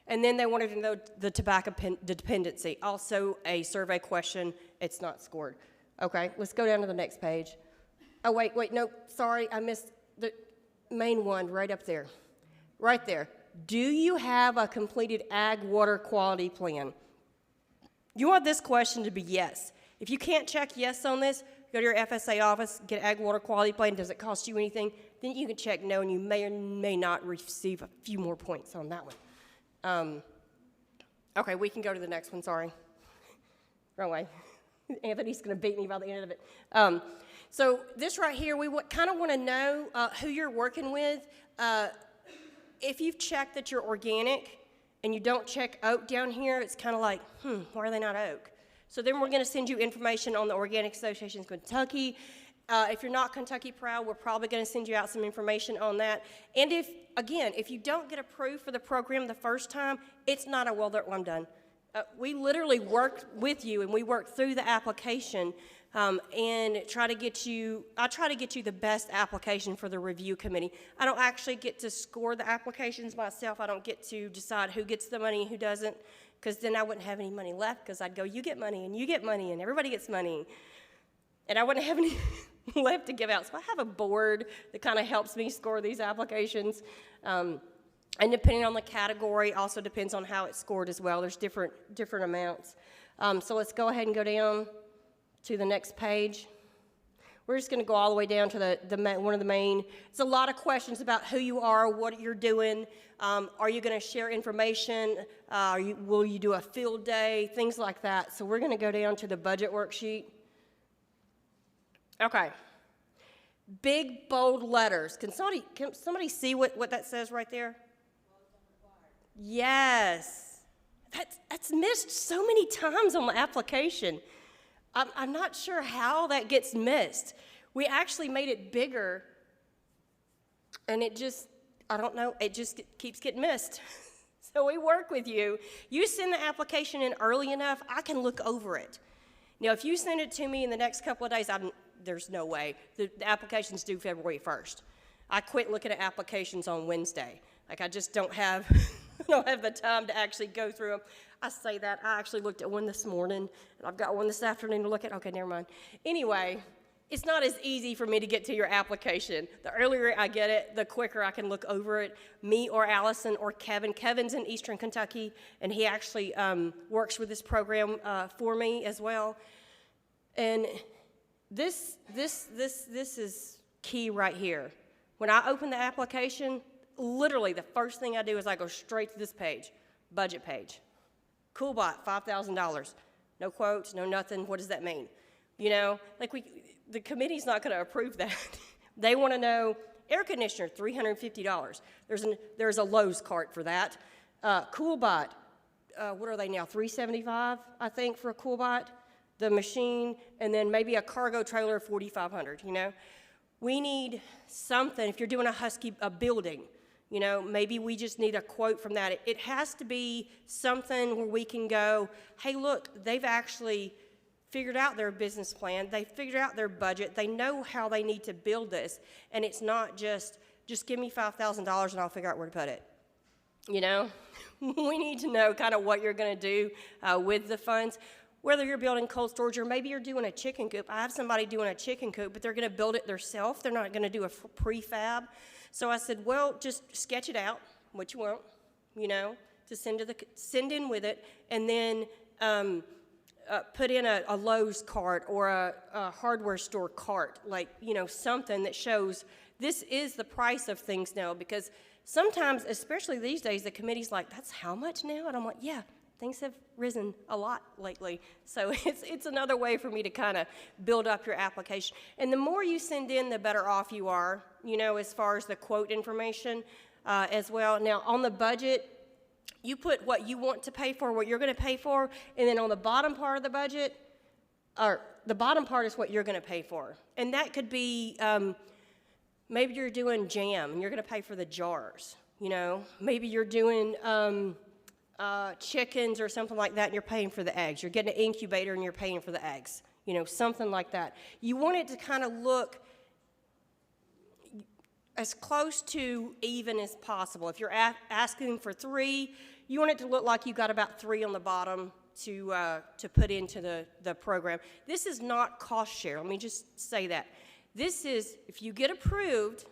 And then they wanted to know the tobacco dependency. Also a survey question. It's not scored. Okay, let's go down to the next page. Oh, wait, no, sorry, I missed the main one right up there. Right there. Do you have a completed ag water quality plan? You want this question to be yes. If you can't check yes on this, go to your FSA office, get ag water quality plan. Does it cost you anything? Then you can check no, and you may or may not receive a few more points on that one. Okay, we can go to the next one, sorry. Wrong way. Anthony's going to beat me by the end of it. So this right here, we kind of want to know who you're working with. If you've checked that you're organic and you don't check oak down here, it's kind of like, why are they not oak? So then we're going to send you information on the Organic Association of Kentucky. If you're not Kentucky Proud, we're probably going to send you out some information on that. And if you don't get approved for the program the first time, it's not a, well, I'm done. We literally work with you, and we work through the application and try to get you the best application for the review committee. I don't actually get to score the applications myself. I don't get to decide who gets the money and who doesn't, because then I wouldn't have any money left, because I'd go, you get money, and everybody gets money. And I wouldn't have any left to give out. So I have a board that kind of helps me score these applications. And depending on the category, also depends on how it's scored as well. There's different amounts. So let's go ahead and go down to the next page. We're just going to go all the way down to one of the main. It's a lot of questions about who you are, what you're doing. Are you going to share information? Will you do a field day? Things like that. So we're going to go down to the budget worksheet. Okay. Big, bold letters. Can somebody see what that says right there? Yes. That's missed so many times on the application. I'm not sure how that gets missed. We actually made it bigger, and I don't know, it just keeps getting missed. So we work with you. You send the application in early enough, I can look over it. Now, if you send it to me in the next couple of days, there's no way. The application's due February 1st. I quit looking at applications on Wednesday. Like, I just don't have the time to actually go through them. I say that. I actually looked at one this morning, and I've got one this afternoon to look at. Okay, never mind. Anyway, it's not as easy for me to get to your application. The earlier I get it, the quicker I can look over it. Me or Allison or Kevin. Kevin's in Eastern Kentucky, and he actually works with this program for me as well. And this is key right here. When I open the application, literally the first thing I do is I go straight to this page, budget page. Coolbot, $5,000. No quotes, no nothing. What does that mean? You know, like the committee's not going to approve that. They want to know air conditioner, $350. There's a Lowe's cart for that. Coolbot, what are they now? $375, I think, for a Coolbot. The machine, and then maybe a cargo trailer, $4,500. You know, we need something. If you're doing a building, you know, maybe we just need a quote from that. It has to be something where we can go, hey, look, they've actually figured out their business plan. They figured out their budget. They know how they need to build this. And it's not just give me $5,000 and I'll figure out where to put it. You know, we need to know kind of what you're going to do with the funds. Whether you're building cold storage or maybe you're doing a chicken coop. I have somebody doing a chicken coop, but they're going to build it themselves. They're not going to do a prefab. So I said, well, just sketch it out, what you want, you know, to send in with it, and then put in a Lowe's cart or a hardware store cart, like, you know, something that shows this is the price of things now, because sometimes, especially these days, the committee's like, that's how much now? And I'm like, yeah, things have risen a lot lately. So it's another way for me to kind of build up your application. And the more you send in, the better off you are, you know, as far as the quote information as well. Now, on the budget, you put what you want to pay for, what you're going to pay for, and then on the bottom part of the budget, or the bottom part is what you're going to pay for. And that could be, maybe you're doing jam, and you're going to pay for the jars, you know. Maybe you're doing chickens or something like that, and you're paying for the eggs. You're getting an incubator, and you're paying for the eggs, you know, something like that. You want it to kind of look as close to even as possible. If you're asking for 3, you want it to look like you got about 3 on the bottom to put into the program. This is not cost share. Let me just say that. This is, if you get approved,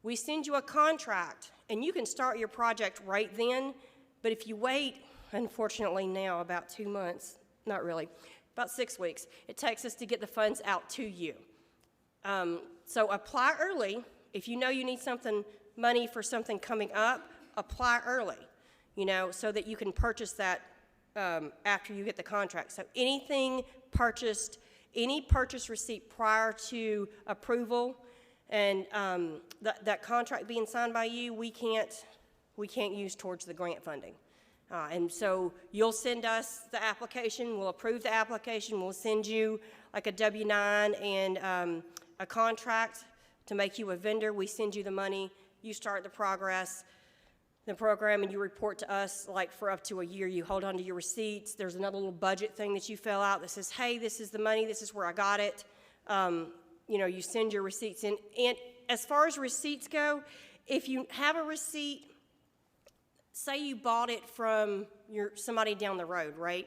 we send you a contract, and you can start your project right then. But if you wait, unfortunately now, about 2 months, not really, about 6 weeks, it takes us to get the funds out to you. So apply early. If you know you need money for something coming up, apply early, you know, so that you can purchase that after you get the contract. So anything purchased, any purchase receipt prior to approval and that contract being signed by you, we can't use towards the grant funding. And so you'll send us the application, we'll approve the application, we'll send you like a W-9 and a contract to make you a vendor. We send you the money, you start the program, and you report to us like for up to a year. You hold on to your receipts. There's another little budget thing that you fill out that says, hey, this is the money, this is where I got it. You know, you send your receipts in. And as far as receipts go, if you have a receipt, say you bought it from somebody down the road, right?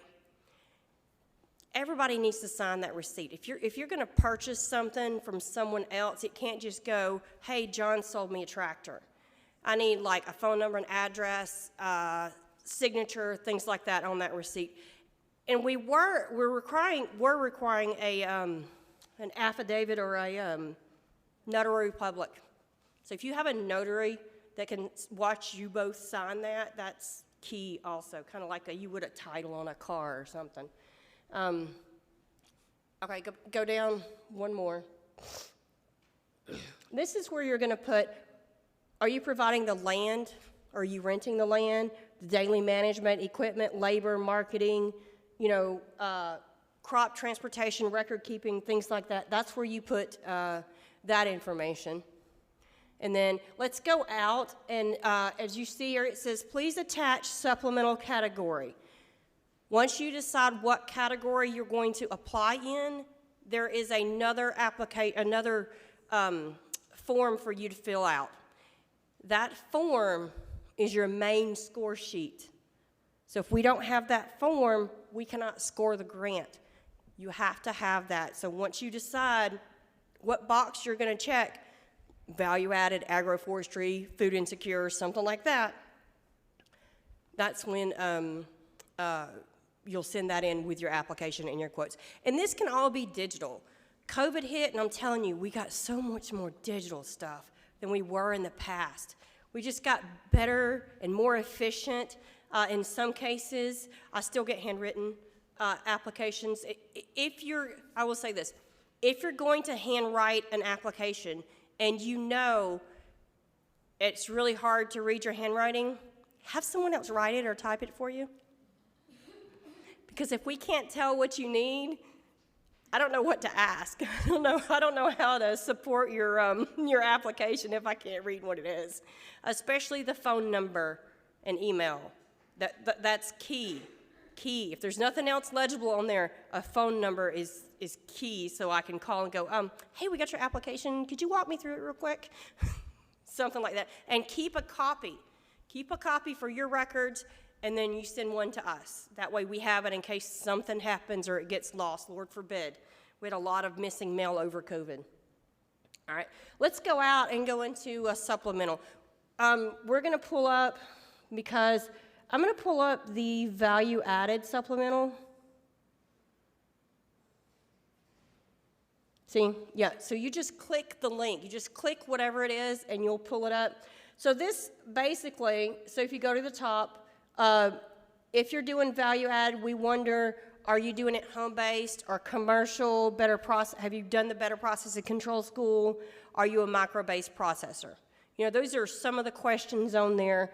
Everybody needs to sign that receipt. If you're going to purchase something from someone else, it can't just go, hey, John sold me a tractor. I need like a phone number, an address, signature, things like that on that receipt. And we're requiring an affidavit or a notary public. So if you have a notary that can watch you both sign that, that's key also, kind of like you would a title on a car or something. Okay, go down one more. This is where you're going to put, are you providing the land? Are you renting the land? The daily management, equipment, labor, marketing, you know, crop transportation, record keeping, things like that. That's where you put that information. And then let's go out, and as you see here, it says, please attach supplemental category. Once you decide what category you're going to apply in, there is another form for you to fill out. That form is your main score sheet. So if we don't have that form, we cannot score the grant. You have to have that. So once you decide what box you're going to check, value-added, agroforestry, food insecure, something like that, that's when you'll send that in with your application and your quotes. And this can all be digital. COVID hit, and I'm telling you, we got so much more digital stuff than we were in the past. We just got better and more efficient. In some cases, I still get handwritten applications. I will say this, if you're going to handwrite an application and you know it's really hard to read your handwriting, have someone else write it or type it for you. Because if we can't tell what you need, I don't know what to ask. I don't know how to support your application if I can't read what it is. Especially the phone number and email. That's key. If there's nothing else legible on there, a phone number is key, so I can call and go, hey, we got your application. Could you walk me through it real quick? Something like that. And keep a copy. Keep a copy for your records, and then you send one to us. That way we have it in case something happens or it gets lost, Lord forbid. We had a lot of missing mail over COVID. All right, let's go out and go into a supplemental. We're going to pull up, because I'm going to pull up the value-added supplemental. See? Yeah, so you just click the link. You just click whatever it is, and you'll pull it up. So this basically, so if you go to the top, If you're doing value add, we wonder, are you doing it home-based or commercial, better process? Have you done the better processing control school? Are you a micro-based processor? You know, those are some of the questions on there.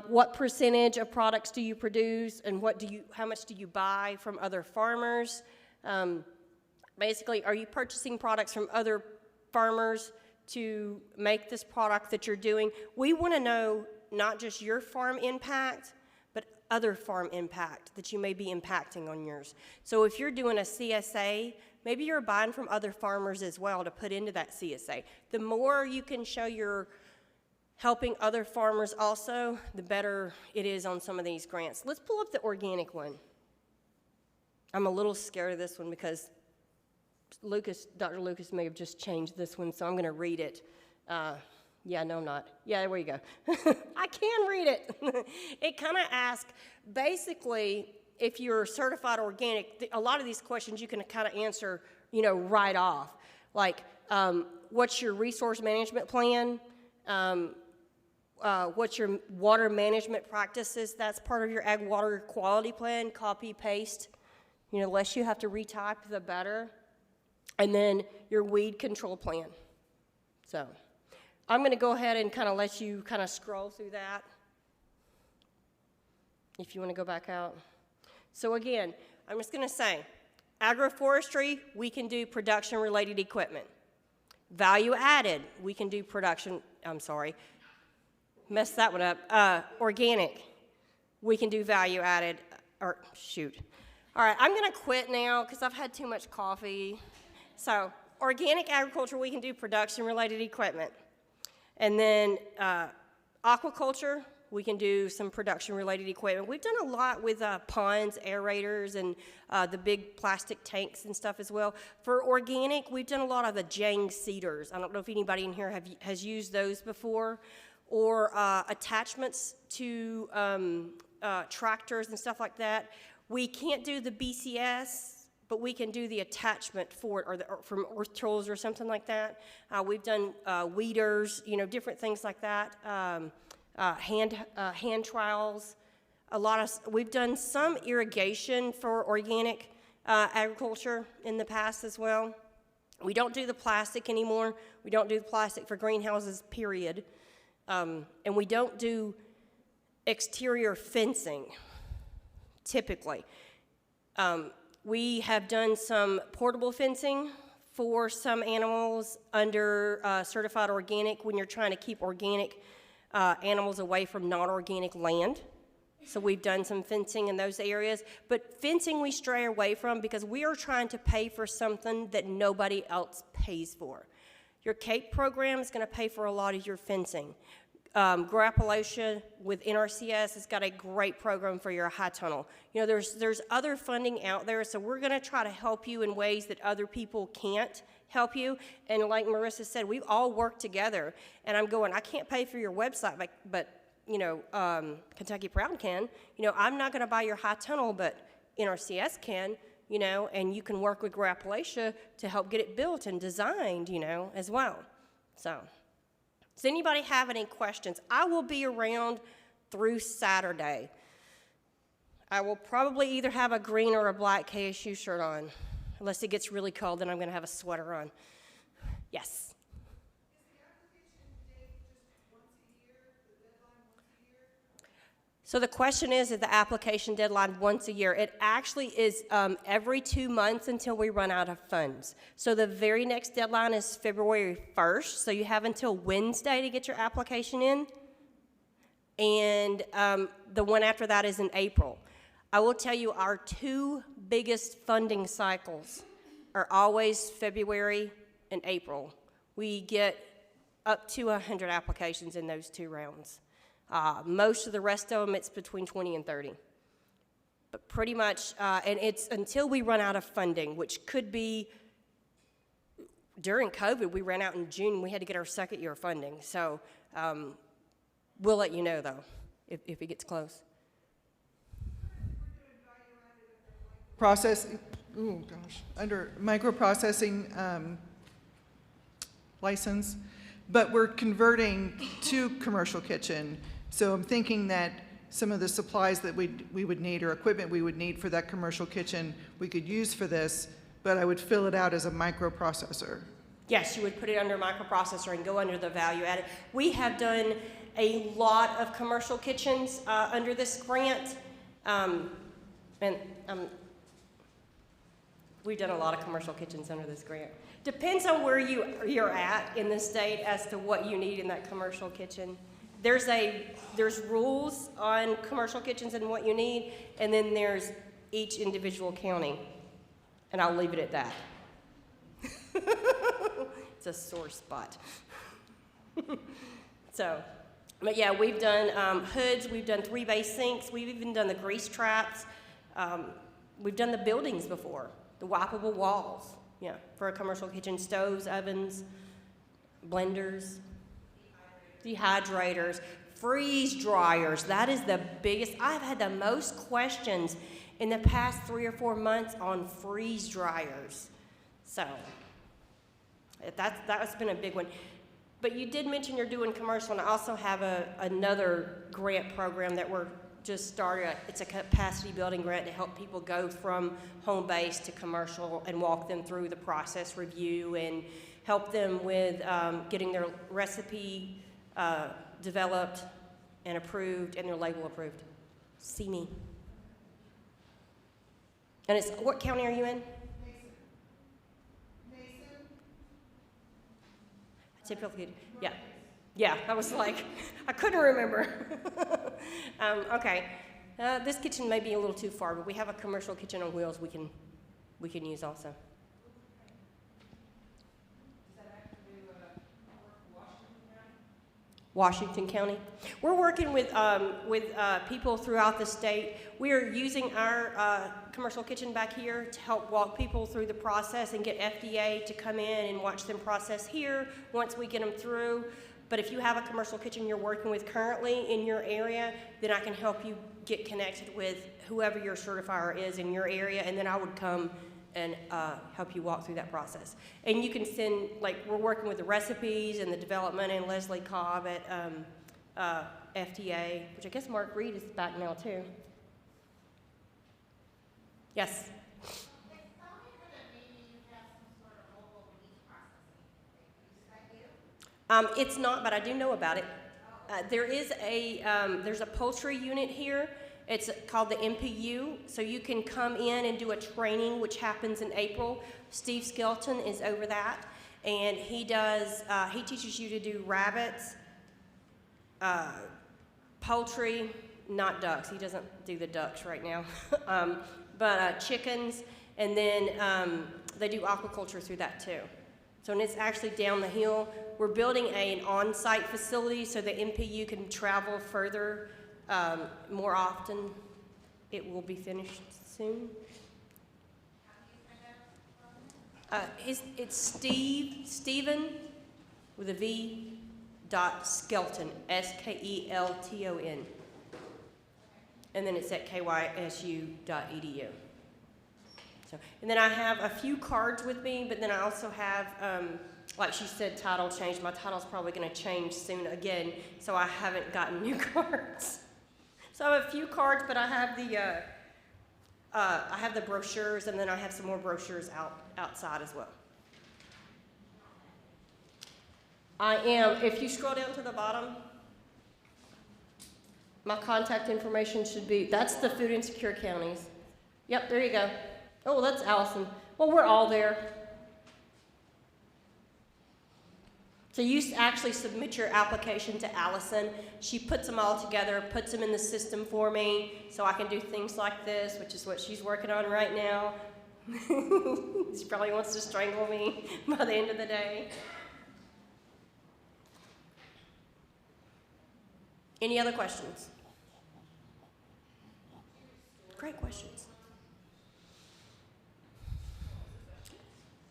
What percentage of products do you produce, and how much do you buy from other farmers? Basically, are you purchasing products from other farmers to make this product that you're doing? We want to know not just your farm impact, but other farm impact that you may be impacting on yours. So if you're doing a CSA, maybe you're buying from other farmers as well to put into that CSA. The more you can show you're helping other farmers also, the better it is on some of these grants. Let's pull up the organic one. I'm a little scared of this one because Dr. Lucas may have just changed this one, so I'm going to read it. Yeah, no, I'm not. Yeah, there we go. I can read it. It kind of asks, basically, if you're certified organic, a lot of these questions you can kind of answer, you know, right off. Like, what's your resource management plan? What's your water management practices? That's part of your ag water quality plan, copy, paste. You know, the less you have to retype, the better. And then your weed control plan. So I'm going to go ahead and kind of let you kind of scroll through that if you want to go back out. So again, I'm just going to say, agroforestry, we can do production-related equipment. Value added, we can do messed that one up. Organic, we can do value added, All right, I'm going to quit now because I've had too much coffee. So organic agriculture, we can do production-related equipment. And then aquaculture, we can do some production-related equipment. We've done a lot with ponds, aerators, and the big plastic tanks and stuff as well. For organic, we've done a lot of the Jang seeders. I don't know if anybody in here has used those before, or attachments to tractors and stuff like that. We can't do the BCS, but we can do the attachment for it, or from earth tools or something like that. We've done weeders, you know, different things like that. Hand trials, we've done some irrigation for organic agriculture in the past as well. We don't do the plastic anymore. We don't do the plastic for greenhouses, period. And we don't do exterior fencing, typically. We have done some portable fencing for some animals under certified organic when you're trying to keep organic animals away from non-organic land. So we've done some fencing in those areas. But fencing we stray away from because we are trying to pay for something that nobody else pays for. Your CAPE program is going to pay for a lot of your fencing. Appalachia with NRCS has got a great program for your high tunnel. You know, there's other funding out there, so we're going to try to help you in ways that other people can't help you. And like Myrisa said, we all work together. And I'm going, I can't pay for your website, but you know, Kentucky Proud can. You know, I'm not going to buy your high tunnel, but NRCS can. You know, and you can work with Appalachia to help get it built and designed. You know, as well. So. Does anybody have any questions? I will be around through Saturday. I will probably either have a green or a black KSU shirt on. Unless it gets really cold, then I'm going to have a sweater on. Yes? Is the application date just once a year, the deadline once a year? So the question is the application deadline once a year? It actually is every 2 months until we run out of funds. So the very next deadline is February 1st, so you have until Wednesday to get your application in. And the one after that is in April. I will tell you our two biggest funding cycles are always February and April. We get up to 100 applications in those two rounds. Most of the rest of them, it's between 20 and 30. But pretty much, and it's until we run out of funding, which could be, during COVID, we ran out in June, and we had to get our second year of funding. So we'll let you know, though, if it gets close. Under microprocessing license, but we're converting to commercial kitchen. So I'm thinking that some of the supplies that we would need or equipment we would need for that commercial kitchen we could use for this, but I would fill it out as a microprocessor. Yes, you would put it under a microprocessor and go under the value added. We have done a lot of commercial kitchens under this grant. We've done a lot of commercial kitchens under this grant. Depends on where you're at in the state as to what you need in that commercial kitchen. There's rules on commercial kitchens and what you need, and then there's each individual county. And I'll leave it at that. It's a sore spot. So, but yeah, we've done hoods, we've done 3-bay sinks, we've even done the grease traps. We've done the buildings before, the wipeable walls, yeah, for a commercial kitchen, stoves, ovens, blenders, dehydrators, freeze dryers. That is the biggest. I've had the most questions in the past 3 or 4 months on freeze dryers. So that's been a big one. But you did mention you're doing commercial, and I also have another grant program that we're just started. It's a capacity building grant to help people go from home base to commercial and walk them through the process review and help them with getting their recipe developed and approved and their label approved. See me. And it's, what county are you in? Typically, yeah. Yeah, I was like, I couldn't remember. Okay, this kitchen may be a little too far, but we have a commercial kitchen on wheels we can use also. Washington County. We're working with people throughout the state. We are using our commercial kitchen back here to help walk people through the process and get FDA to come in and watch them process here once we get them through. But if you have a commercial kitchen you're working with currently in your area, then I can help you get connected with whoever your certifier is in your area, and then I would come and help you walk through that process. And you can send, like, we're working with the recipes and the development and Leslie Cobb at FDA, which I guess Mark Reed is back now too. Yes? It's not, but I do know about it. There's a poultry unit here. It's called the MPU, so you can come in and do a training, which happens in April. Steve Skelton is over that, and he teaches you to do rabbits, poultry, not ducks. He doesn't do the ducks right now, but chickens, and then they do aquaculture through that too. So, and it's actually down the hill. We're building an on-site facility so the MPU can travel further more often. It will be finished soon. It's Stephen with a V dot Skelton, Skelton. And then it's at kysu.edu. So, and then I have a few cards with me, but then I also have, like she said, title change. My title's probably going to change soon again, so I haven't gotten new cards. So I have a few cards, but I have the brochures, and then I have some more brochures outside as well. I am, if you scroll down to the bottom, my contact information should be, that's the food insecure counties. Yep, there you go. Oh, that's Allison. Well, we're all there. So you actually submit your application to Allison. She puts them all together, puts them in the system for me, so I can do things like this, which is what she's working on right now. She probably wants to strangle me by the end of the day. Any other questions? Great questions.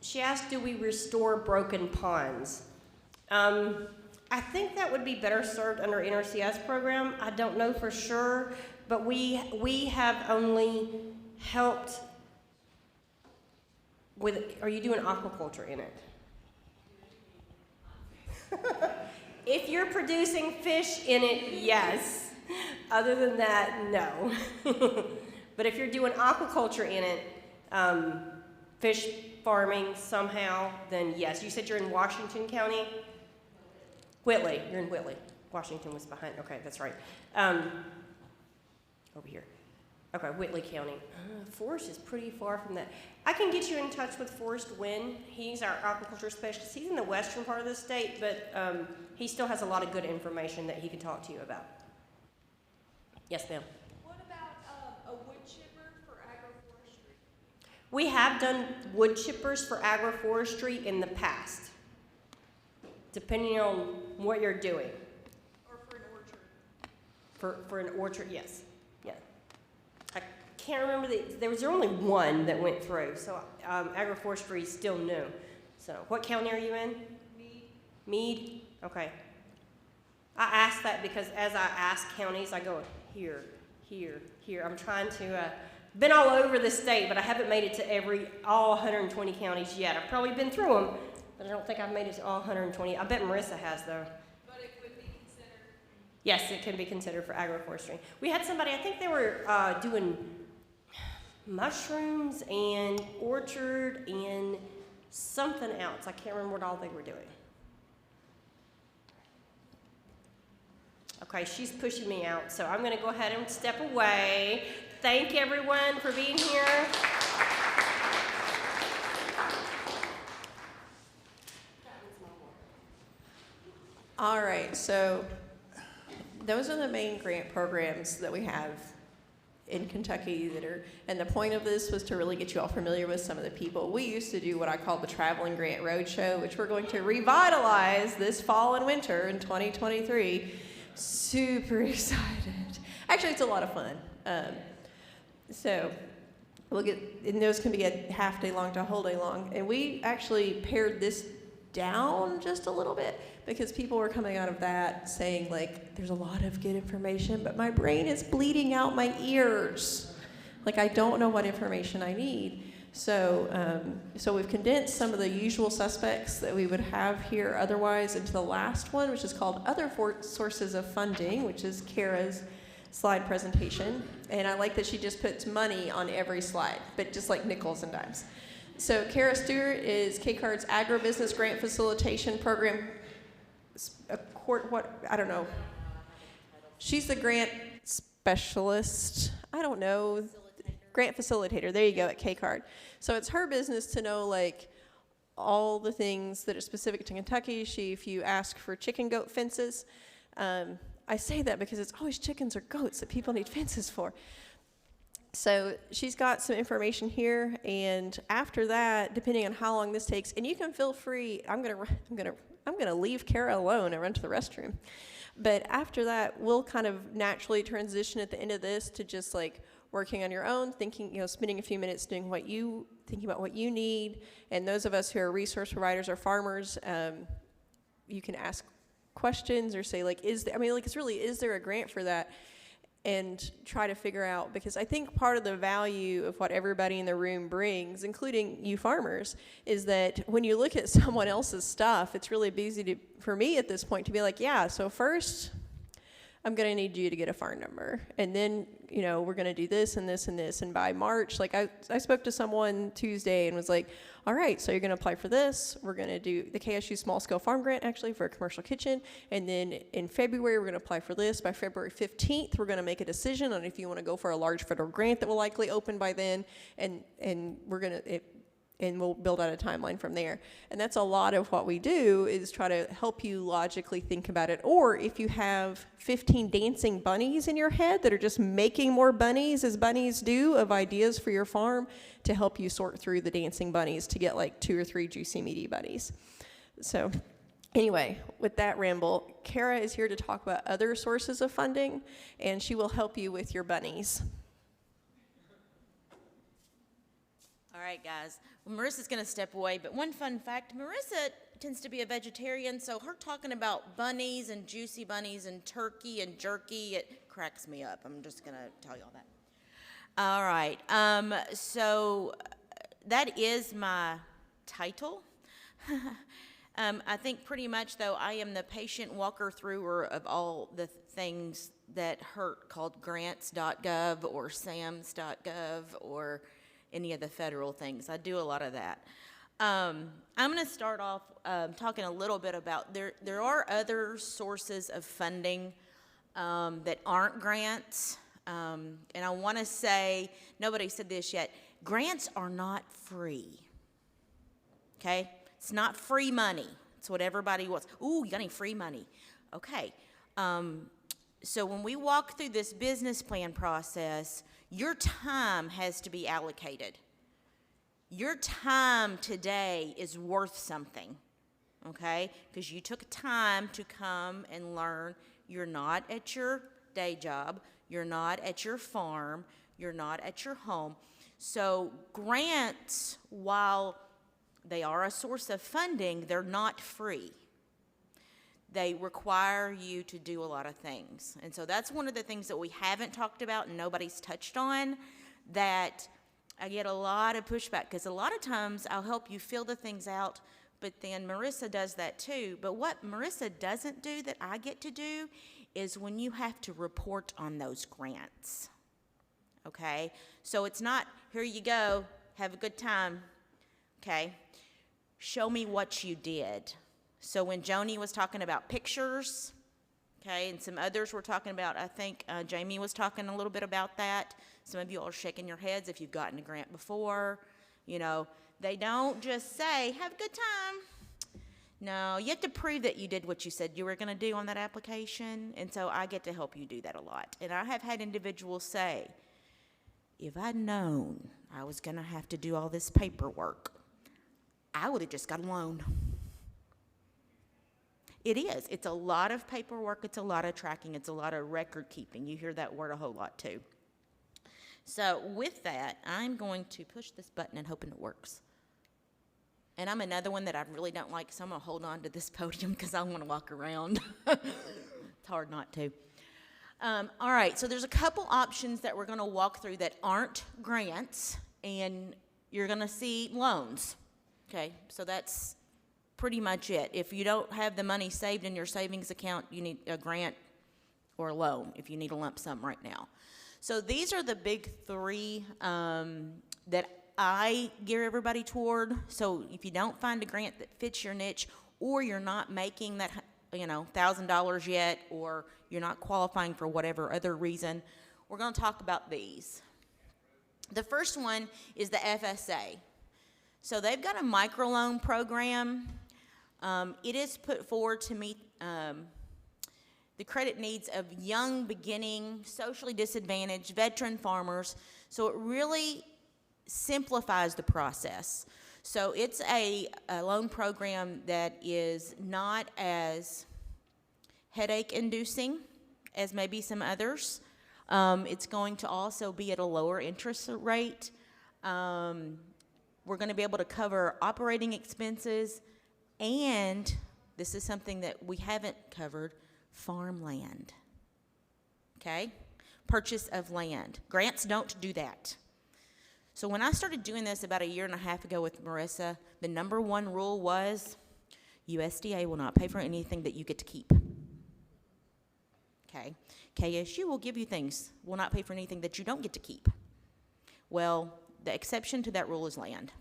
She asked, do we restore broken ponds? I think that would be better served under NRCS program. I don't know for sure, but we have only helped with, are you doing aquaculture in it? If you're producing fish in it, yes. Other than that, no. But if you're doing aquaculture in it, fish farming somehow, then yes. You said you're in Washington County? Whitley, you're in Whitley. Washington was behind, okay, that's right. Over here. Okay, Whitley County. Forrest is pretty far from that. I can get you in touch with Forrest Wynn. He's our aquaculture specialist. He's in the western part of the state, but he still has a lot of good information that he can talk to you about. Yes, ma'am. What about a wood chipper for agroforestry? We have done wood chippers for agroforestry in the past, depending on what you're doing. Or for an orchard? For an orchard, yes. Yeah. I can't remember, there was only one that went through, so agroforestry is still new. So what county are you in? Mead. Mead? Okay. I ask that because as I ask counties, I go here, here, here. I'm trying to, been all over the state, but I haven't made it to all 120 counties yet. I've probably been through them, but I don't think I've made it to all 120. I bet Myrisa has, though. But it would be considered? Yes, it can be considered for agroforestry. We had somebody, I think they were doing mushrooms and orchard and something else. I can't remember what all they were doing. Okay, she's pushing me out, so I'm going to go ahead and step away. Thank everyone for being here. All right, so those are the main grant programs that we have in Kentucky and the point of this was to really get you all familiar with some of the people. We used to do what I call the Traveling Grant Roadshow, which we're going to revitalize this fall and winter in 2023. Super excited. Actually, it's a lot of fun. So we'll get, and those can be a half day long to a whole day long. And we actually pared this down just a little bit because people were coming out of that saying like, there's a lot of good information, but my brain is bleeding out my ears. Like I don't know what information I need. So, so we've condensed some of the usual suspects that we would have here otherwise into the last one, which is called Other Sources of Funding, which is Cara's slide presentation. And I like that she just puts money on every slide, but just like nickels and dimes. So Cara Stewart is KCARD's Agribusiness Grant Facilitation Program, I don't know. She's the grant specialist. I don't know. Grant facilitator, there you go, at KCARD. So it's her business to know like all the things that are specific to Kentucky. If you ask for chicken goat fences, I say that because it's always chickens or goats that people need fences for. So she's got some information here, and after that, depending on how long this takes, and you can feel free. I'm gonna leave Cara alone and run to the restroom. But after that, we'll kind of naturally transition at the end of this to just like working on your own, thinking, spending a few minutes thinking about what you need. And those of us who are resource providers or farmers, you can ask questions or say like, is there a grant for that? And try to figure out, because I think part of the value of what everybody in the room brings, including you farmers, is that when you look at someone else's stuff, it's really easy for me at this point to be like, yeah, so first I'm going to need you to get a farm number. And then, we're going to do this and this and this. And by March, like I spoke to someone Tuesday and was like, all right, so you're going to apply for this. We're going to do the KSU Small Scale Farm Grant, actually, for a commercial kitchen. And then in February, we're going to apply for this. By February 15th, we're going to make a decision on if you want to go for a large federal grant that will likely open by then. And we'll build out a timeline from there. And that's a lot of what we do, is try to help you logically think about it. Or if you have 15 dancing bunnies in your head that are just making more bunnies, as bunnies do, of ideas for your farm, to help you sort through the dancing bunnies to get like 2 or 3 juicy, meaty bunnies. So anyway, with that ramble, Cara is here to talk about other sources of funding, and she will help you with your bunnies. All right, guys. Well, Myrisa's going to step away, but one fun fact, Myrisa tends to be a vegetarian, so her talking about bunnies and juicy bunnies and turkey and jerky, it cracks me up. I'm just going to tell you all that. All right. So that is my title. I think pretty much, though, I am the patient walker througher of all the things that hurt, called grants.gov or sams.gov or any of the federal things. I do a lot of that. I'm going to start off talking a little bit about there are other sources of funding that aren't grants. And I want to say, nobody said this yet, grants are not free. Okay? It's not free money. It's what everybody wants. Ooh, you got any free money? Okay. So when we walk through this business plan process, your time has to be allocated. Your time today is worth something, okay? Because you took time to come and learn. You're not at your day job. You're not at your farm. You're not at your home. So grants, while they are a source of funding, they're not free. They require you to do a lot of things. And so that's one of the things that we haven't talked about and nobody's touched on, that I get a lot of pushback, because a lot of times I'll help you fill the things out, but then Myrisa does that too. But what Myrisa doesn't do that I get to do is when you have to report on those grants. Okay? So it's not, here you go, have a good time. Okay? Show me what you did. So when Joni was talking about pictures, okay, and some others were talking about, I think Jamie was talking a little bit about that. Some of you all are shaking your heads if you've gotten a grant before. You know, they don't just say, have a good time. No, you have to prove that you did what you said you were going to do on that application. And so I get to help you do that a lot. And I have had individuals say, if I'd known I was going to have to do all this paperwork, I would have just got a loan. It is. It's a lot of paperwork. It's a lot of tracking. It's a lot of record keeping. You hear that word a whole lot too. So with that, I'm going to push this button and hoping it works. And I'm another one that I really don't like, so I'm going to hold on to this podium because I want to walk around. It's hard not to. All right, so there's a couple options that we're going to walk through that aren't grants, and you're going to see loans. Okay, so that's pretty much it. If you don't have the money saved in your savings account, you need a grant or a loan if you need a lump sum right now. So these are the big three that I gear everybody toward. So if you don't find a grant that fits your niche, or you're not making that, $1,000 yet, or you're not qualifying for whatever other reason, we're going to talk about these. The first one is the FSA. So they've got a microloan program. It is put forward to meet the credit needs of young, beginning, socially disadvantaged, veteran farmers. So it really simplifies the process. So it's a loan program that is not as headache-inducing as maybe some others. It's going to also be at a lower interest rate. We're going to be able to cover operating expenses, and this is something that we haven't covered, farmland. Okay? Purchase of land. Grants don't do that. So when I started doing this about 1.5 years ago with Myrisa, the number one rule was USDA will not pay for anything that you get to keep. Okay? KSU will give you things, will not pay for anything that you don't get to keep. Well, the exception to that rule is land.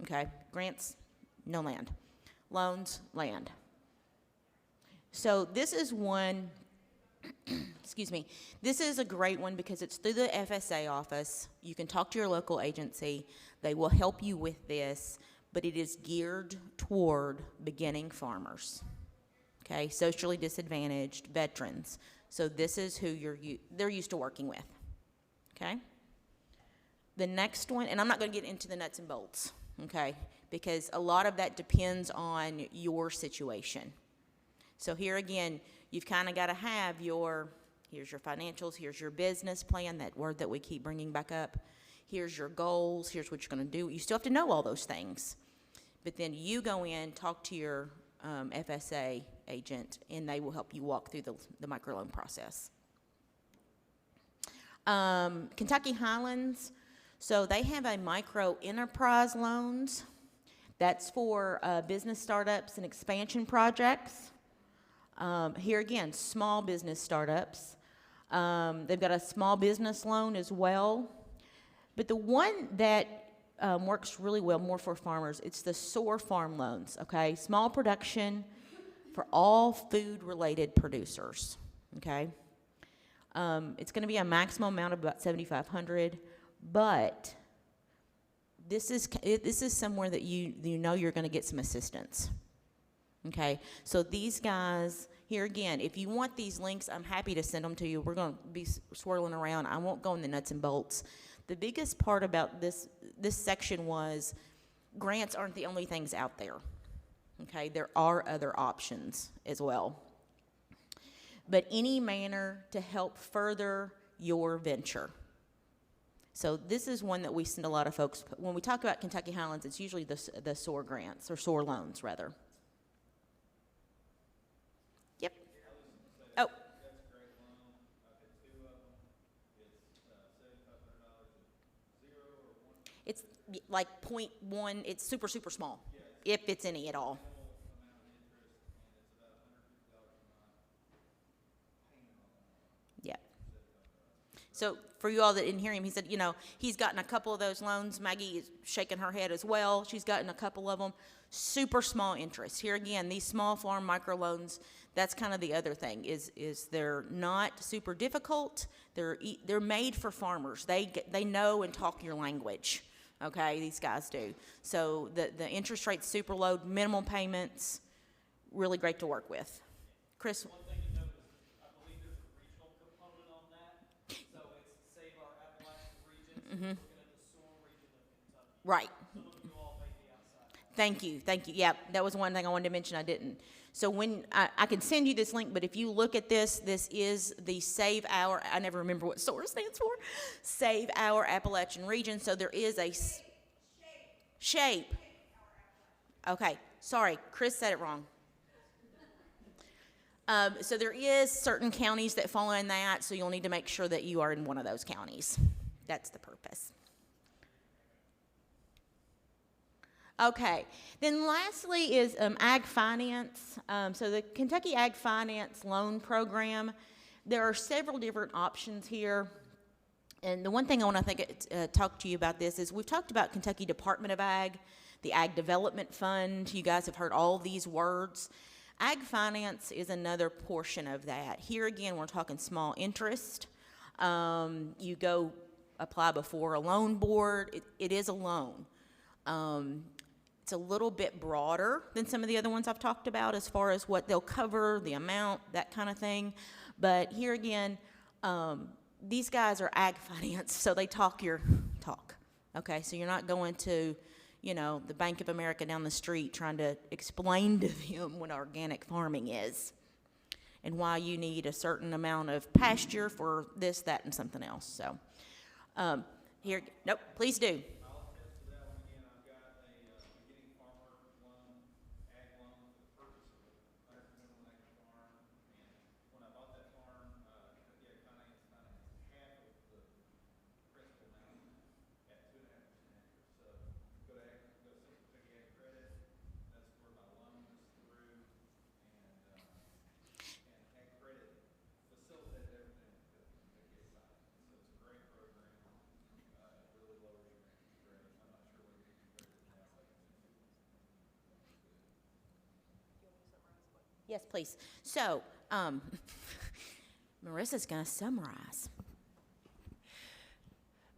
Okay? Grants, no land. Loans, land. So this is one, excuse me, this is a great one because it's through the FSA office. You can talk to your local agency. They will help you with this, but it is geared toward beginning farmers. Okay? Socially disadvantaged, veterans. So this is who they're used to working with. Okay? The next one, and I'm not going to get into the nuts and bolts, okay, because a lot of that depends on your situation. So here again, you've kind of got to have here's your financials, here's your business plan, that word that we keep bringing back up. Here's your goals, here's what you're going to do. You still have to know all those things. But then you go in, talk to your FSA agent, and they will help you walk through the microloan process. Kentucky Highlands, so they have a micro enterprise loans That's for business startups and expansion projects. Here again, small business startups. They've got a small business loan as well. But the one that works really well more for farmers, it's the SOAR farm loans, okay? Small production for all food-related producers, okay? It's going to be a maximum amount of about $7,500, but this is somewhere that you know you're going to get some assistance, okay? So these guys, here again, if you want these links, I'm happy to send them to you. We're going to be swirling around. I won't go in the nuts and bolts. The biggest part about this section was grants aren't the only things out there, okay? There are other options as well. But any manner to help further your venture. So this is one that we send a lot of folks, when we talk about Kentucky Highlands, it's usually the SOAR grants, or SOAR loans, rather. Yep. Oh. It's like 0.1, it's super, super small, if it's any at all. Yeah. So for you all that didn't hear him, he said, you know, he's gotten a couple of those loans. Maggie is shaking her head as well. She's gotten a couple of them. Super small interest. Here again, these small farm microloans, that's kind of the other thing, is they're not super difficult. They're made for farmers. They know and talk your language. Okay, these guys do. So the interest rate's super low, minimal payments, really great to work with. Chris? One thing to note is, I believe there's a regional component on that. So it's Save Our Appalachia region. So we're looking at the SOAR region of Kentucky. Right. Some of you all may be outside. Thank you. Yeah, that was one thing I wanted to mention I didn't. So when I can send you this link, but if you look at this is the Save Our, I never remember what SOAR stands for, Save Our Appalachian Region. So there is a shape. Okay, sorry, Chris said it wrong. So there is certain counties that fall in that, so you'll need to make sure that you are in one of those counties. That's the purpose. Okay, then lastly is Ag Finance. So the Kentucky Ag Finance Loan Program, there are several different options here. And the one thing I want to talk to you about this is we've talked about Kentucky Department of Ag, the Ag Development Fund. You guys have heard all these words. Ag Finance is another portion of that. Here again, we're talking small interest. You go apply before a loan board. It is a loan. It's a little bit broader than some of the other ones I've talked about as far as what they'll cover, the amount, that kind of thing. But here again, these guys are ag finance, so they talk your talk. Okay, so you're not going to, you know, the Bank of America down the street trying to explain to them what organic farming is and why you need a certain amount of pasture for this, that, and something else. So here, nope, please do. Yes, please. So, Myrisa's going to summarize.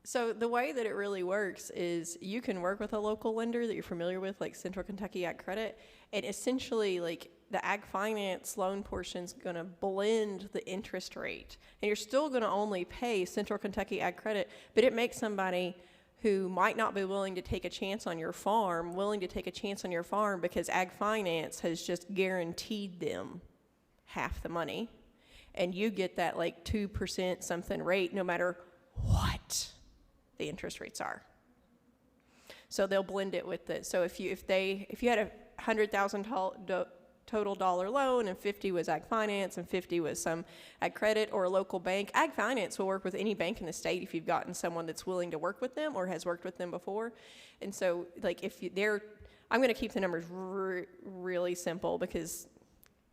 So the way that it really works is you can work with a local lender that you're familiar with, like Central Kentucky Ag Credit, and essentially, like, the ag finance loan portion is going to blend the interest rate. And you're still going to only pay Central Kentucky Ag Credit, but it makes somebody who might not be willing to take a chance on your farm, willing to take a chance on your farm because ag finance has just guaranteed them half the money. And you get that like 2% something rate no matter what the interest rates are. So they'll blend it with it. So if you had a $100,000 total dollar loan and 50 was ag finance and 50 was some ag credit or a local bank, ag finance will work with any bank in the state if you've gotten someone that's willing to work with them or has worked with them before. And so like if they're I'm going to keep the numbers really simple because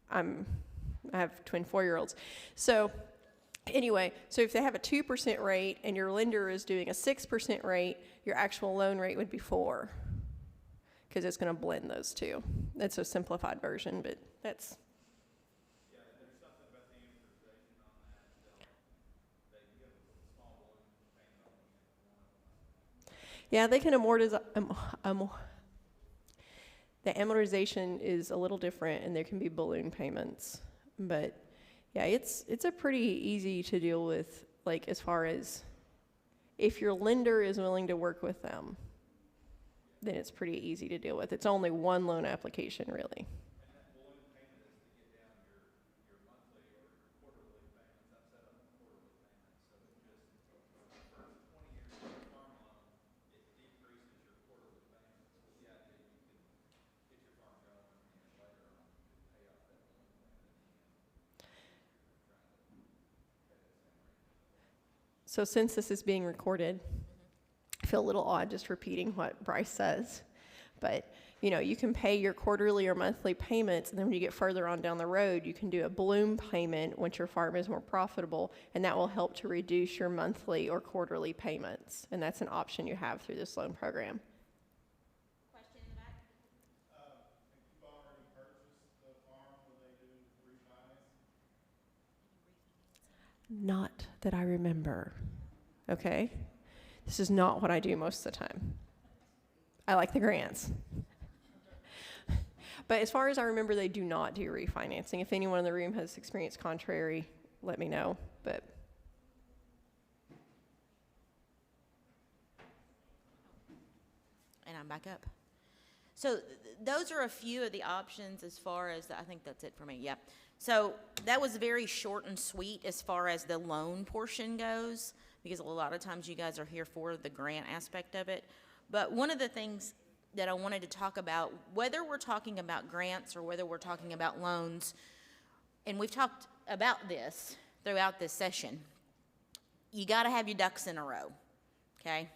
I have twin 4-year-olds. So anyway, so if they have a 2% rate and your lender is doing a 6% rate, your actual loan rate would be 4%, because it's going to blend those two. That's a simplified version, but that's. Yeah, they can amortize. The amortization is a little different, and there can be balloon payments. But yeah, it's a pretty easy to deal with. Like, as far as if your lender is willing to work with them, then it's pretty easy to deal with. It's only one loan application, really. So since this is being recorded, I feel a little odd just repeating what Bryce says. But, you can pay your quarterly or monthly payments, and then when you get further on down the road, you can do a balloon payment once your farm is more profitable, and that will help to reduce your monthly or quarterly payments. And that's an option you have through this loan program. Question in the back? You've already purchased the farm where they do refinance? Not that I remember. Okay? This is not what I do most of the time. I like the grants. But as far as I remember, they do not do refinancing. If anyone in the room has experienced contrary, let me know. But And I'm back up. So those are a few of the options as far as, I think that's it for me, yeah. So that was very short and sweet as far as the loan portion goes, because a lot of times you guys are here for the grant aspect of it. But one of the things that I wanted to talk about, whether we're talking about grants or whether we're talking about loans, and we've talked about this throughout this session, you got to have your ducks in a row, okay?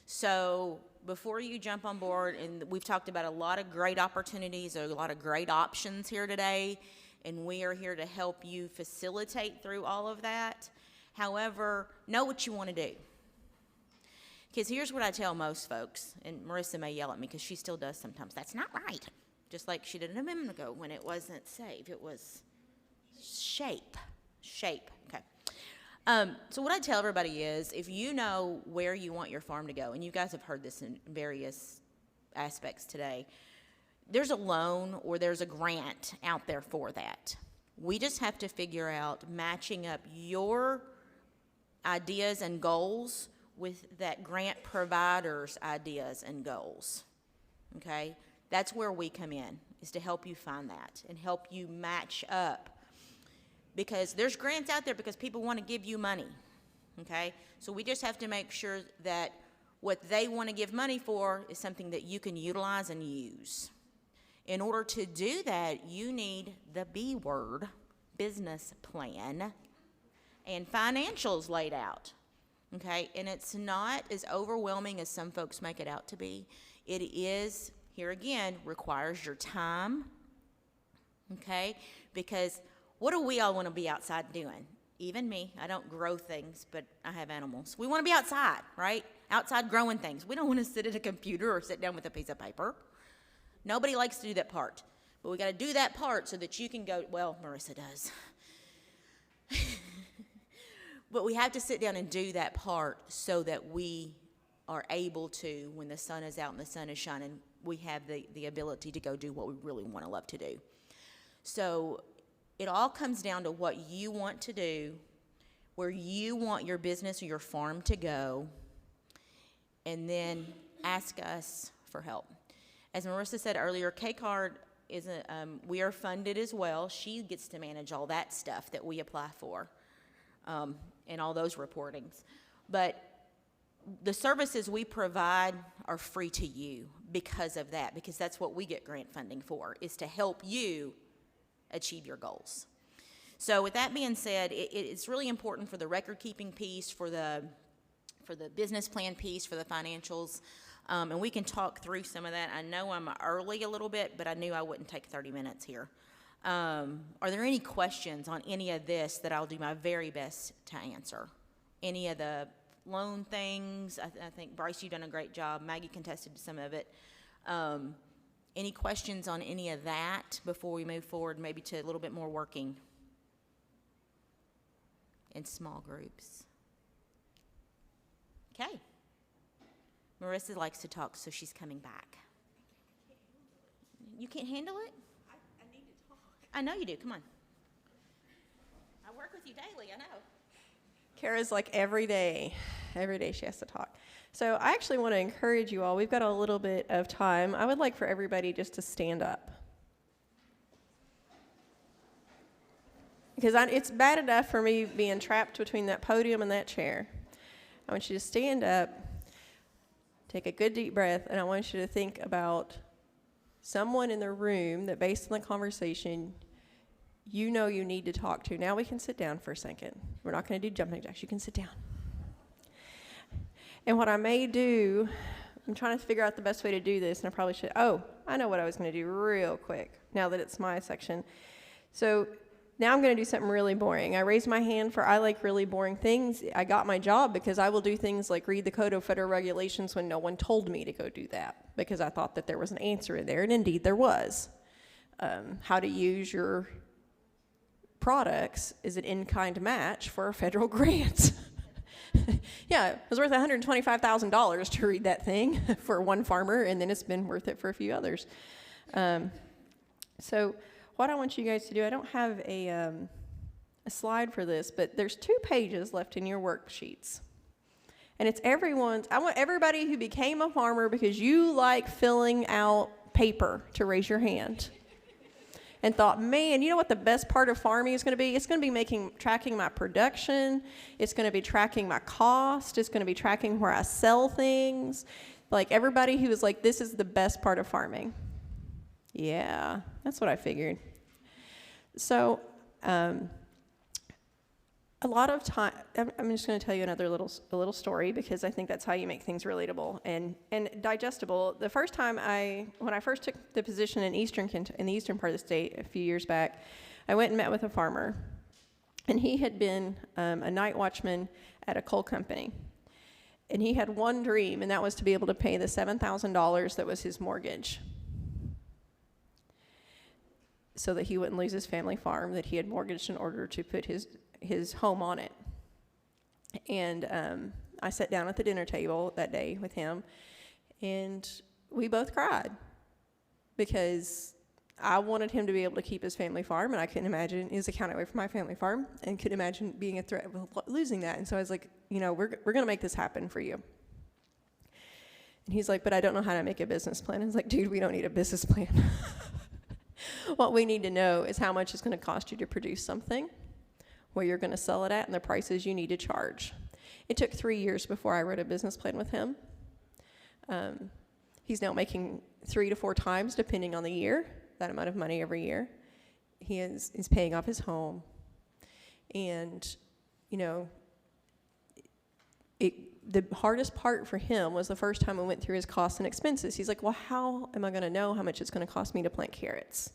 So before you jump on board, and we've talked about a lot of great opportunities, a lot of great options here today, and we are here to help you facilitate through all of that. However, know what you want to do. Because here's what I tell most folks, and Myrisa may yell at me because she still does sometimes. That's not right. Just like she did a minute ago when it wasn't save. It was shape. Okay. So what I tell everybody is, if you know where you want your farm to go, and you guys have heard this in various aspects today, there's a loan or there's a grant out there for that. We just have to figure out matching up your ideas and goals with that grant provider's ideas and goals, okay? That's where we come in, is to help you find that and help you match up. Because there's grants out there because people want to give you money, okay? So we just have to make sure that what they want to give money for is something that you can utilize and use. In order to do that, you need the B word, business plan, and financials laid out. Okay, and it's not as overwhelming as some folks make it out to be. It is, here again, requires your time, okay? Because what do we all want to be outside doing? Even me, I don't grow things, but I have animals. We want to be outside, right? Outside growing things. We don't want to sit at a computer or sit down with a piece of paper. Nobody likes to do that part. But we got to do that part so that you can go, well, Myrisa does. But we have to sit down and do that part so that we are able to, when the sun is out and the sun is shining, we have the ability to go do what we really want to love to do. So it all comes down to what you want to do, where you want your business or your farm to go, and then ask us for help. As Myrisa said earlier, K-Card is we are funded as well. She gets to manage all that stuff that we apply for. And all those reportings. But the services we provide are free to you because of that, because that's what we get grant funding for, is to help you achieve your goals. So with that being said, it's really important for the record-keeping piece, for the business plan piece, for the financials. And we can talk through some of that. I know I'm early a little bit, but I knew I wouldn't take 30 minutes here. Are there any questions on any of this that I'll do my very best to answer? Any of the loan things? I think, Bryce, you've done a great job. Maggie contested some of it. Any questions on any of that before we move forward maybe to a little bit more working in small groups? Okay. Myrisa likes to talk, so she's coming back. You can't handle it? I need to talk. I know you do. Come on. I work with you daily, I know. Cara's like every day she has to talk. So I actually want to encourage you all. We've got a little bit of time. I would like for everybody just to stand up. Because it's bad enough for me being trapped between that podium and that chair. I want you to stand up, take a good deep breath, and I want you to think about someone in the room that, based on the conversation, you know you need to talk to. Now we can sit down for a second. We're not going to do jumping jacks. You can sit down. And what I may do, I'm trying to figure out the best way to do this, and I probably should. Oh, I know what I was going to do real quick, now that it's my section. So now I'm going to do something really boring. I raised my hand for I like really boring things. I got my job because I will do things like read the Code of Federal Regulations when no one told me to go do that, because I thought that there was an answer in there, and indeed there was. How to use your products is an in-kind match for a federal grant. Yeah, it was worth $125,000 to read that thing for one farmer, and then it's been worth it for a few others. So what I want you guys to do, I don't have a slide for this, but there's 2 pages left in your worksheets. And it's I want everybody who became a farmer because you like filling out paper to raise your hand. And thought, man, you know what the best part of farming is going to be? It's going to be tracking my production. It's going to be tracking my cost. It's going to be tracking where I sell things. Like everybody who was like, this is the best part of farming. Yeah, that's what I figured. So a lot of time, I'm just going to tell you another little story, because I think that's how you make things relatable and digestible. The first time when I first took the position in the eastern part of the state a few years back, I went and met with a farmer, and he had been a night watchman at a coal company. And he had one dream, and that was to be able to pay the $7,000 that was his mortgage, so that he wouldn't lose his family farm that he had mortgaged in order to put his home on it. And I sat down at the dinner table that day with him, and we both cried, because I wanted him to be able to keep his family farm, and I couldn't imagine his account away from my family farm, and could imagine being a threat of losing that. And so I was like, we're going to make this happen for you. And he's like, but I don't know how to make a business plan. I was like, dude, we don't need a business plan. What we need to know is how much it's going to cost you to produce something, where you're going to sell it at, and the prices you need to charge. It took 3 years before I wrote a business plan with him. He's now making 3 to 4 times, depending on the year, that amount of money every year. He's paying off his home. And, the hardest part for him was the first time we went through his costs and expenses. He's like, well, how am I going to know how much it's going to cost me to plant carrots?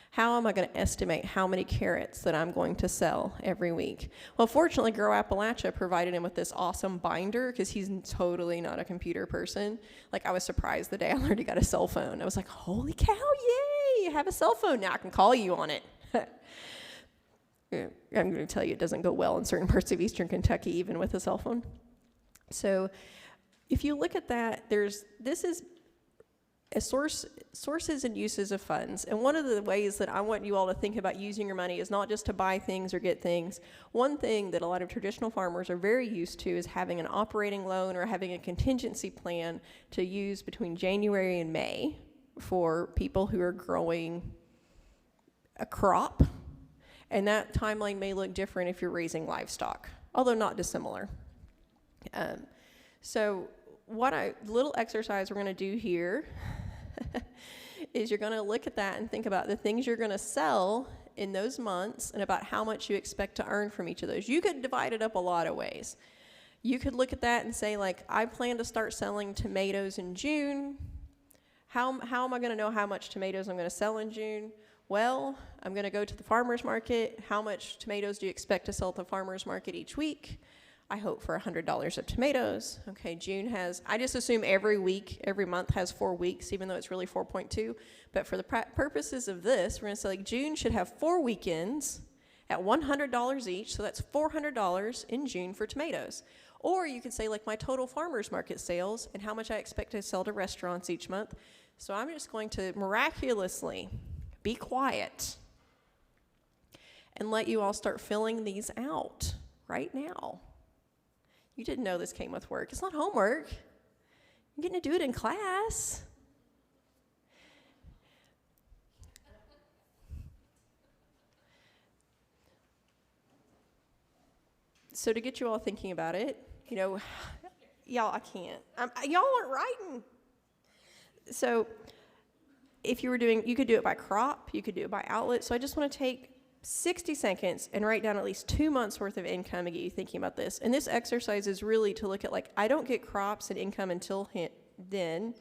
How am I going to estimate how many carrots that I'm going to sell every week? Well, fortunately, Grow Appalachia provided him with this awesome binder, because he's totally not a computer person. Like, I was surprised the day I learned he got a cell phone. I was like, holy cow, yay, you have a cell phone. Now I can call you on it. I'm going to tell you, it doesn't go well in certain parts of eastern Kentucky, even with a cell phone. So if you look at that, this is a sources and uses of funds. And one of the ways that I want you all to think about using your money is not just to buy things or get things. One thing that a lot of traditional farmers are very used to is having an operating loan or having a contingency plan to use between January and May for people who are growing a crop. And that timeline may look different if you're raising livestock, although not dissimilar. So little exercise we're going to do here is you're going to look at that and think about the things you're going to sell in those months and about how much you expect to earn from each of those. You could divide it up a lot of ways. You could look at that and say, like, I plan to start selling tomatoes in June. How am I going to know how much tomatoes I'm going to sell in June? Well, I'm going to go to the farmer's market. How much tomatoes do you expect to sell at the farmer's market each week? I hope for $100 of tomatoes. Okay, June has, I just assume every month has 4 weeks, even though it's really 4.2. But for the purposes of this, we're going to say, like, June should have 4 weekends at $100 each. So that's $400 in June for tomatoes. Or you could say, like, my total farmer's market sales and how much I expect to sell to restaurants each month. So I'm just going to miraculously be quiet and let you all start filling these out right now. You didn't know this came with work. It's not homework. You're getting to do it in class. So to get you all thinking about it, you know, y'all, I can't. Y'all aren't writing. So if you were doing, you could do it by crop, you could do it by outlet. So I just want to take 60 seconds and write down at least 2 months worth of income and get you thinking about this. And this exercise is really to look at, like, I don't get crops and income until then,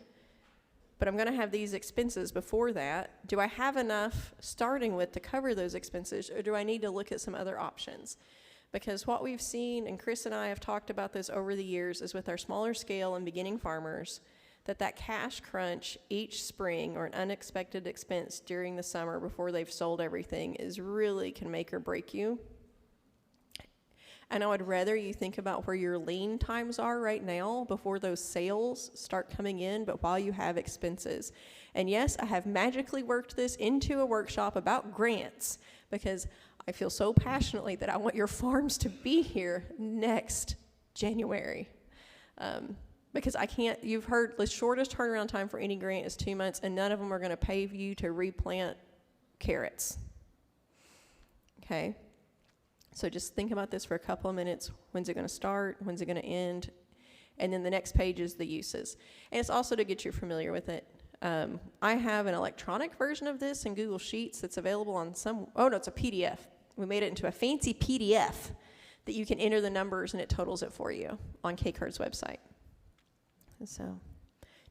but I'm going to have these expenses before that. Do I have enough starting with to cover those expenses, or do I need to look at some other options? Because what we've seen, and Chris and I have talked about this over the years, is with our smaller scale and beginning farmers, that cash crunch each spring or an unexpected expense during the summer before they've sold everything is really can make or break you. And I would rather you think about where your lean times are right now before those sales start coming in, but while you have expenses. And yes, I have magically worked this into a workshop about grants because I feel so passionately that I want your farms to be here next January. Because I can't, you've heard the shortest turnaround time for any grant is 2 months, and none of them are going to pay you to replant carrots. Okay? So just think about this for a couple of minutes. When's it going to start? When's it going to end? And then the next page is the uses. And it's also to get you familiar with it. I have an electronic version of this in Google Sheets that's available on it's a PDF. We made it into a fancy PDF that you can enter the numbers and it totals it for you on KCAR's website. So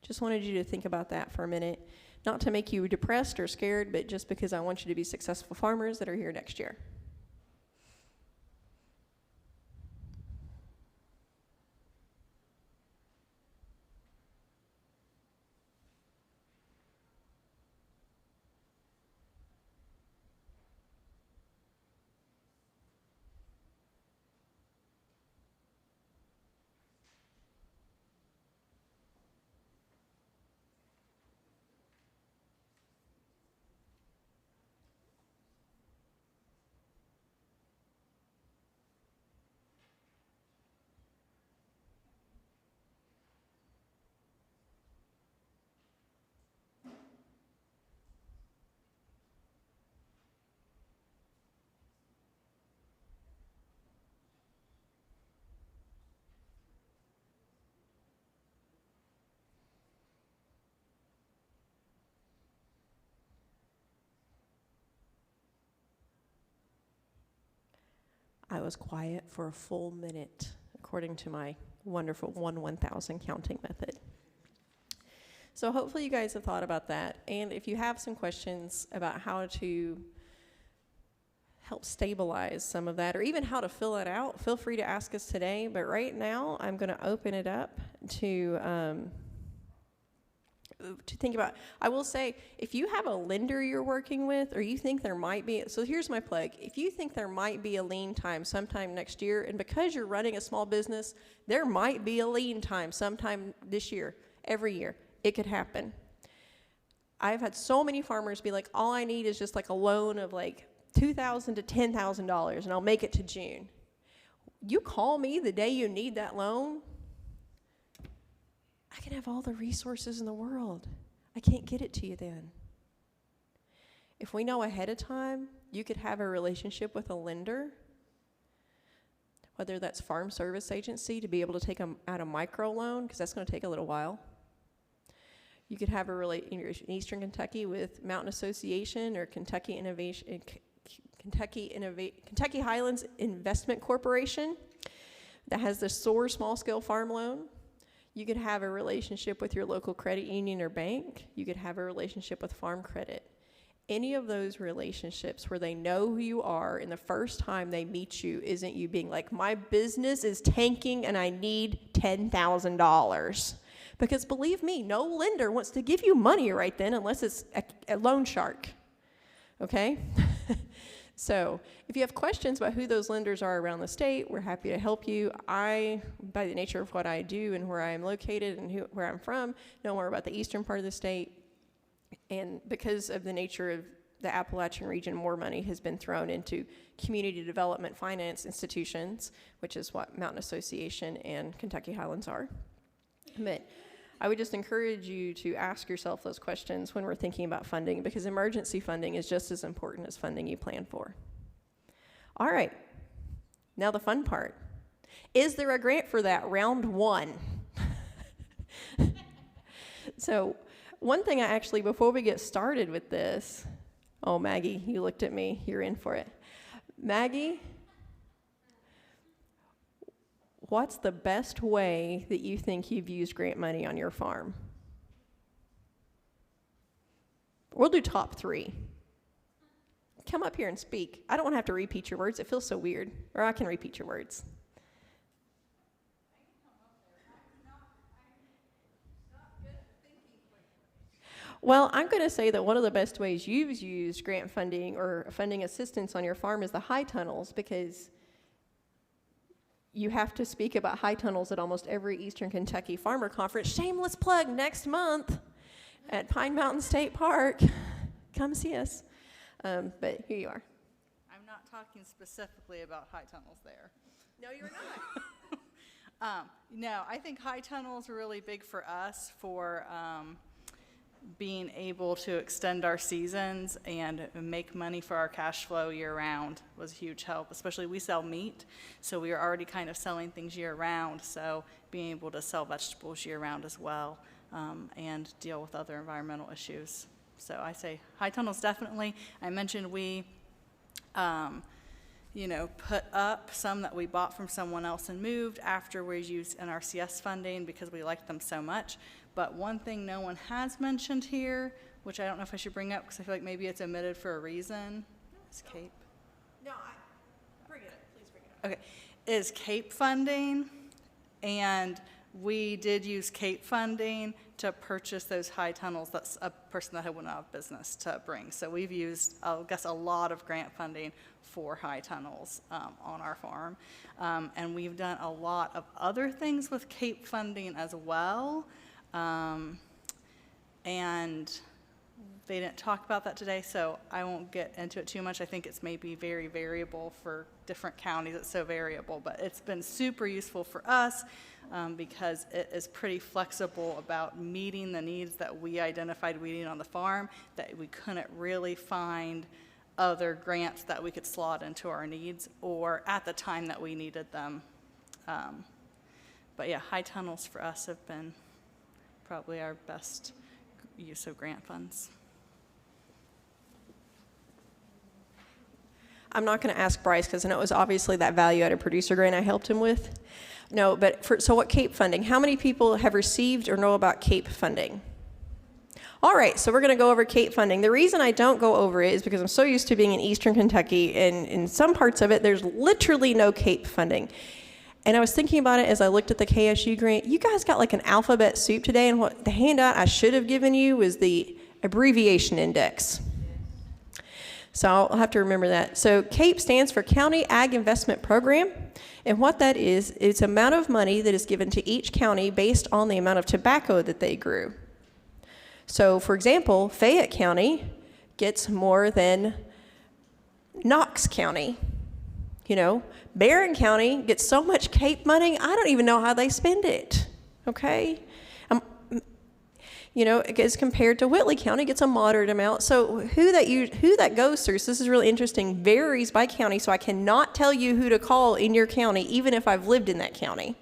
just wanted you to think about that for a minute. Not to make you depressed or scared, but just because I want you to be successful farmers that are here next year. I was quiet for a full minute, according to my wonderful 1,000 counting method. So hopefully you guys have thought about that. And if you have some questions about how to help stabilize some of that, or even how to fill it out, feel free to ask us today. But right now, I'm going to open it up to think about. I will say, if you have a lender you're working with, or you think there might be, so here's my plug. If you think there might be a lean time sometime next year, and because you're running a small business, there might be a lean time sometime this year, every year. It could happen. I've had so many farmers be like, all I need is just like a loan of like $2,000 to $10,000, and I'll make it to June. You call me the day you need that loan, I can have all the resources in the world. I can't get it to you then. If we know ahead of time, you could have a relationship with a lender, whether that's Farm Service Agency, to be able to take out a micro loan, because that's going to take a little while. You could have in Eastern Kentucky with Mountain Association or Kentucky Highlands Investment Corporation. that has the SOAR small scale farm loan. You could have a relationship with your local credit union or bank. You could have a relationship with Farm Credit. Any of those relationships where they know who you are and the first time they meet you isn't you being like, my business is tanking and I need $10,000. Because believe me, no lender wants to give you money right then unless it's a loan shark, okay? So if you have questions about who those lenders are around the state, we're happy to help you. I, by the nature of what I do and where I am located and where I'm from, know more about the eastern part of the state. And because of the nature of the Appalachian region, more money has been thrown into community development finance institutions, which is what Mountain Association and Kentucky Highlands are. But I would just encourage you to ask yourself those questions when we're thinking about funding, because emergency funding is just as important as funding you plan for. All right, now the fun part. Is there a grant for that? Round one. So one thing I actually, before we get started with this, oh, Maggie, you looked at me, you're in for it. Maggie, what's the best way that you think you've used grant money on your farm? We'll do top 3. Come up here and speak. I don't want to have to repeat your words. It feels so weird. Or I can repeat your words. Well, I'm going to say that one of the best ways you've used grant funding or funding assistance on your farm is the high tunnels, because you have to speak about high tunnels at almost every Eastern Kentucky Farmer Conference. Shameless plug, next month at Pine Mountain State Park. Come see us. But here you are. I'm not talking specifically about high tunnels there. No, you're not. No, I think high tunnels are really big for us for being able to extend our seasons and make money for our cash flow year round was a huge help. Especially we sell meat, so we are already kind of selling things year round, so being able to sell vegetables year round as well, and deal with other environmental issues. So I say high tunnels definitely. I mentioned we put up some that we bought from someone else and moved after we used NRCS funding because we liked them so much. But one thing no one has mentioned here, which I don't know if I should bring up because I feel like maybe it's omitted for a reason, is CAPE. No, bring it up. Please bring it up. Okay, is CAPE funding, and we did use CAPE funding to purchase those high tunnels. That's a person that went out of business to bring. So we've used, I guess, a lot of grant funding for high tunnels on our farm. And we've done a lot of other things with CAPE funding as well. And they didn't talk about that today, so I won't get into it too much. I think it's maybe very variable for different counties. It's so variable, but it's been super useful for us because it is pretty flexible about meeting the needs that we identified we needed on the farm, that we couldn't really find other grants that we could slot into our needs or at the time that we needed them. But yeah, high tunnels for us have been probably our best use of grant funds. I'm not going to ask Bryce because I know it was obviously that value-added producer grant I helped him with. No, but so what CAPE funding? How many people have received or know about CAPE funding? All right, so we're going to go over CAPE funding. The reason I don't go over it is because I'm so used to being in Eastern Kentucky, and in some parts of it, there's literally no CAPE funding. And I was thinking about it as I looked at the KSU grant. You guys got like an alphabet soup today, and what the handout I should have given you was the abbreviation index. So I'll have to remember that. So CAPE stands for County Ag Investment Program. And what that is, it's amount of money that is given to each county based on the amount of tobacco that they grew. So for example, Fayette County gets more than Knox County. You know, Barron County gets so much CAPE money, I don't even know how they spend it, okay? You know, as compared to Whitley County gets a moderate amount. So who that goes through, so this is really interesting, varies by county, so I cannot tell you who to call in your county, even if I've lived in that county,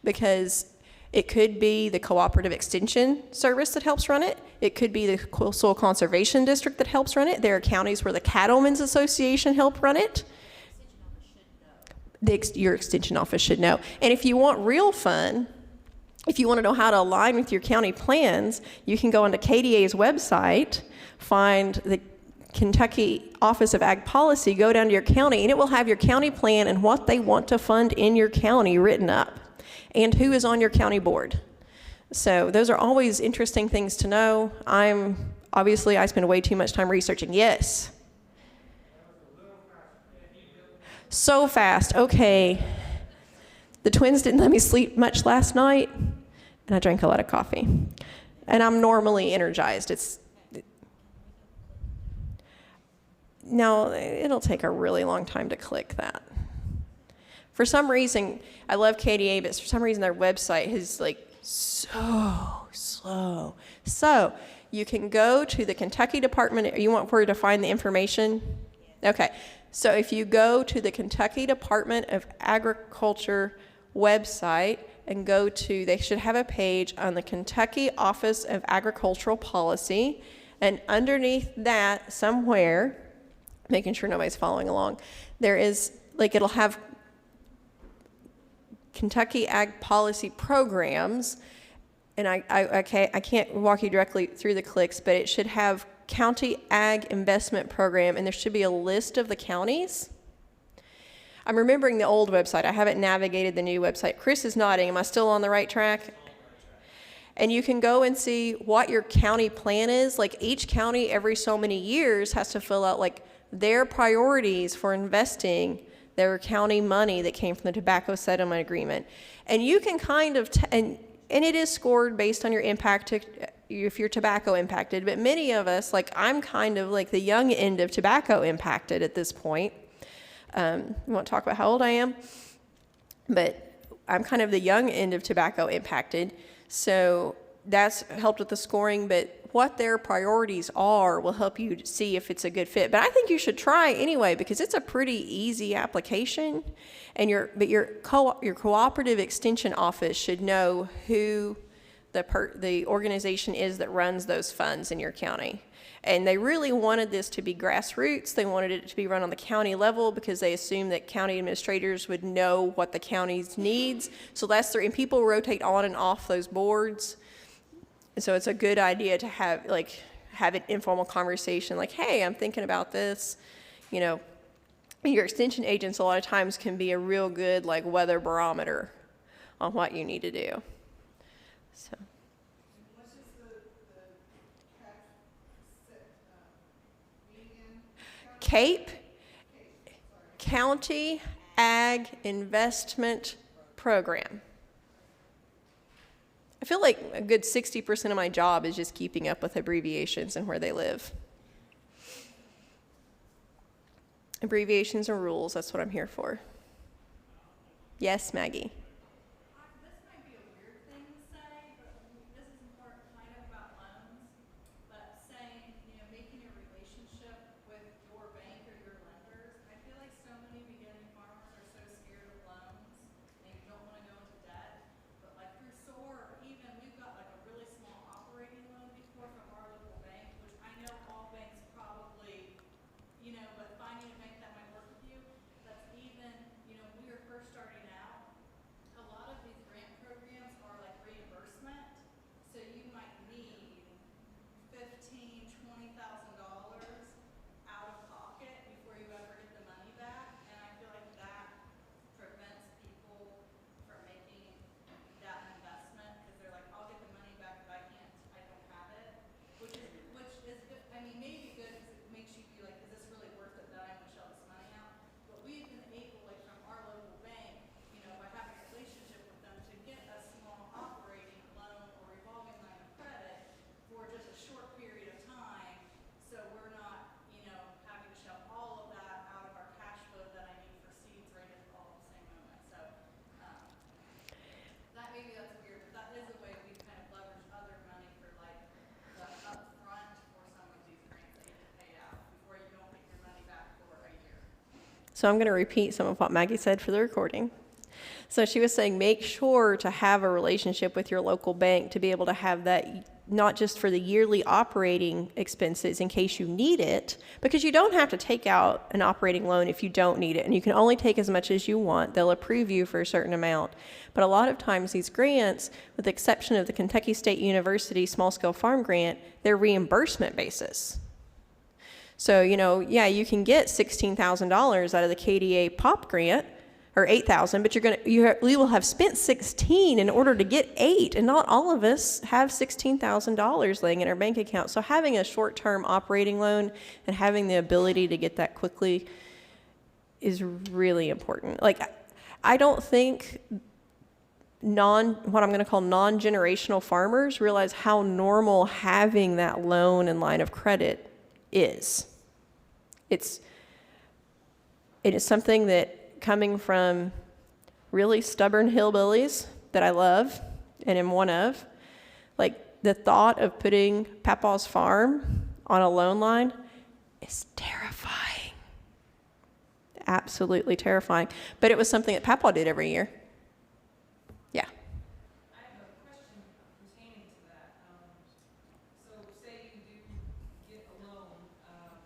because it could be the Cooperative Extension Service that helps run it. It could be the Soil Conservation District that helps run it. There are counties where the Cattlemen's Association help run it. your extension office should know. And if you want real fun, if you want to know how to align with your county plans, you can go onto KDA's website, find the Kentucky Office of Ag Policy, go down to your county, and it will have your county plan and what they want to fund in your county written up, and who is on your county board. So those are always interesting things to know. Obviously, I spend way too much time researching. Yes. So fast. Okay. The twins didn't let me sleep much last night, and I drank a lot of coffee. And I'm normally energized. No, it'll take a really long time to click that. For some reason, I love KDA, but for some reason their website is like so slow. So you can go to the Kentucky Department. You want where to find the information? Okay. So if you go to the Kentucky Department of Agriculture website and they should have a page on the Kentucky Office of Agricultural Policy, and underneath that somewhere, making sure nobody's following along, there is, it'll have Kentucky Ag Policy Programs, and I can't walk you directly through the clicks, but it should have County Ag Investment Program, and there should be a list of the counties. I'm remembering the old website. I haven't navigated the new website. Chris is nodding. Am I still on the right track? And you can go and see what your county plan is. Like each county every so many years has to fill out their priorities for investing their county money that came from the tobacco settlement agreement. And you can kind of, and it is scored based on your impact if you're tobacco impacted, but many of us, I'm kind of the young end of tobacco impacted at this point. You want to talk about how old I am? But I'm kind of the young end of tobacco impacted. So that's helped with the scoring, but what their priorities are will help you see if it's a good fit. But I think you should try anyway, because it's a pretty easy application, and your cooperative extension office should know who the organization is that runs those funds in your county. And they really wanted this to be grassroots. They wanted it to be run on the county level because they assumed that county administrators would know what the county's needs. So and people rotate on and off those boards. And so it's a good idea to have an informal conversation hey, I'm thinking about this. Your extension agents a lot of times can be a real good weather barometer on what you need to do. So. CAPE, County Ag Investment Program. I feel like a good 60% of my job is just keeping up with abbreviations and where they live. Abbreviations and rules, that's what I'm here for. Yes, Maggie. This might be a weird thing to say, but this is important kind of about loans, but saying, making a relationship with your bank or your lenders. I feel like so many beginning farmers are so scared of loans, and you don't want to go into debt, but through SOAR, even we've got a really small operating loan before from our local bank, which I know all banks probably, but finding a bank that might work with you, that's even, when we were first starting out, a lot of these grant programs are reimbursement, so you might need $15,000, $20,000 out of pocket before you ever get the money back, and I feel like that prevents people from making that investment, because they're I'll get the money back if I don't have it, which is good. I mean, maybe good because it makes you feel is this really worth it that I'm going to shell this money out? But we've been able, from our local bank, by having a relationship with them, to get a small operating loan or revolving line of credit for just a short period of time, so we're not, having to shell all of that out of our cash flow that I need for seeds right at all at the same moment. So maybe that's weird, but that is a way we kind of leverage other money for the upfront for some of these grants that you can pay out before you don't get your money back for a year. So I'm going to repeat some of what Maggie said for the recording. So she was saying, make sure to have a relationship with your local bank to be able to have that, not just for the yearly operating expenses in case you need it, because you don't have to take out an operating loan if you don't need it, and you can only take as much as you want. They'll approve you for a certain amount. But a lot of times these grants, with the exception of the Kentucky State University Small Scale Farm Grant, they're reimbursement basis. So, yeah, you can get $16,000 out of the KDA POP grant, or $8,000, but you will have spent 16 in order to get 8, and not all of us have $16,000 laying in our bank account. So having a short-term operating loan and having the ability to get that quickly is really important. Like, I don't think what I'm going to call non-generational farmers realize how normal having that loan and line of credit is. It is something that, coming from really stubborn hillbillies that I love and am one of, like, the thought of putting Papa's farm on a loan line is terrifying. Absolutely terrifying. But it was something that Papa did every year. Yeah. I have a question pertaining to that. So say you do get a loan, because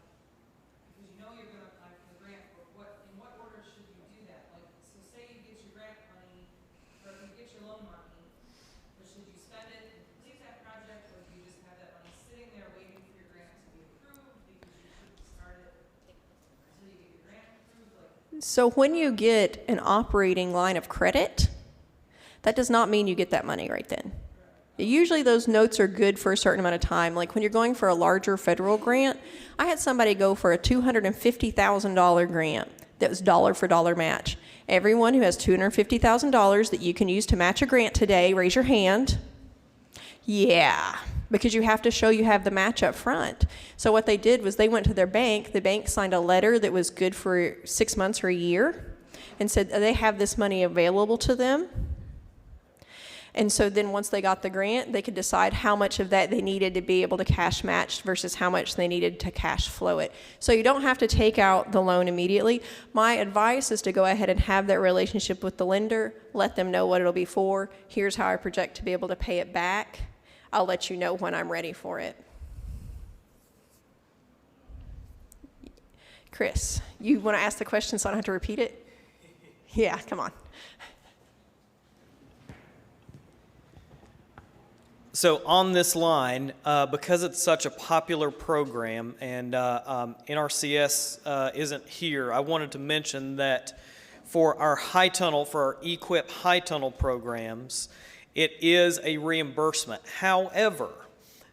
you know you're going to apply for the grant, but in what order should you do that? Like, so say you get your grant money, or you get your loan money, but should you spend it and complete that project, or do you just have that money sitting there waiting for your grant to be approved, because you shouldn't start it until you get your grant approved? Like, So when you get an operating line of credit, that does not mean you get that money right then. Usually those notes are good for a certain amount of time. Like when you're going for a larger federal grant, I had somebody go for a $250,000 grant that was dollar for dollar match. Everyone who has $250,000 that you can use to match a grant today, raise your hand. Yeah, because you have to show you have the match up front. So what they did was they went to their bank. The bank signed a letter that was good for 6 months or a year and said they have this money available to them. And so then once they got the grant, they could decide how much of that they needed to be able to cash match versus how much they needed to cash flow it. So you don't have to take out the loan immediately. My advice is to go ahead and have that relationship with the lender, let them know what it'll be for. Here's how I project to be able to pay it back. I'll let you know when I'm ready for it. Chris, you want to ask the question so I don't have to repeat it? Yeah, come on. So on this line, because it's such a popular program and NRCS isn't here, I wanted to mention that for our high tunnel, for our EQIP high tunnel programs, it is a reimbursement. However,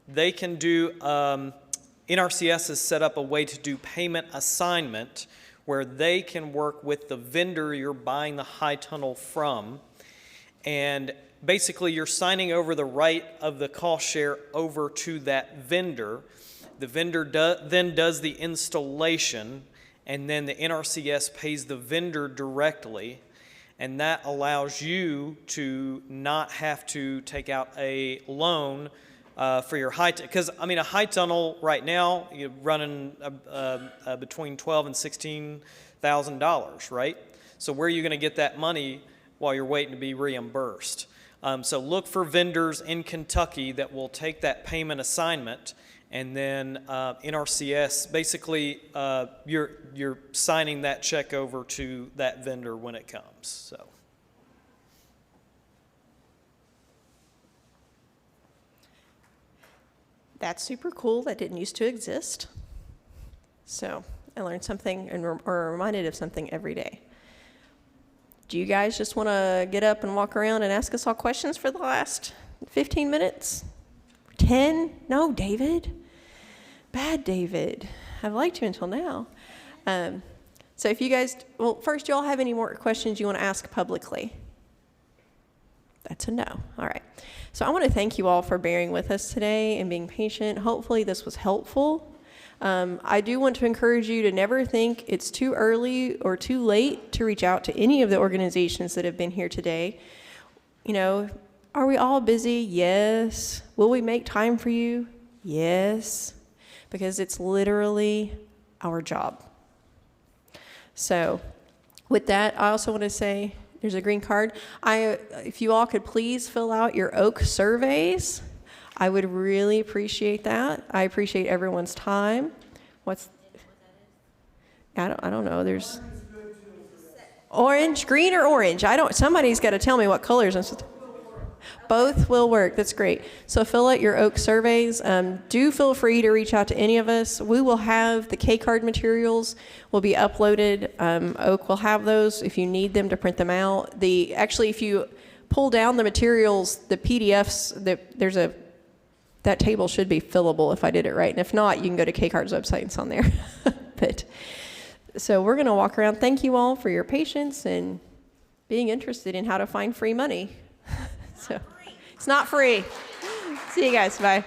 they can do, NRCS has set up a way to do payment assignment where they can work with the vendor you're buying the high tunnel from, and basically, you're signing over the right of the cost share over to that vendor. The vendor then does the installation, and then the NRCS pays the vendor directly, and that allows you to not have to take out a loan for your high, because I mean a high tunnel right now you're running between $12,000 and $16,000, right? So where are you going to get that money while you're waiting to be reimbursed? So look for vendors in Kentucky that will take that payment assignment, and then NRCS, basically you're signing that check over to that vendor when it comes. So. That's super cool. That didn't used to exist. So I learned something or reminded of something every day. Do you guys just want to get up and walk around and ask us all questions for the last 15 minutes? 10? No, David. Bad David. I've liked you until now. So if you guys, well, first, do you all have any more questions you want to ask publicly? That's a no. All right. So I want to thank you all for bearing with us today and being patient. Hopefully this was helpful. I do want to encourage you to never think it's too early or too late to reach out to any of the organizations that have been here today. You know, are we all busy? Yes. Will we make time for you? Yes. Because it's literally our job. So with that, I also want to say, There's a green card. If you all could please fill out your Oak surveys, I would really appreciate that. I appreciate everyone's time. I don't know. There's orange, green, or orange. Somebody's got to tell me what colors. Both will work. That's great. So fill out your Oak surveys. Do feel free to reach out to any of us. We will have the K-card materials will be uploaded. Oak will have those if you need them to print them out. Actually, if you pull down the materials, the PDFs, that table should be fillable if I did it right. And if not, you can go to K-card's website and it's on there. So we're going to walk around. Thank you all for your patience and being interested in how to find free money. So it's not free. See you guys. Bye.